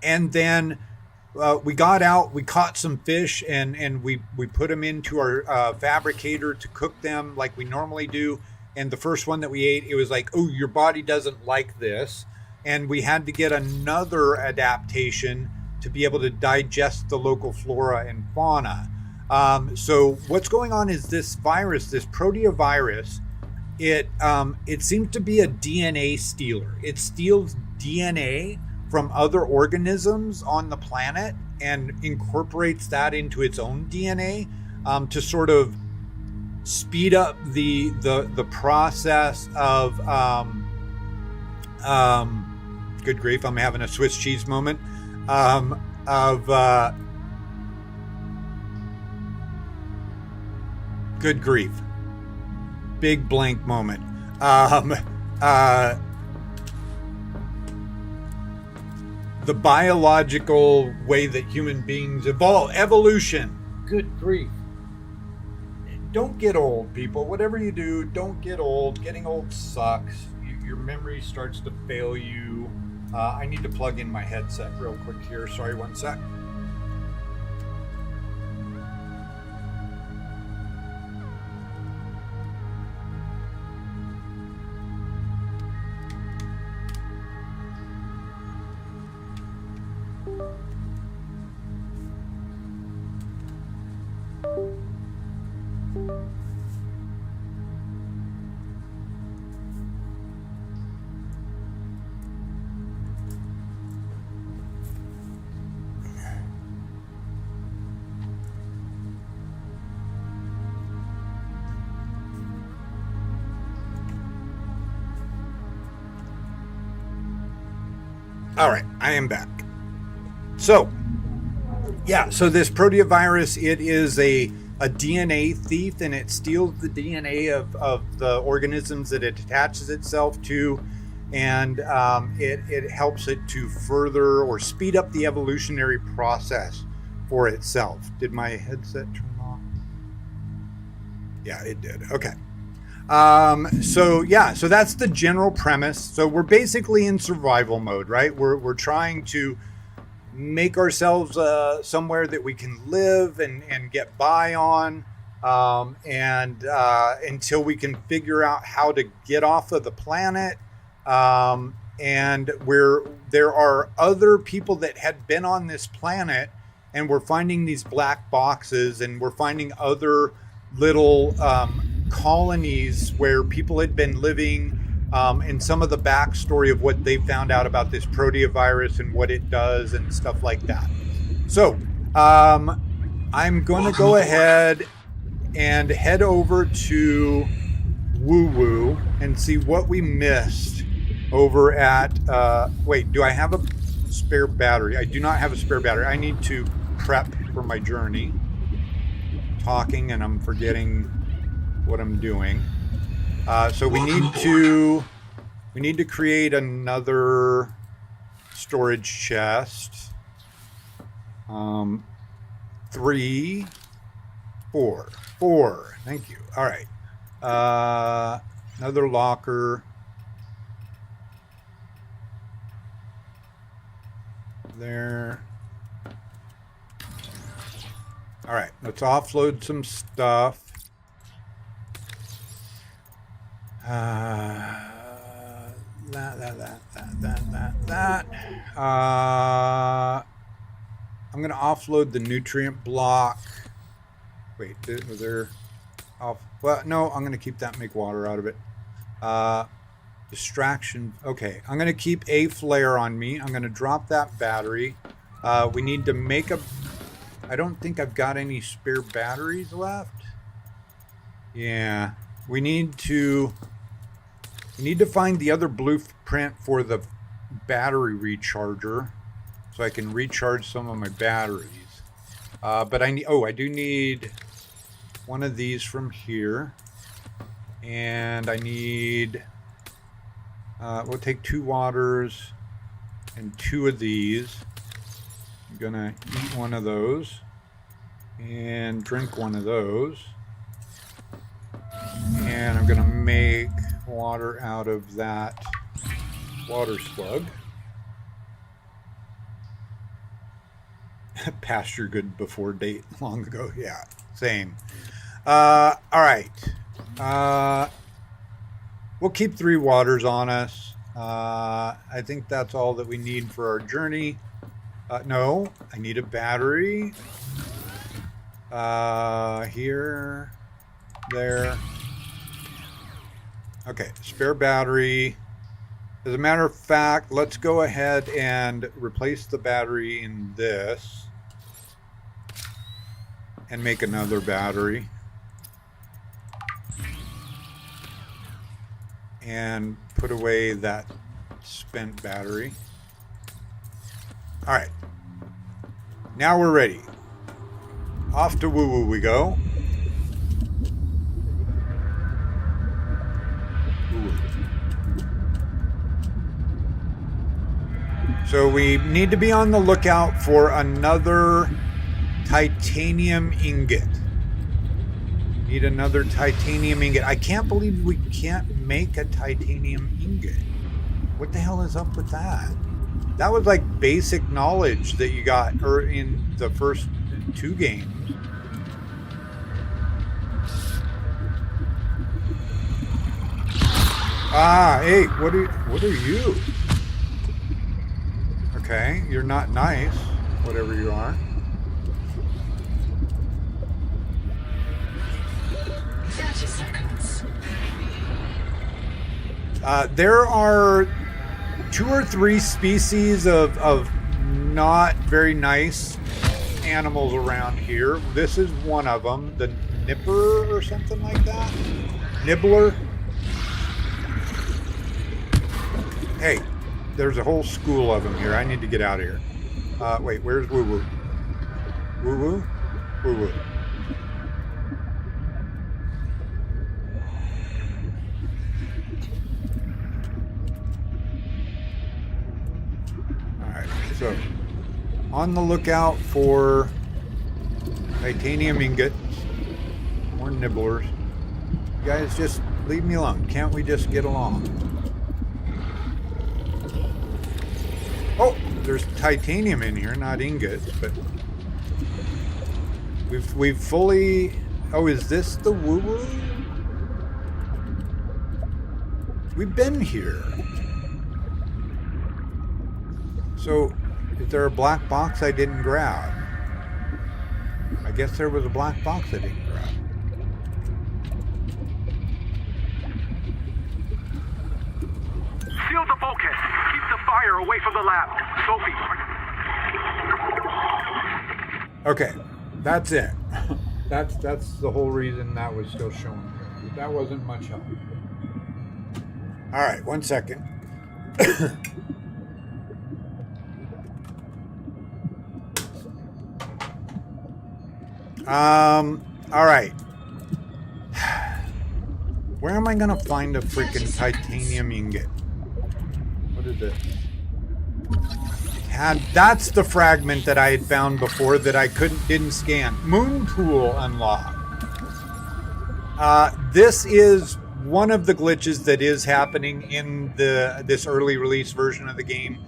And then we got out, we caught some fish, and we put them into our fabricator to cook them like we normally do. And the first one that we ate, it was like, oh, your body doesn't like this. And we had to get another adaptation to be able to digest the local flora and fauna. So what's going on is this virus, this proteovirus, it seems to be a DNA stealer. It steals DNA from other organisms on the planet and incorporates that into its own DNA to sort of speed up the process of good grief, I'm having a Swiss cheese moment good grief, big blank moment. The biological way that human beings evolve, evolution. Good grief. Don't get old, people. Whatever you do, don't get old. Getting old sucks. Your memory starts to fail you. I need to plug in my headset real quick here. Sorry, one sec. All right, I am back. So, yeah, so this proteovirus, it is a DNA thief, and it steals the DNA of the organisms that it attaches itself to, and it helps it to further or speed up the evolutionary process for itself. Did my headset turn off? Yeah, it did. Okay. So that's the general premise. So we're basically in survival mode, right? We're trying to make ourselves somewhere that we can live and get by on, and until we can figure out how to get off of the planet. And there are other people that had been on this planet, and we're finding these black boxes, and we're finding other little colonies where people had been living, and some of the backstory of what they found out about this proteovirus and what it does and stuff like that. So I'm going to go ahead and head over to Woo Woo and see what we missed over at wait, do I have a spare battery? I do not have a spare battery. I need to prep for my journey. Talking and I'm forgetting what I'm doing. So we need to create another storage chest. 3, 4. Thank you. All right. Another locker. There. All right, let's offload some stuff. That. I'm gonna offload the nutrient block. Wait, was there off? Well, no, I'm gonna keep that. Make water out of it. Distraction. Okay, I'm gonna keep a flare on me. I'm gonna drop that battery. We need to make a. I don't think I've got any spare batteries left. Yeah, we need to find the other blueprint for the battery recharger so I can recharge some of my batteries. But I do need one of these from here, and I need. We'll take 2 waters and 2 of these. I'm gonna eat one of those and drink one of those, and I'm gonna make water out of that water slug. Pasture good before date long ago. Yeah, same. All right. We'll keep 3 waters on us. I think that's all that we need for our journey. No, I need a battery. Here, there. Okay, spare battery. As a matter of fact, let's go ahead and replace the battery in this and make another battery. And put away that spent battery. All right. Now we're ready. Off to Woo Woo we go. Woo Woo. So we need to be on the lookout for another titanium ingot. Need another titanium ingot. I can't believe we can't make a titanium ingot. What the hell is up with that? That was like basic knowledge that you got in the first 2 games. Ah, hey, what are you? Okay, you're not nice, whatever you are.
30 seconds.
There are 2 or 3 species of not very nice animals around here. This is one of them, the nipper or something like that. Nibbler. Hey, there's a whole school of them here. I need to get out of here. Wait, where's Woo Woo? Woo Woo? Woo Woo. Alright, so on the lookout for titanium ingots or nibblers. You guys just leave me alone. Can't we just get along? Oh, there's titanium in here, not ingots, but we've fully. Oh, is this the Woo Woo? We've been here. So, is there a black box I didn't grab? I guess there was a black box I didn't grab.
Seal the bulkhead. Keep the fire away from the lab. Sophie.
Okay, that's it. That's the whole reason that was still showing. That wasn't much help. All right, 1 second. All right. Where am I gonna find a freaking titanium ingot? What is this? And that's the fragment that I had found before that I didn't scan. Moon pool unlocked. This is one of the glitches that is happening in this early release version of the game.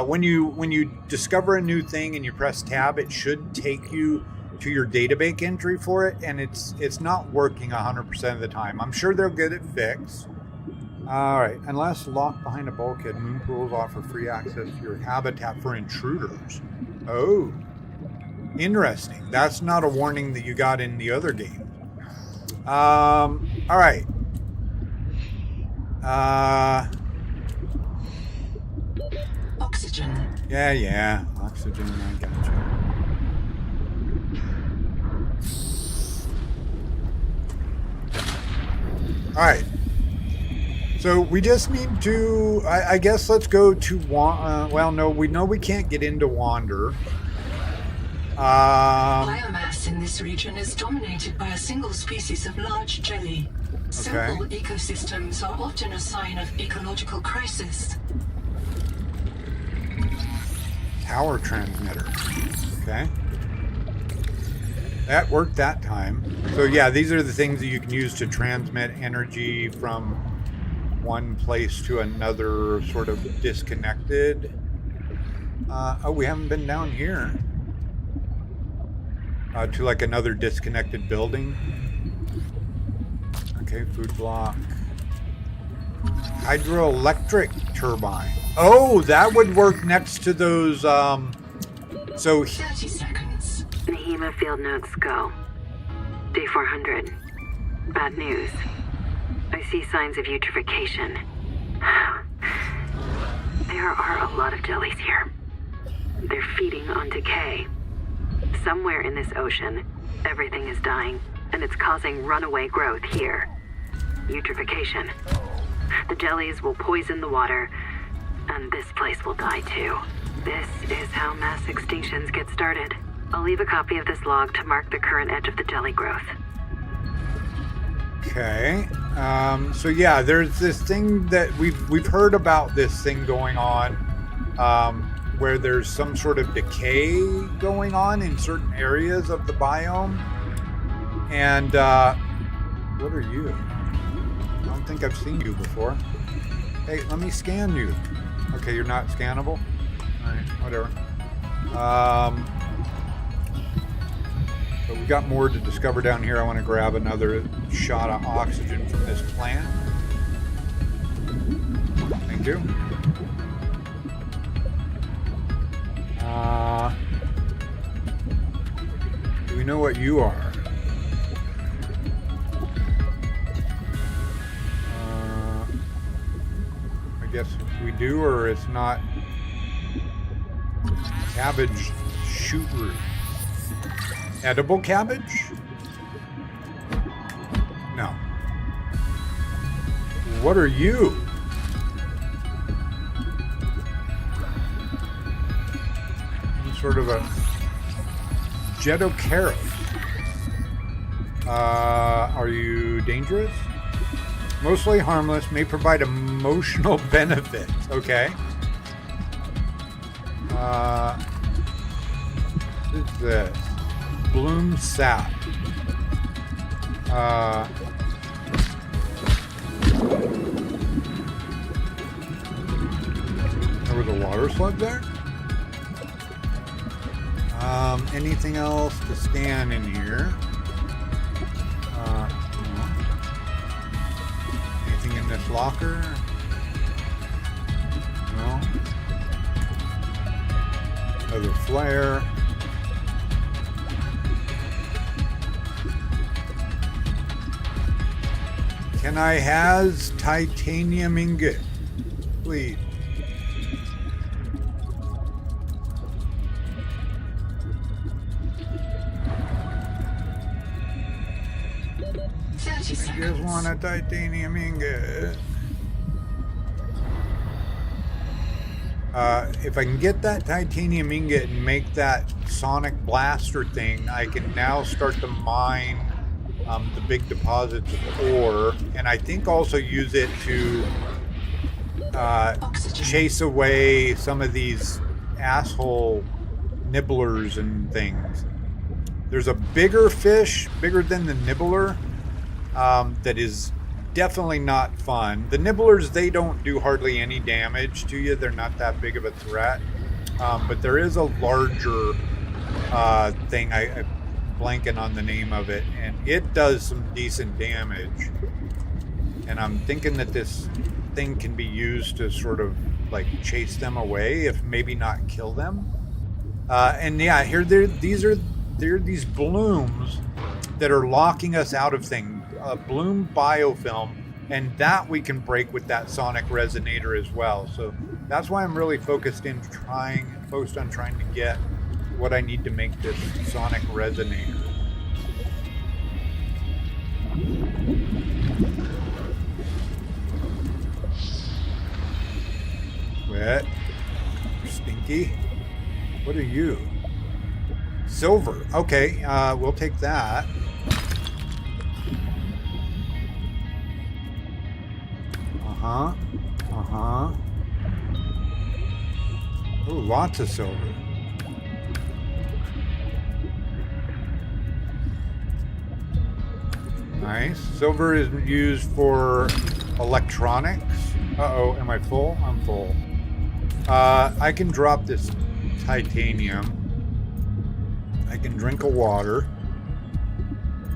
When you discover a new thing and you press tab, it should take you to your database entry for it, and it's not working 100% of the time. I'm sure they'll get it fixed. All right, unless locked behind a bulkhead, moon pools offer free access to your habitat for intruders. Oh, interesting. That's not a warning that you got in the other game. All right.
Oxygen.
Yeah, oxygen. I got you. All right. So we just need to, I guess let's go to, well, no, we know we can't get into Wander.
Biomass in this region is dominated by a single species of large jelly. Simple ecosystems are often a sign of ecological crisis.
Tower transmitter. Okay. That worked that time. So yeah, these are the things that you can use to transmit energy from one place to another, sort of disconnected. Oh, we haven't been down here. To like another disconnected building. Okay, food block. Hydroelectric turbine. Oh, that would work next to those, so
30 seconds.
The hemofield nodes go. Day 400. Bad news. I see signs of eutrophication. There are a lot of jellies here. They're feeding on decay. Somewhere in this ocean, everything is dying, and it's causing runaway growth here. Eutrophication. The jellies will poison the water, and this place will die too. This is how mass extinctions get started. I'll leave a copy of this log to mark the current edge of the jelly growth.
Okay. So yeah, there's this thing that we've heard about this thing going on, where there's some sort of decay going on in certain areas of the biome. And what are you? I don't think I've seen you before. Hey, let me scan you. Okay, you're not scannable? Alright, whatever. But we got more to discover down here. I want to grab another shot of oxygen from this plant. Thank you. Do we know what you are? I guess we do, or it's not. Cabbage shoot root. Edible cabbage? No. What are you? Some sort of a Jetocaros. Are you dangerous? Mostly harmless, may provide emotional benefits. Okay. What is this? Bloom sap. There was a water slug there? Anything else to scan in here? No. Anything in this locker? No. Another flare. Can I has titanium ingot, please? I just want a titanium ingot. If I can get that titanium ingot and make that sonic blaster thing, I can now start to mine the big deposits of ore, and I think also use it to chase away some of these asshole nibblers and things. There's a bigger fish, bigger than the nibbler, that is definitely not fun. The nibblers, they don't do hardly any damage to you. They're not that big of a threat. But there is a larger thing, I'm blanking on the name of it, and it does some decent damage. And I'm thinking that this thing can be used to sort of like chase them away, if maybe not kill them. And yeah, here there are these blooms that are locking us out of things. Bloom biofilm, and that we can break with that sonic resonator as well. So that's why I'm really focused on trying to get what I need to make this sonic resonator. Wet. Stinky. What are you? Silver. Okay, we'll take that. Oh, lots of silver. Nice. Silver is used for electronics. Uh-oh, am I full? I'm full. I can drop this titanium. I can drink a water.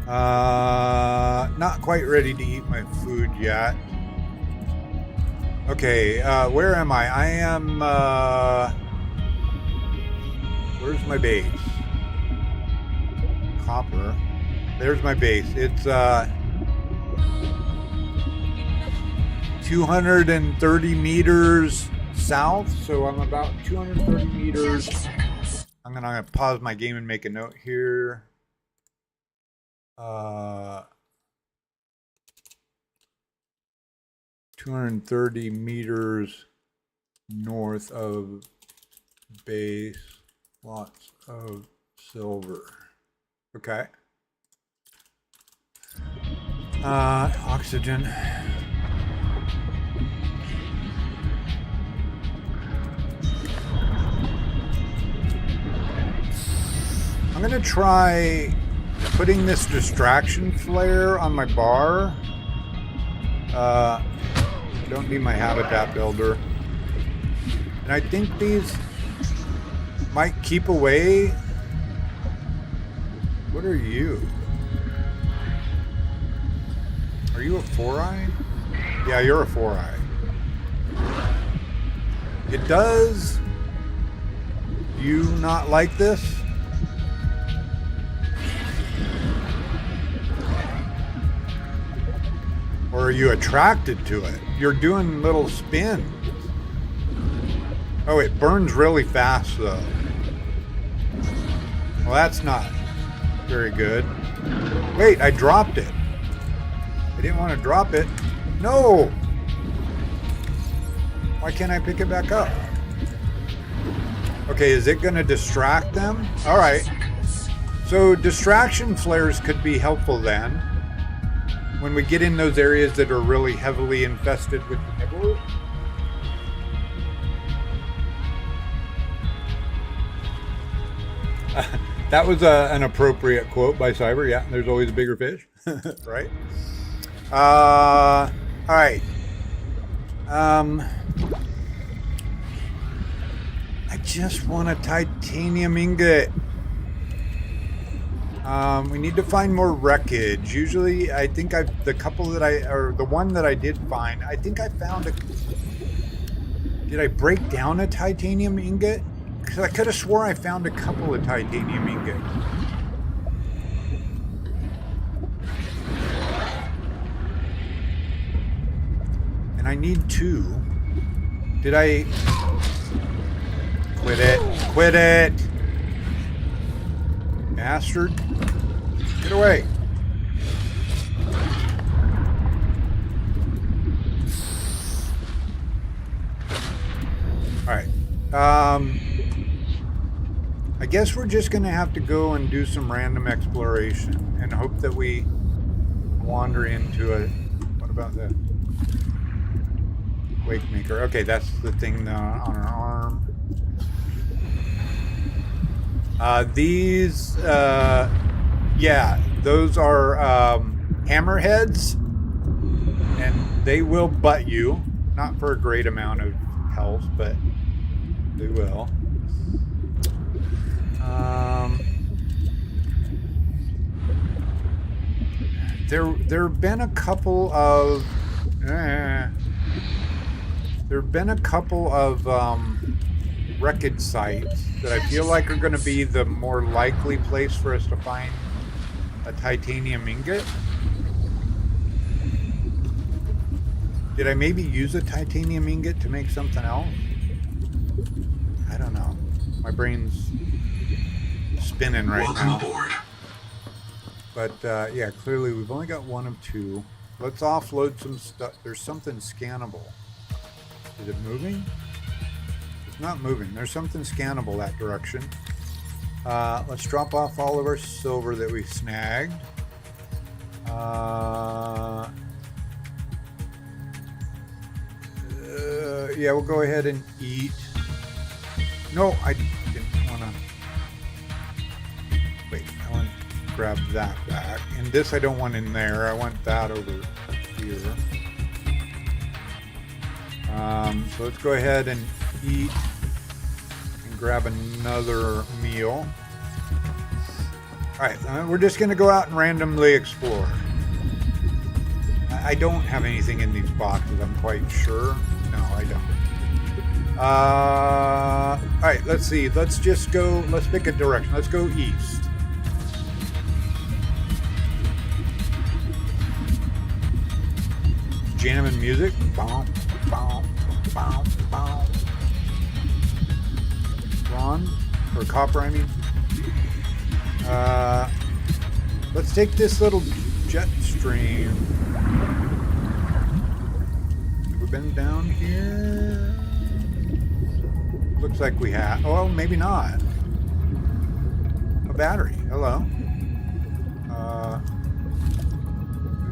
Not quite ready to eat my food yet. Okay, where am I? I am, where's my base? Copper. there's my base. It's 230 meters south, so I'm about 230 meters.
30 seconds.
I'm gonna pause my game and make a note here. 230 meters north of base. Lots of silver. Okay. Oxygen. I'm gonna try putting this distraction flare on my bar. I don't need my habitat builder. And I think these might keep away. What are you? Are you a 4-eye? Yeah, you're a 4-eye. It does. You not like this? Or are you attracted to it? You're doing little spins. Oh, it burns really fast though. Well, that's not very good. Wait, I dropped it. I didn't want to drop it. No! Why can't I pick it back up? Okay, is it going to distract them? All right. So distraction flares could be helpful then. When we get in those areas that are really heavily infested with the nibblers. That was an appropriate quote by Cyber. Yeah, there's always a bigger fish, right? All right. I just want a titanium ingot. We need to find more wreckage. Usually, I think the one that I did find, I think I found did I break down a titanium ingot? Because I could have swore I found a couple of titanium ingots. And I need 2. Did I... Quit it. Quit it! Bastard. Get away. Alright. I guess we're just going to have to go and do some random exploration and hope that we wander into a... What about that? Wakemaker. Okay, that's the thing on our arm. These, yeah, those are hammerheads, and they will butt you. Not for a great amount of health, but they will. There have been a couple of wreckage sites that I feel like are going to be the more likely place for us to find a titanium ingot. Did I maybe use a titanium ingot to make something else? I don't know. My brain's spinning right now. Aboard. But yeah, clearly we've only got 1 of 2. Let's offload some stuff. There's something scannable. Is it moving? It's not moving. There's something scannable that direction. Let's drop off all of our silver that we snagged. Yeah, we'll go ahead and eat. No, I didn't want to. Wait, I want to grab that back. And this I don't want in there. I want that over here. So let's go ahead and eat and grab another meal. Alright, we're just going to go out and randomly explore. I don't have anything in these boxes, I'm quite sure. No, I don't. Alright, let's see. Let's just go, let's pick a direction. Let's go east. jamming music. Boom, boom, boom, boom. Ron, or Copper, I mean. Let's take this little jet stream. Have we been down here? Looks like we have. Oh, maybe not. A battery. Hello.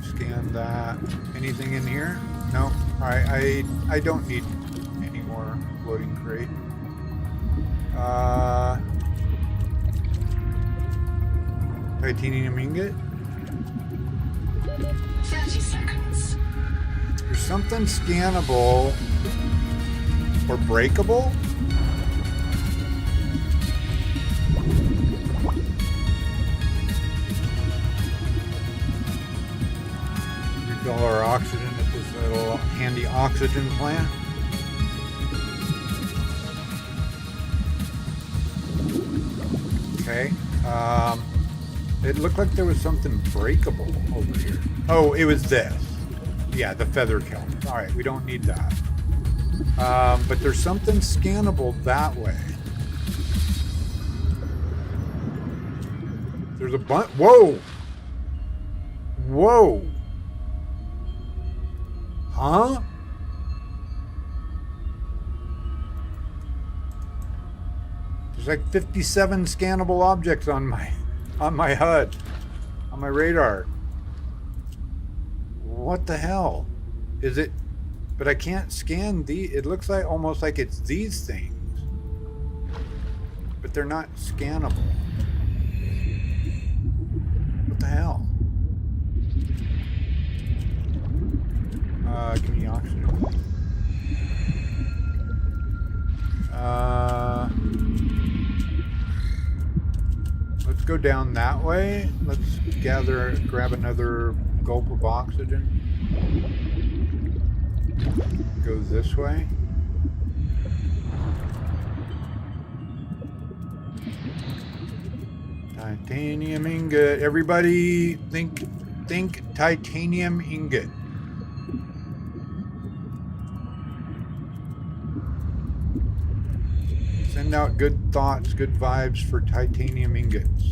Scan that. Anything in here? No. All right. I don't need any more floating crate. Titanium ingot.
30 seconds.
There's something scannable or breakable. Refill our oxygen at this little handy oxygen plant. Okay. It looked like there was something breakable over here. Oh, it was this. Yeah, the feather kiln. All right, we don't need that. But there's something scannable that way. There's a bunch. Whoa! Whoa! Huh? There's like 57 scannable objects on my HUD, on my radar. What the hell? Is it? But I can't scan it looks like almost like it's these things. But they're not scannable. What the hell? Give me oxygen. Let's go down that way. Let's grab another gulp of oxygen. Go this way. Titanium ingot. Everybody think titanium ingot. Send out good thoughts, good vibes for titanium ingots.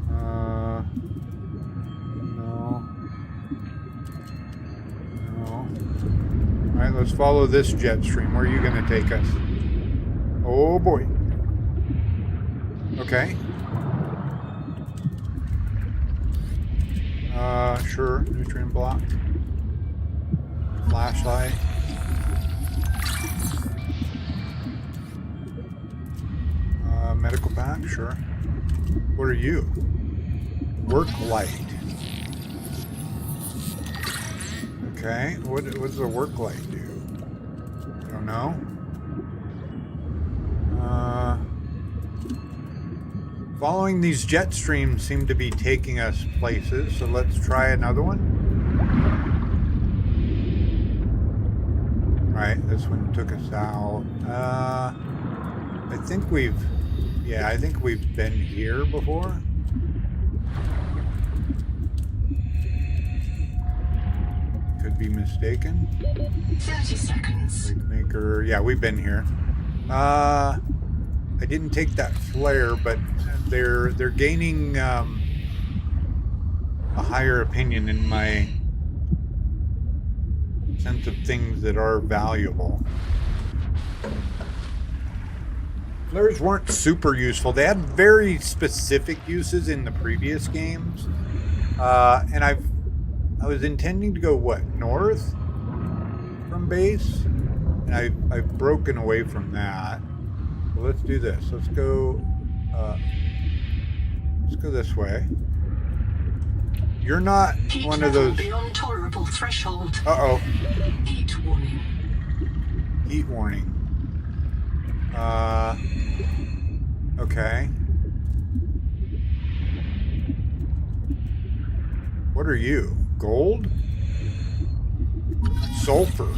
No. Alright, let's follow this jet stream. Where are you going to take us? Oh boy. Okay. Sure. Nutrient block. Flashlight. Medical pack. Sure. What are you? Work light. Okay. What does the work light do? Don't know. Following these jet streams seem to be taking us places, so let's try another one. Right, this one took us out. I think we've been here before. Could be mistaken.
30 seconds.
Maker, yeah, we've been here. I didn't take that flare, but they're gaining a higher opinion in my sense of things that are valuable. Flares weren't super useful. They had very specific uses in the previous games, and I was intending to go north from base, and I've broken away from that. Well, let's do this. Let's go this way. You're not
Heat
one of
level
those.
beyond tolerable threshold.
Uh-oh.
Heat warning.
Heat warning. Okay. What are you? Gold? Sulfur.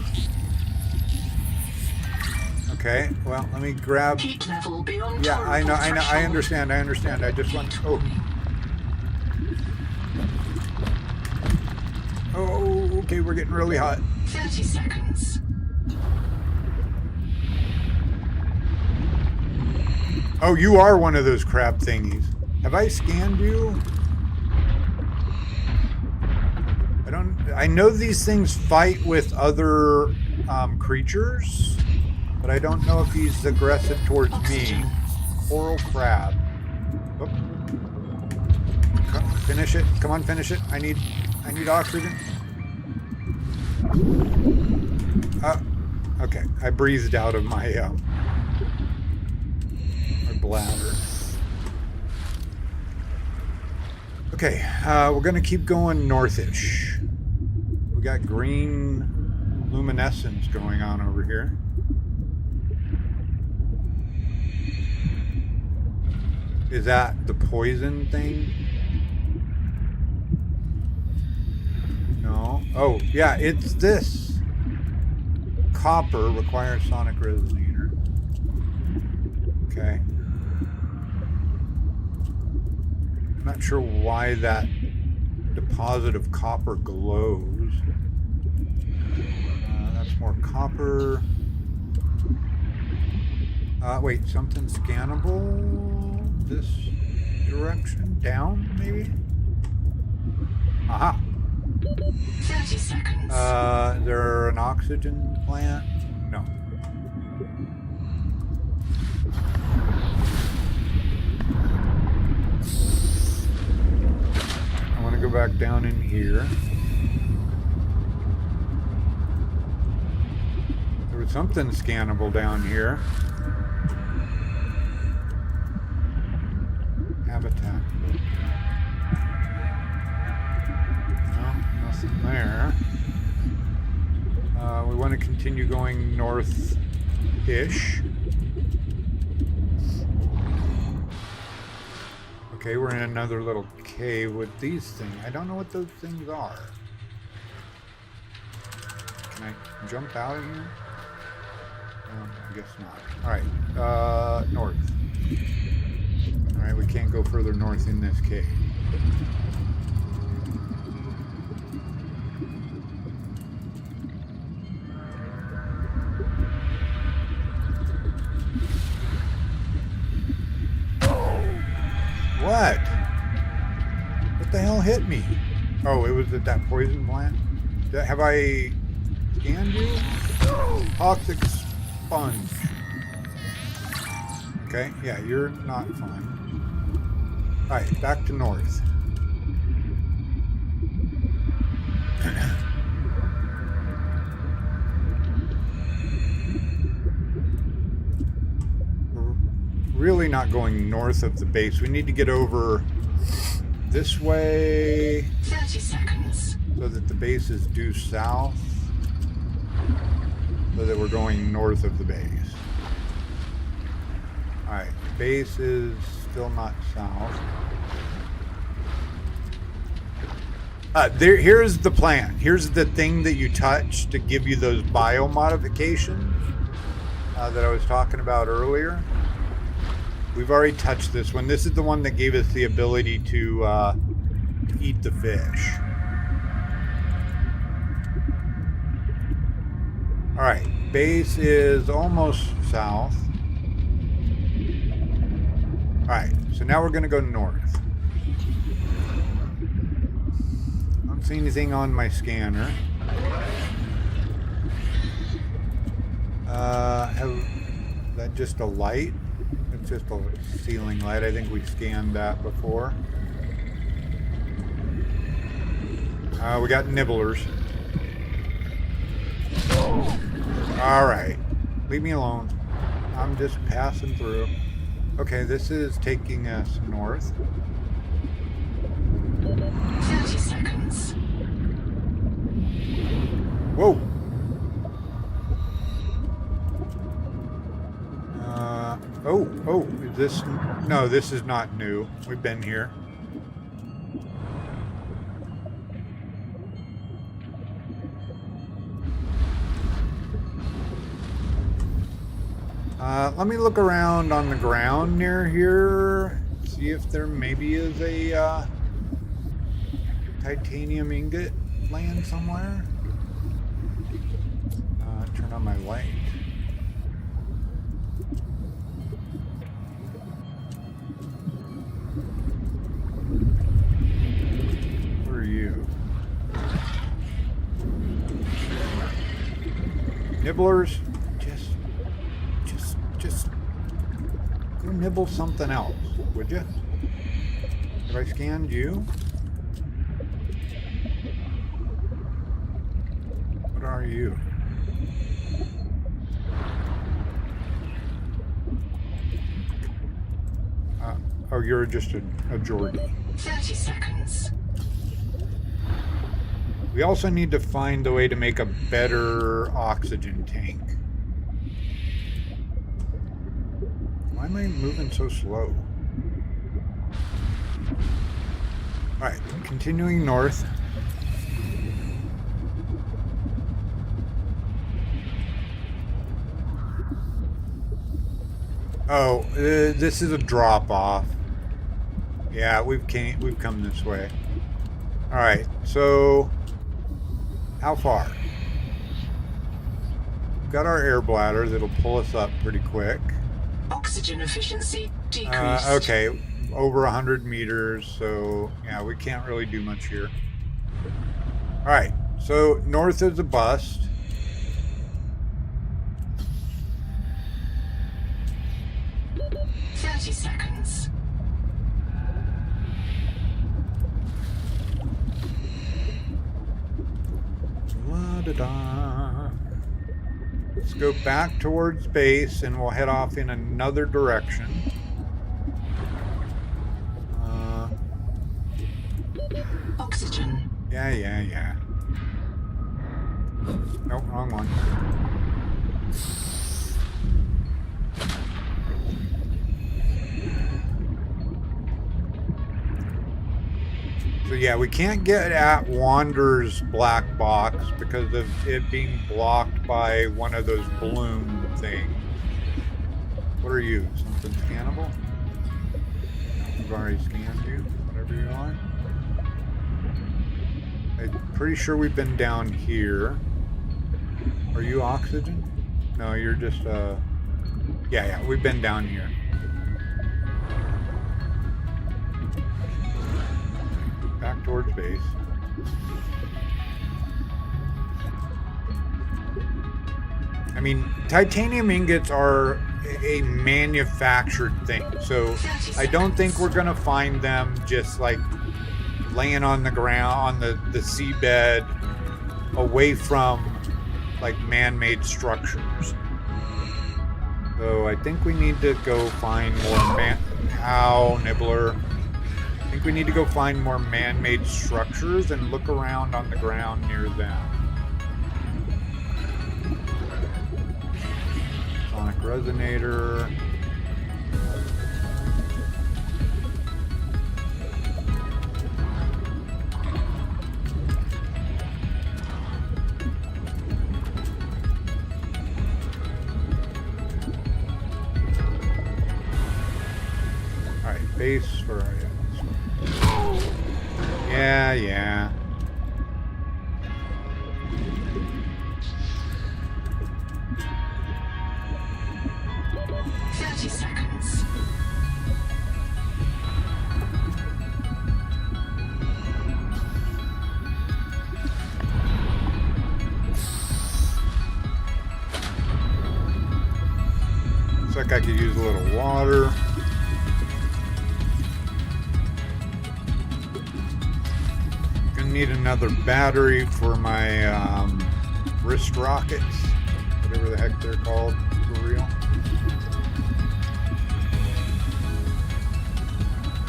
Okay. Okay, well, let me grab...
Heat level beyond
Yeah, I know, I
threshold.
understand, I just want... Oh. Oh, okay, we're getting really hot.
30 seconds.
Oh, you are one of those crab thingies. Have I scanned you? I know these things fight with other creatures, but I don't know if he's aggressive towards me. Coral crab. Oh. Finish it. Come on, finish it. I need oxygen. Okay. I breathed out of my bladder. Okay, we're gonna keep going northish. We got green luminescence going on over here. Is that the poison thing? No. Oh, yeah, it's this. Copper requires sonic resonator. Okay. Not sure why that deposit of copper glows. That's more copper. Wait, something scannable? This direction? Down, maybe? Aha!
30 seconds.
Is there an oxygen plant? No. I want to go back down in here. There was something scannable down here. Habitat. No, nothing there. We want to continue going north-ish. Okay, we're in another little cave with these things. I don't know what those things are. Can I jump out of here? I guess not. Alright, north. Alright, we can't go further north in this cave. What? What the hell hit me? Oh, it was at that poison plant? Have I scanned you? Toxic sponge. Okay, yeah, you're not fine. Alright, back to north. Really not going north of the base. We need to get over this way
30 seconds.
so that the base is due south, so that we're going north of the base. Alright, the base is still not south. Here's the plan. Here's the thing that you touch to give you those biomodifications that I was talking about earlier. We've already touched this one. This is the one that gave us the ability to eat the fish. Alright, base is almost south. Alright, so now we're going to go north. I don't see anything on my scanner. Is that just a light? It's just a ceiling light. I think we scanned that before. We got nibblers. Alright. Leave me alone. I'm just passing through. Okay, this is taking us north.
30 seconds.
Whoa! Oh, is this... No, this is not new. We've been here. Let me look around on the ground near here. See if there maybe is a titanium ingot laying somewhere. Turn on my light. What are you? Nibblers? Just go nibble something else, would you? Have I scanned you? What are you? Oh, you're just a Geordie.
30 seconds.
We also need to find a way to make a better oxygen tank. Why am I moving so slow? Alright, continuing north. Oh, this is a drop off. Yeah, we've come this way. Alright, so how far? We've got our air bladder that'll pull us up pretty quick.
Oxygen efficiency decreased.
Okay, over 100 meters, so yeah, we can't really do much here. Alright, so north is a bust.
Seconds.
La-da-da. Let's go back towards base and we'll head off in another direction.
Oxygen.
Yeah. Nope, wrong one. So yeah, we can't get at Wander's black box because of it being blocked by one of those balloon things. What are you? Something scannable? I've already scanned you, whatever you are. I'm pretty sure we've been down here. Are you oxygen? No, you're just, yeah, we've been down here. Back towards base. I mean, titanium ingots are a manufactured thing, so I don't think we're gonna find them just like laying on the ground, on the seabed, away from like man-made structures. So I think we need to go find more Nibbler. I think we need to go find more man-made structures and look around on the ground near them. Sonic resonator. Alright, base for yeah.
30 seconds.
Looks like I could use a little water. Need another battery for my wrist rockets, whatever the heck they're called for real.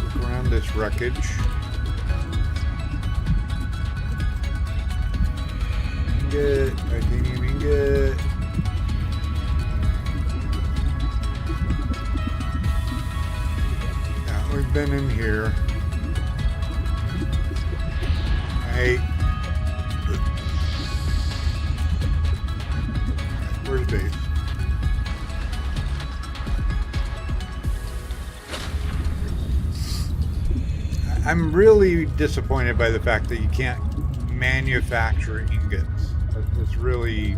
Look around this wreckage. Ingot, titanium ingot. Yeah, we've been in here. Hey, where's base? really disappointed by the fact that you can't manufacture ingots. It's really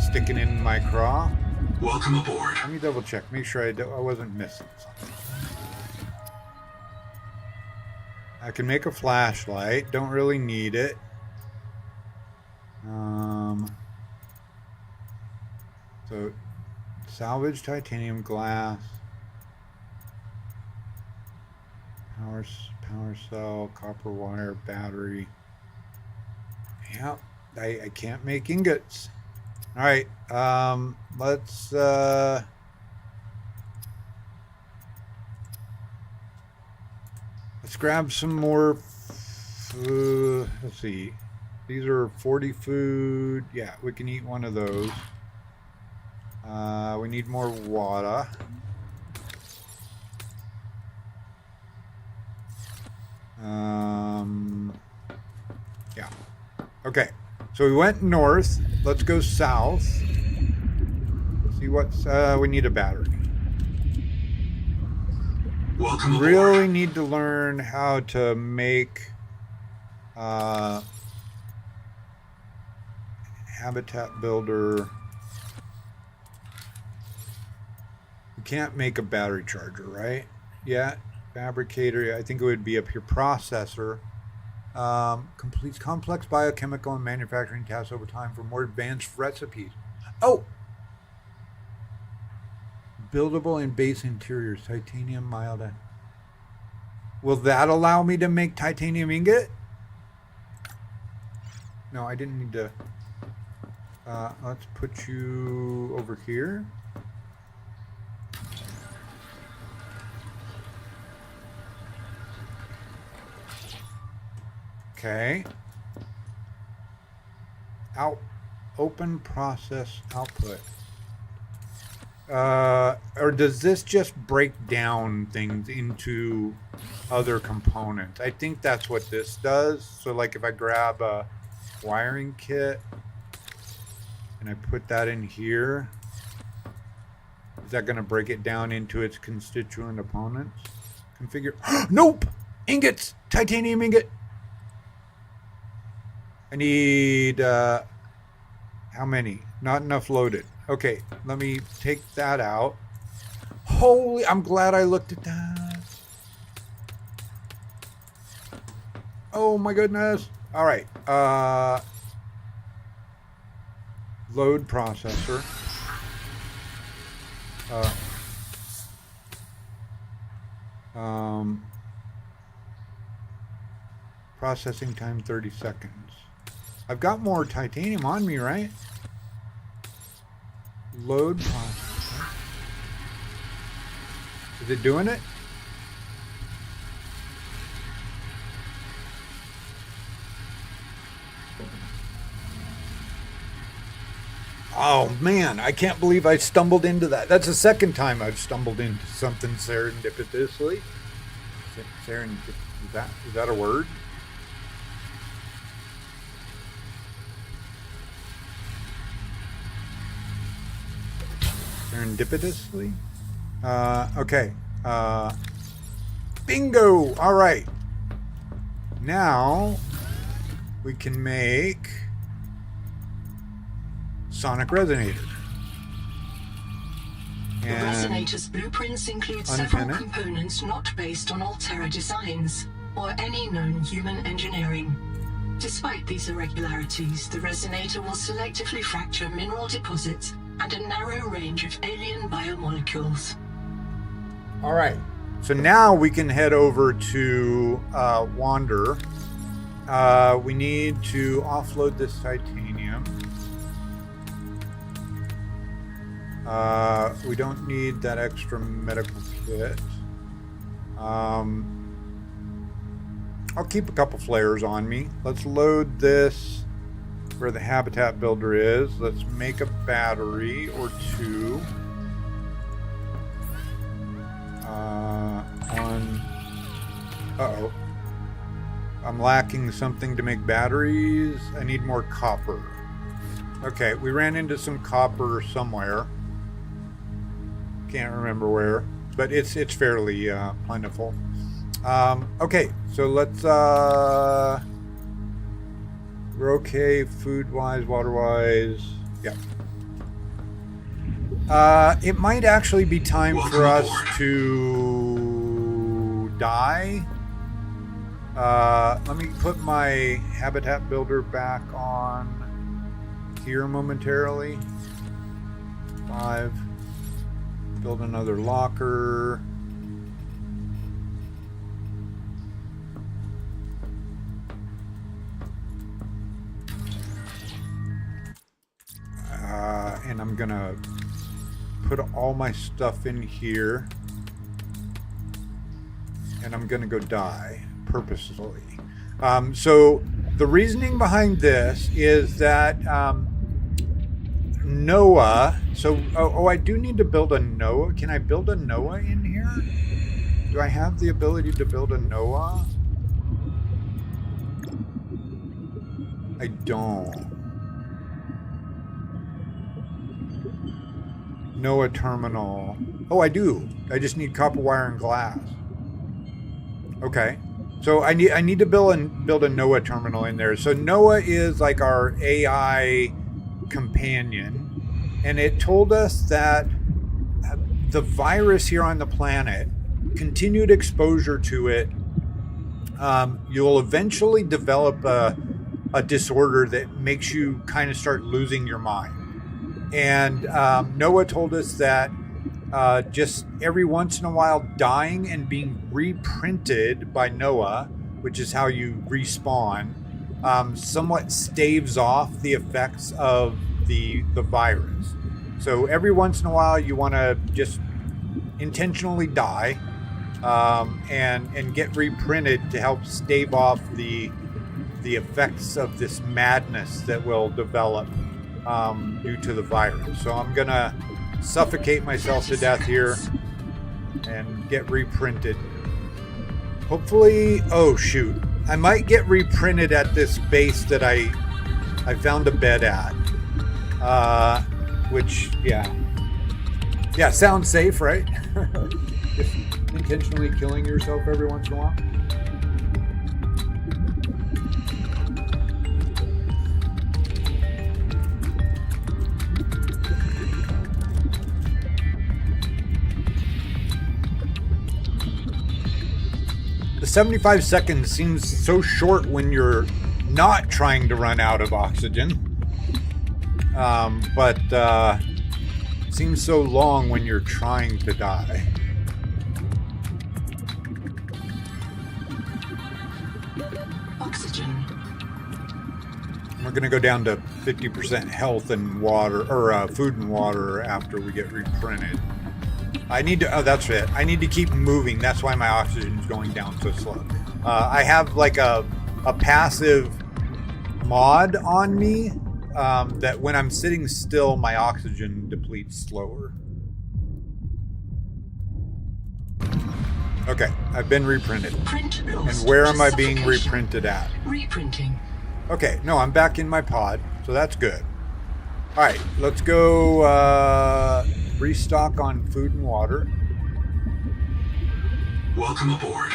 sticking in my craw.
Welcome aboard.
Let me double check, make sure I wasn't missing something. I can make a flashlight, don't really need it. So salvage titanium glass, power cell, copper wire, battery. Yeah, I can't make ingots. All right, let's grab some more. Let's see. These are 40 food. Yeah, we can eat one of those. We need more water. Yeah. Okay. So we went north. Let's go south. See what's. We need a battery.
Welcome aboard.
Really need to learn how to make habitat builder. We can't make a battery charger, right? Yeah. Fabricator. I think it would be up here. Processor. Completes complex biochemical and manufacturing tasks over time for more advanced recipes. Oh! Buildable and base interiors. Titanium mild. Will that allow me to make titanium ingot? No, I didn't need to. Let's put you over here. Okay. Open process output. Or does this just break down things into other components? I think that's what this does. So like if I grab a wiring kit and I put that in here, is that going to break it down into its constituent components? Configure. Nope! Ingots! Titanium ingot! I need, how many? Not enough loaded. Okay, let me take that out. Holy, I'm glad I looked at that. Oh my goodness. All right. Load processor. Processing time 30 seconds. I've got more titanium on me, right? Load processor. Is it doing it? Oh man, I can't believe I stumbled into that. That's the second time I've stumbled into something serendipitously. Is that a word? Serendipitously? Okay. Bingo! All right. Now we can make sonic resonators.
The resonator's blueprints include several components not based on Altera designs or any known human engineering. Despite these irregularities, the resonator will selectively fracture mineral deposits and a narrow range of alien biomolecules.
All right. So now we can head over to Wander. We need to offload this titanium. We don't need that extra medical kit. I'll keep a couple flares on me. Let's load this where the habitat builder is. Let's make a battery or two. Uh-oh. I'm lacking something to make batteries. I need more copper. Okay, we ran into some copper somewhere. Can't remember where, but it's fairly plentiful. Okay, so let's we're okay food wise, water wise. Yeah. It might actually be time for us to die. Let me put my habitat builder back on here momentarily. 5. Build another locker. And I'm gonna put all my stuff in here. And I'm gonna go die purposefully. So the reasoning behind this is that Noah. So I do need to build a Noah. Can I build a Noah in here? Do I have the ability to build a Noah? I don't. Noah terminal. Oh, I do. I just need copper wire and glass. Okay. So I need to build a Noah terminal in there. So Noah is like our AI companion, and it told us that the virus here on the planet, continued exposure to it, you'll eventually develop a disorder that makes you kind of start losing your mind. And Noah told us that just every once in a while dying and being reprinted by Noah, which is how you respawn, somewhat staves off the effects of the virus. So every once in a while you want to just intentionally die and get reprinted to help stave off the effects of this madness that will develop due to the virus. So I'm gonna suffocate myself to death here and get reprinted. Hopefully, oh shoot, I might get reprinted at this base that I found a bed at. Which, yeah, sounds safe, right? Just intentionally killing yourself every once in a while. The 75 seconds seems so short when you're not trying to run out of oxygen. But seems so long when you're trying to die.
Oxygen.
We're gonna go down to 50% health and water, or food and water after we get reprinted. I need to, oh, that's it. I need to keep moving. That's why my oxygen is going down so slow. I have like a passive mod on me that when I'm sitting still, my oxygen depletes slower. Okay, I've been reprinted. And where am I being reprinted at?
Reprinting.
Okay, no, I'm back in my pod, so that's good. All right, let's go restock on food and water.
Welcome aboard.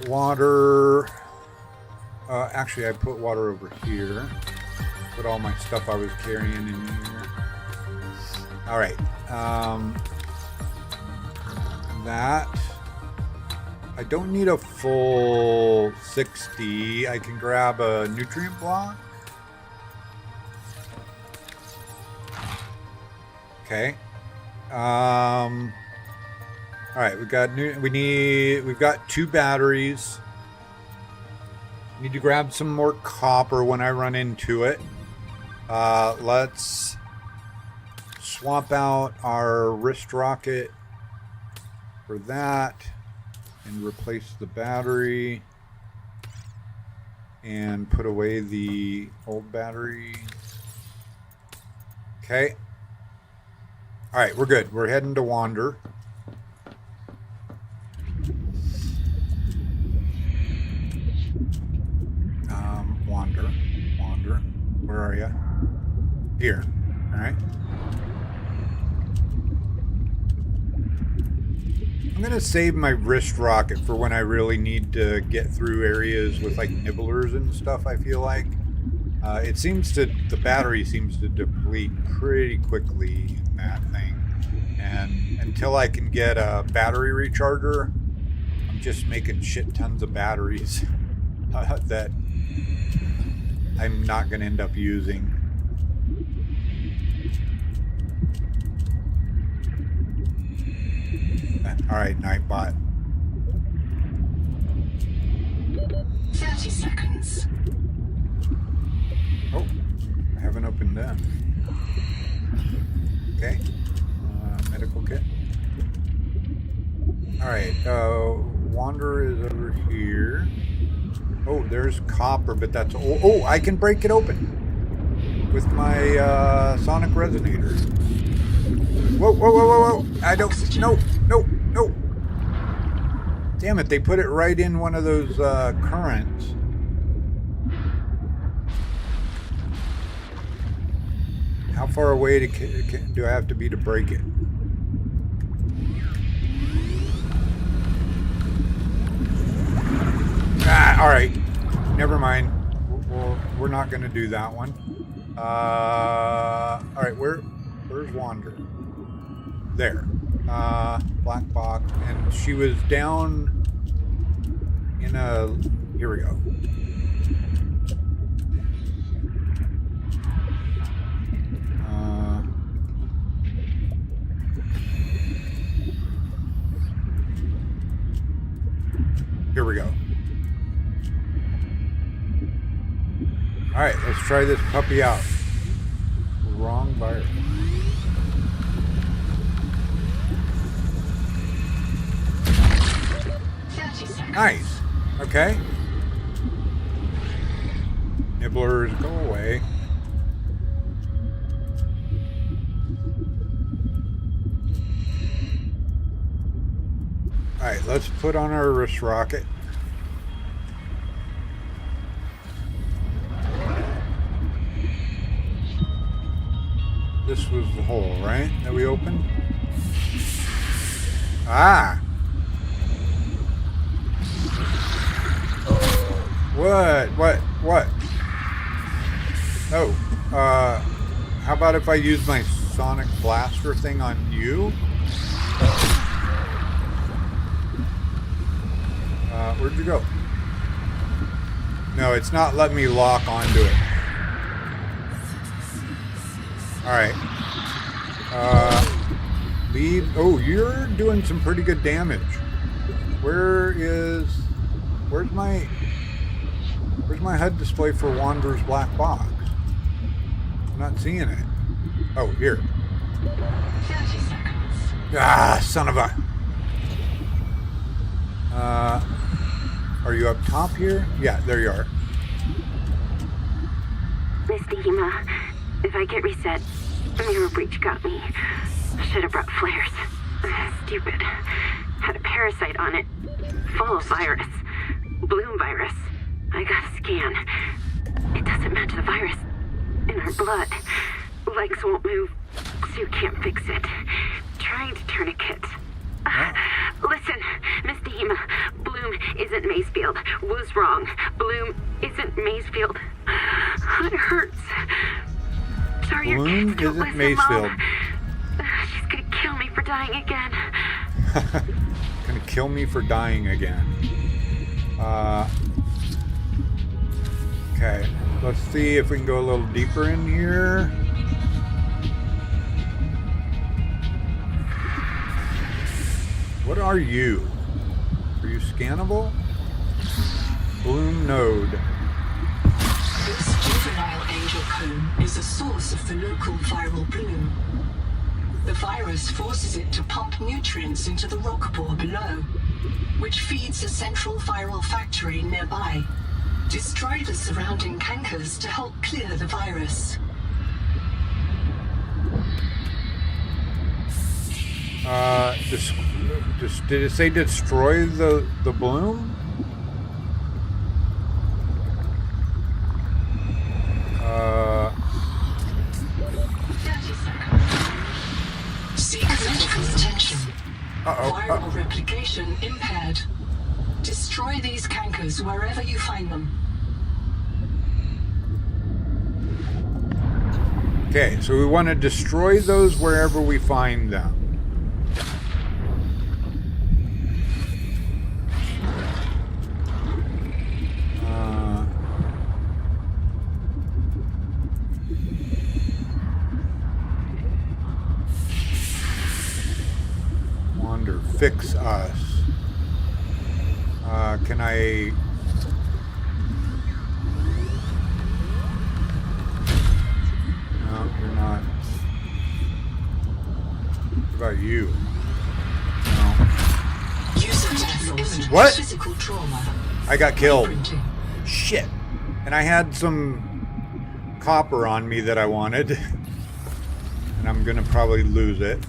Water. Actually, I put water over here. Put all my stuff I was carrying in here. All right. That. I don't need a full 60. I can grab a nutrient block. Okay. All right, we've got two batteries. Need to grab some more copper when I run into it. Let's swap out our wrist rocket for that and replace the battery and put away the old battery. Okay. All right, we're good. We're heading to Wander. Wander. Where are you? Here. All right. I'm gonna save my wrist rocket for when I really need to get through areas with like nibblers and stuff. I feel like the battery seems to deplete pretty quickly in that thing, and until I can get a battery recharger, I'm just making shit tons of batteries that I'm not gonna end up using. All right, Nightbot.
30 seconds.
Oh, I haven't opened that. Okay. Medical kit. All right. Wanderer is over here. Oh, there's copper, but that's... Oh, I can break it open with my sonic resonator. Whoa. I don't... No. Damn it, they put it right in one of those currents. How far away do I have to be to break it? All right. Never mind. We're not going to do that one. All right, where's Wanderer? There. Black box. And she was down in a... Here we go. Here we go. All right, let's try this puppy out. Wrong virus. Nice. Okay. Nibblers, go away. All right, let's put on our wrist rocket. This was the hole, right? That we opened? Ah! What? Oh, how about if I use my sonic blaster thing on you? Where'd you go? No, it's not letting me lock onto it. Alright. Leave. Oh, you're doing some pretty good damage. Where's my HUD display for Wanderer's black box? I'm not seeing it. Oh, here.
30 seconds.
Ah, son of a... are you up top here? Yeah, there you are.
Miss Dihima, if I get reset, Mirror Breach got me. I should have brought flares. Stupid. Had a parasite on it. Full of virus. Bloom virus. I got a scan. It doesn't match the virus in our blood. Legs won't move, so you can't fix it. Trying to tourniquet. Listen, Miss Dihima, Bloom isn't Macefield. Was wrong. Bloom isn't Macefield. It hurts. Sorry, your
Bloom
kids don't
isn't
listen,
Macefield.
Mom. She's gonna kill me for dying again.
Gonna kill me for dying again. Okay, let's see if we can go a little deeper in here. What are you? Are you scannable? Bloom node.
This juvenile angel comb is the source of the local viral bloom. The virus forces it to pump nutrients into the rock bore below, which feeds a central viral factory nearby. Destroy the surrounding cankers to help clear the virus.
Did it say destroy the bloom?
Seek medical attention. Viral replication function impaired. Destroy these cankers wherever you find them.
Okay, so we want to destroy those wherever we find them. Wander, fix us. Can I... No, you're not. What about you? No.
User death imminent.
What?
Physical trauma.
I got killed.
Printing.
Shit. And I had some copper on me that I wanted. And I'm gonna probably lose it.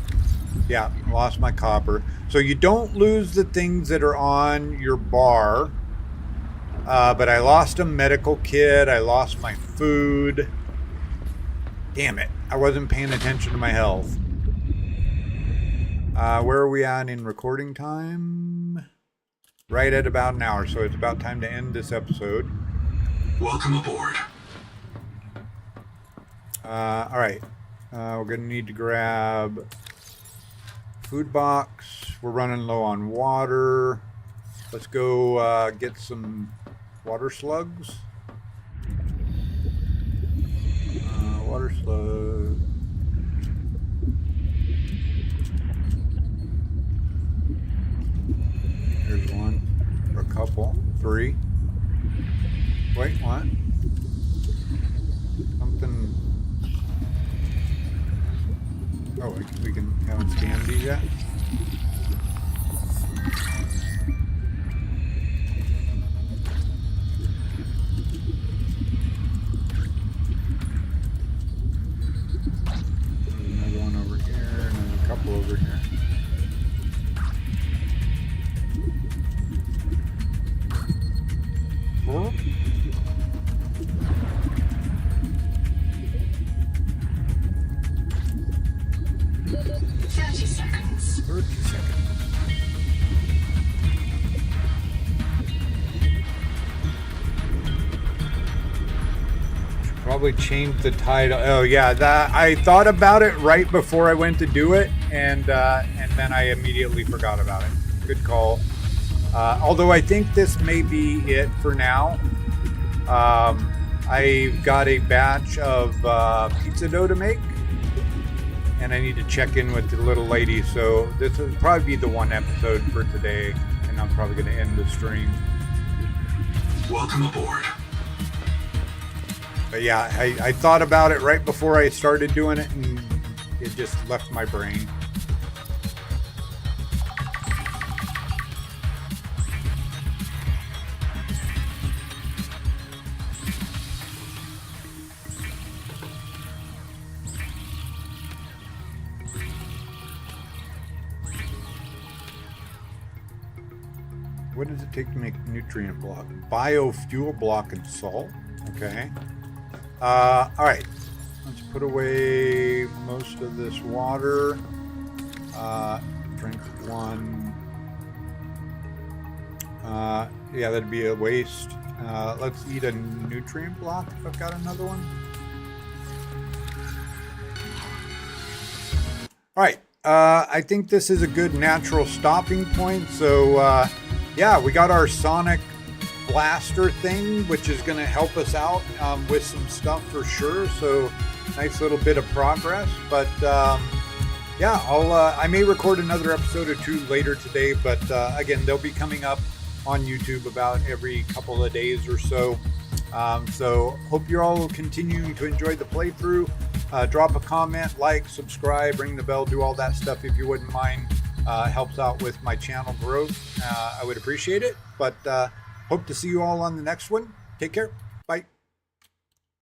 Yeah, lost my copper. So you don't lose the things that are on your bar. But I lost a medical kit. I lost my food. Damn it. I wasn't paying attention to my health. Where are we at in recording time? Right at about an hour. So it's about time to end this episode.
Welcome aboard.
All right. We're going to need to grab food box. We're running low on water. Let's go get some water slugs. Water slug. Here's one. Or a couple. 3. Wait, what? Something. Oh, we can haven't scanned these yet. There's another one over here, and there's a couple over here. Huh?
30 seconds.
30 seconds. Should probably change the title. Oh yeah, that I thought about it right before I went to do it, and then I immediately forgot about it. Good call. Although I think this may be it for now. I've got a batch of pizza dough to make. And I need to check in with the little lady, so this will probably be the one episode for today, and I'm probably going to end the stream.
Welcome aboard.
But yeah, I thought about it right before I started doing it, and it just left my brain. What does it take to make nutrient block? Biofuel block and salt. Okay. All right. Let's put away most of this water. Drink one. Yeah, that'd be a waste. Let's eat a nutrient block if I've got another one. All right. I think this is a good natural stopping point. So, yeah, we got our sonic blaster thing, which is going to help us out with some stuff for sure. So nice little bit of progress. But yeah, I may record another episode or two later today. But again, they'll be coming up on YouTube about every couple of days or so. So hope you're all continuing to enjoy the playthrough. Drop a comment, like, subscribe, ring the bell, do all that stuff if you wouldn't mind. Helps out with my channel growth. I would appreciate it. But hope to see you all on the next one. Take care.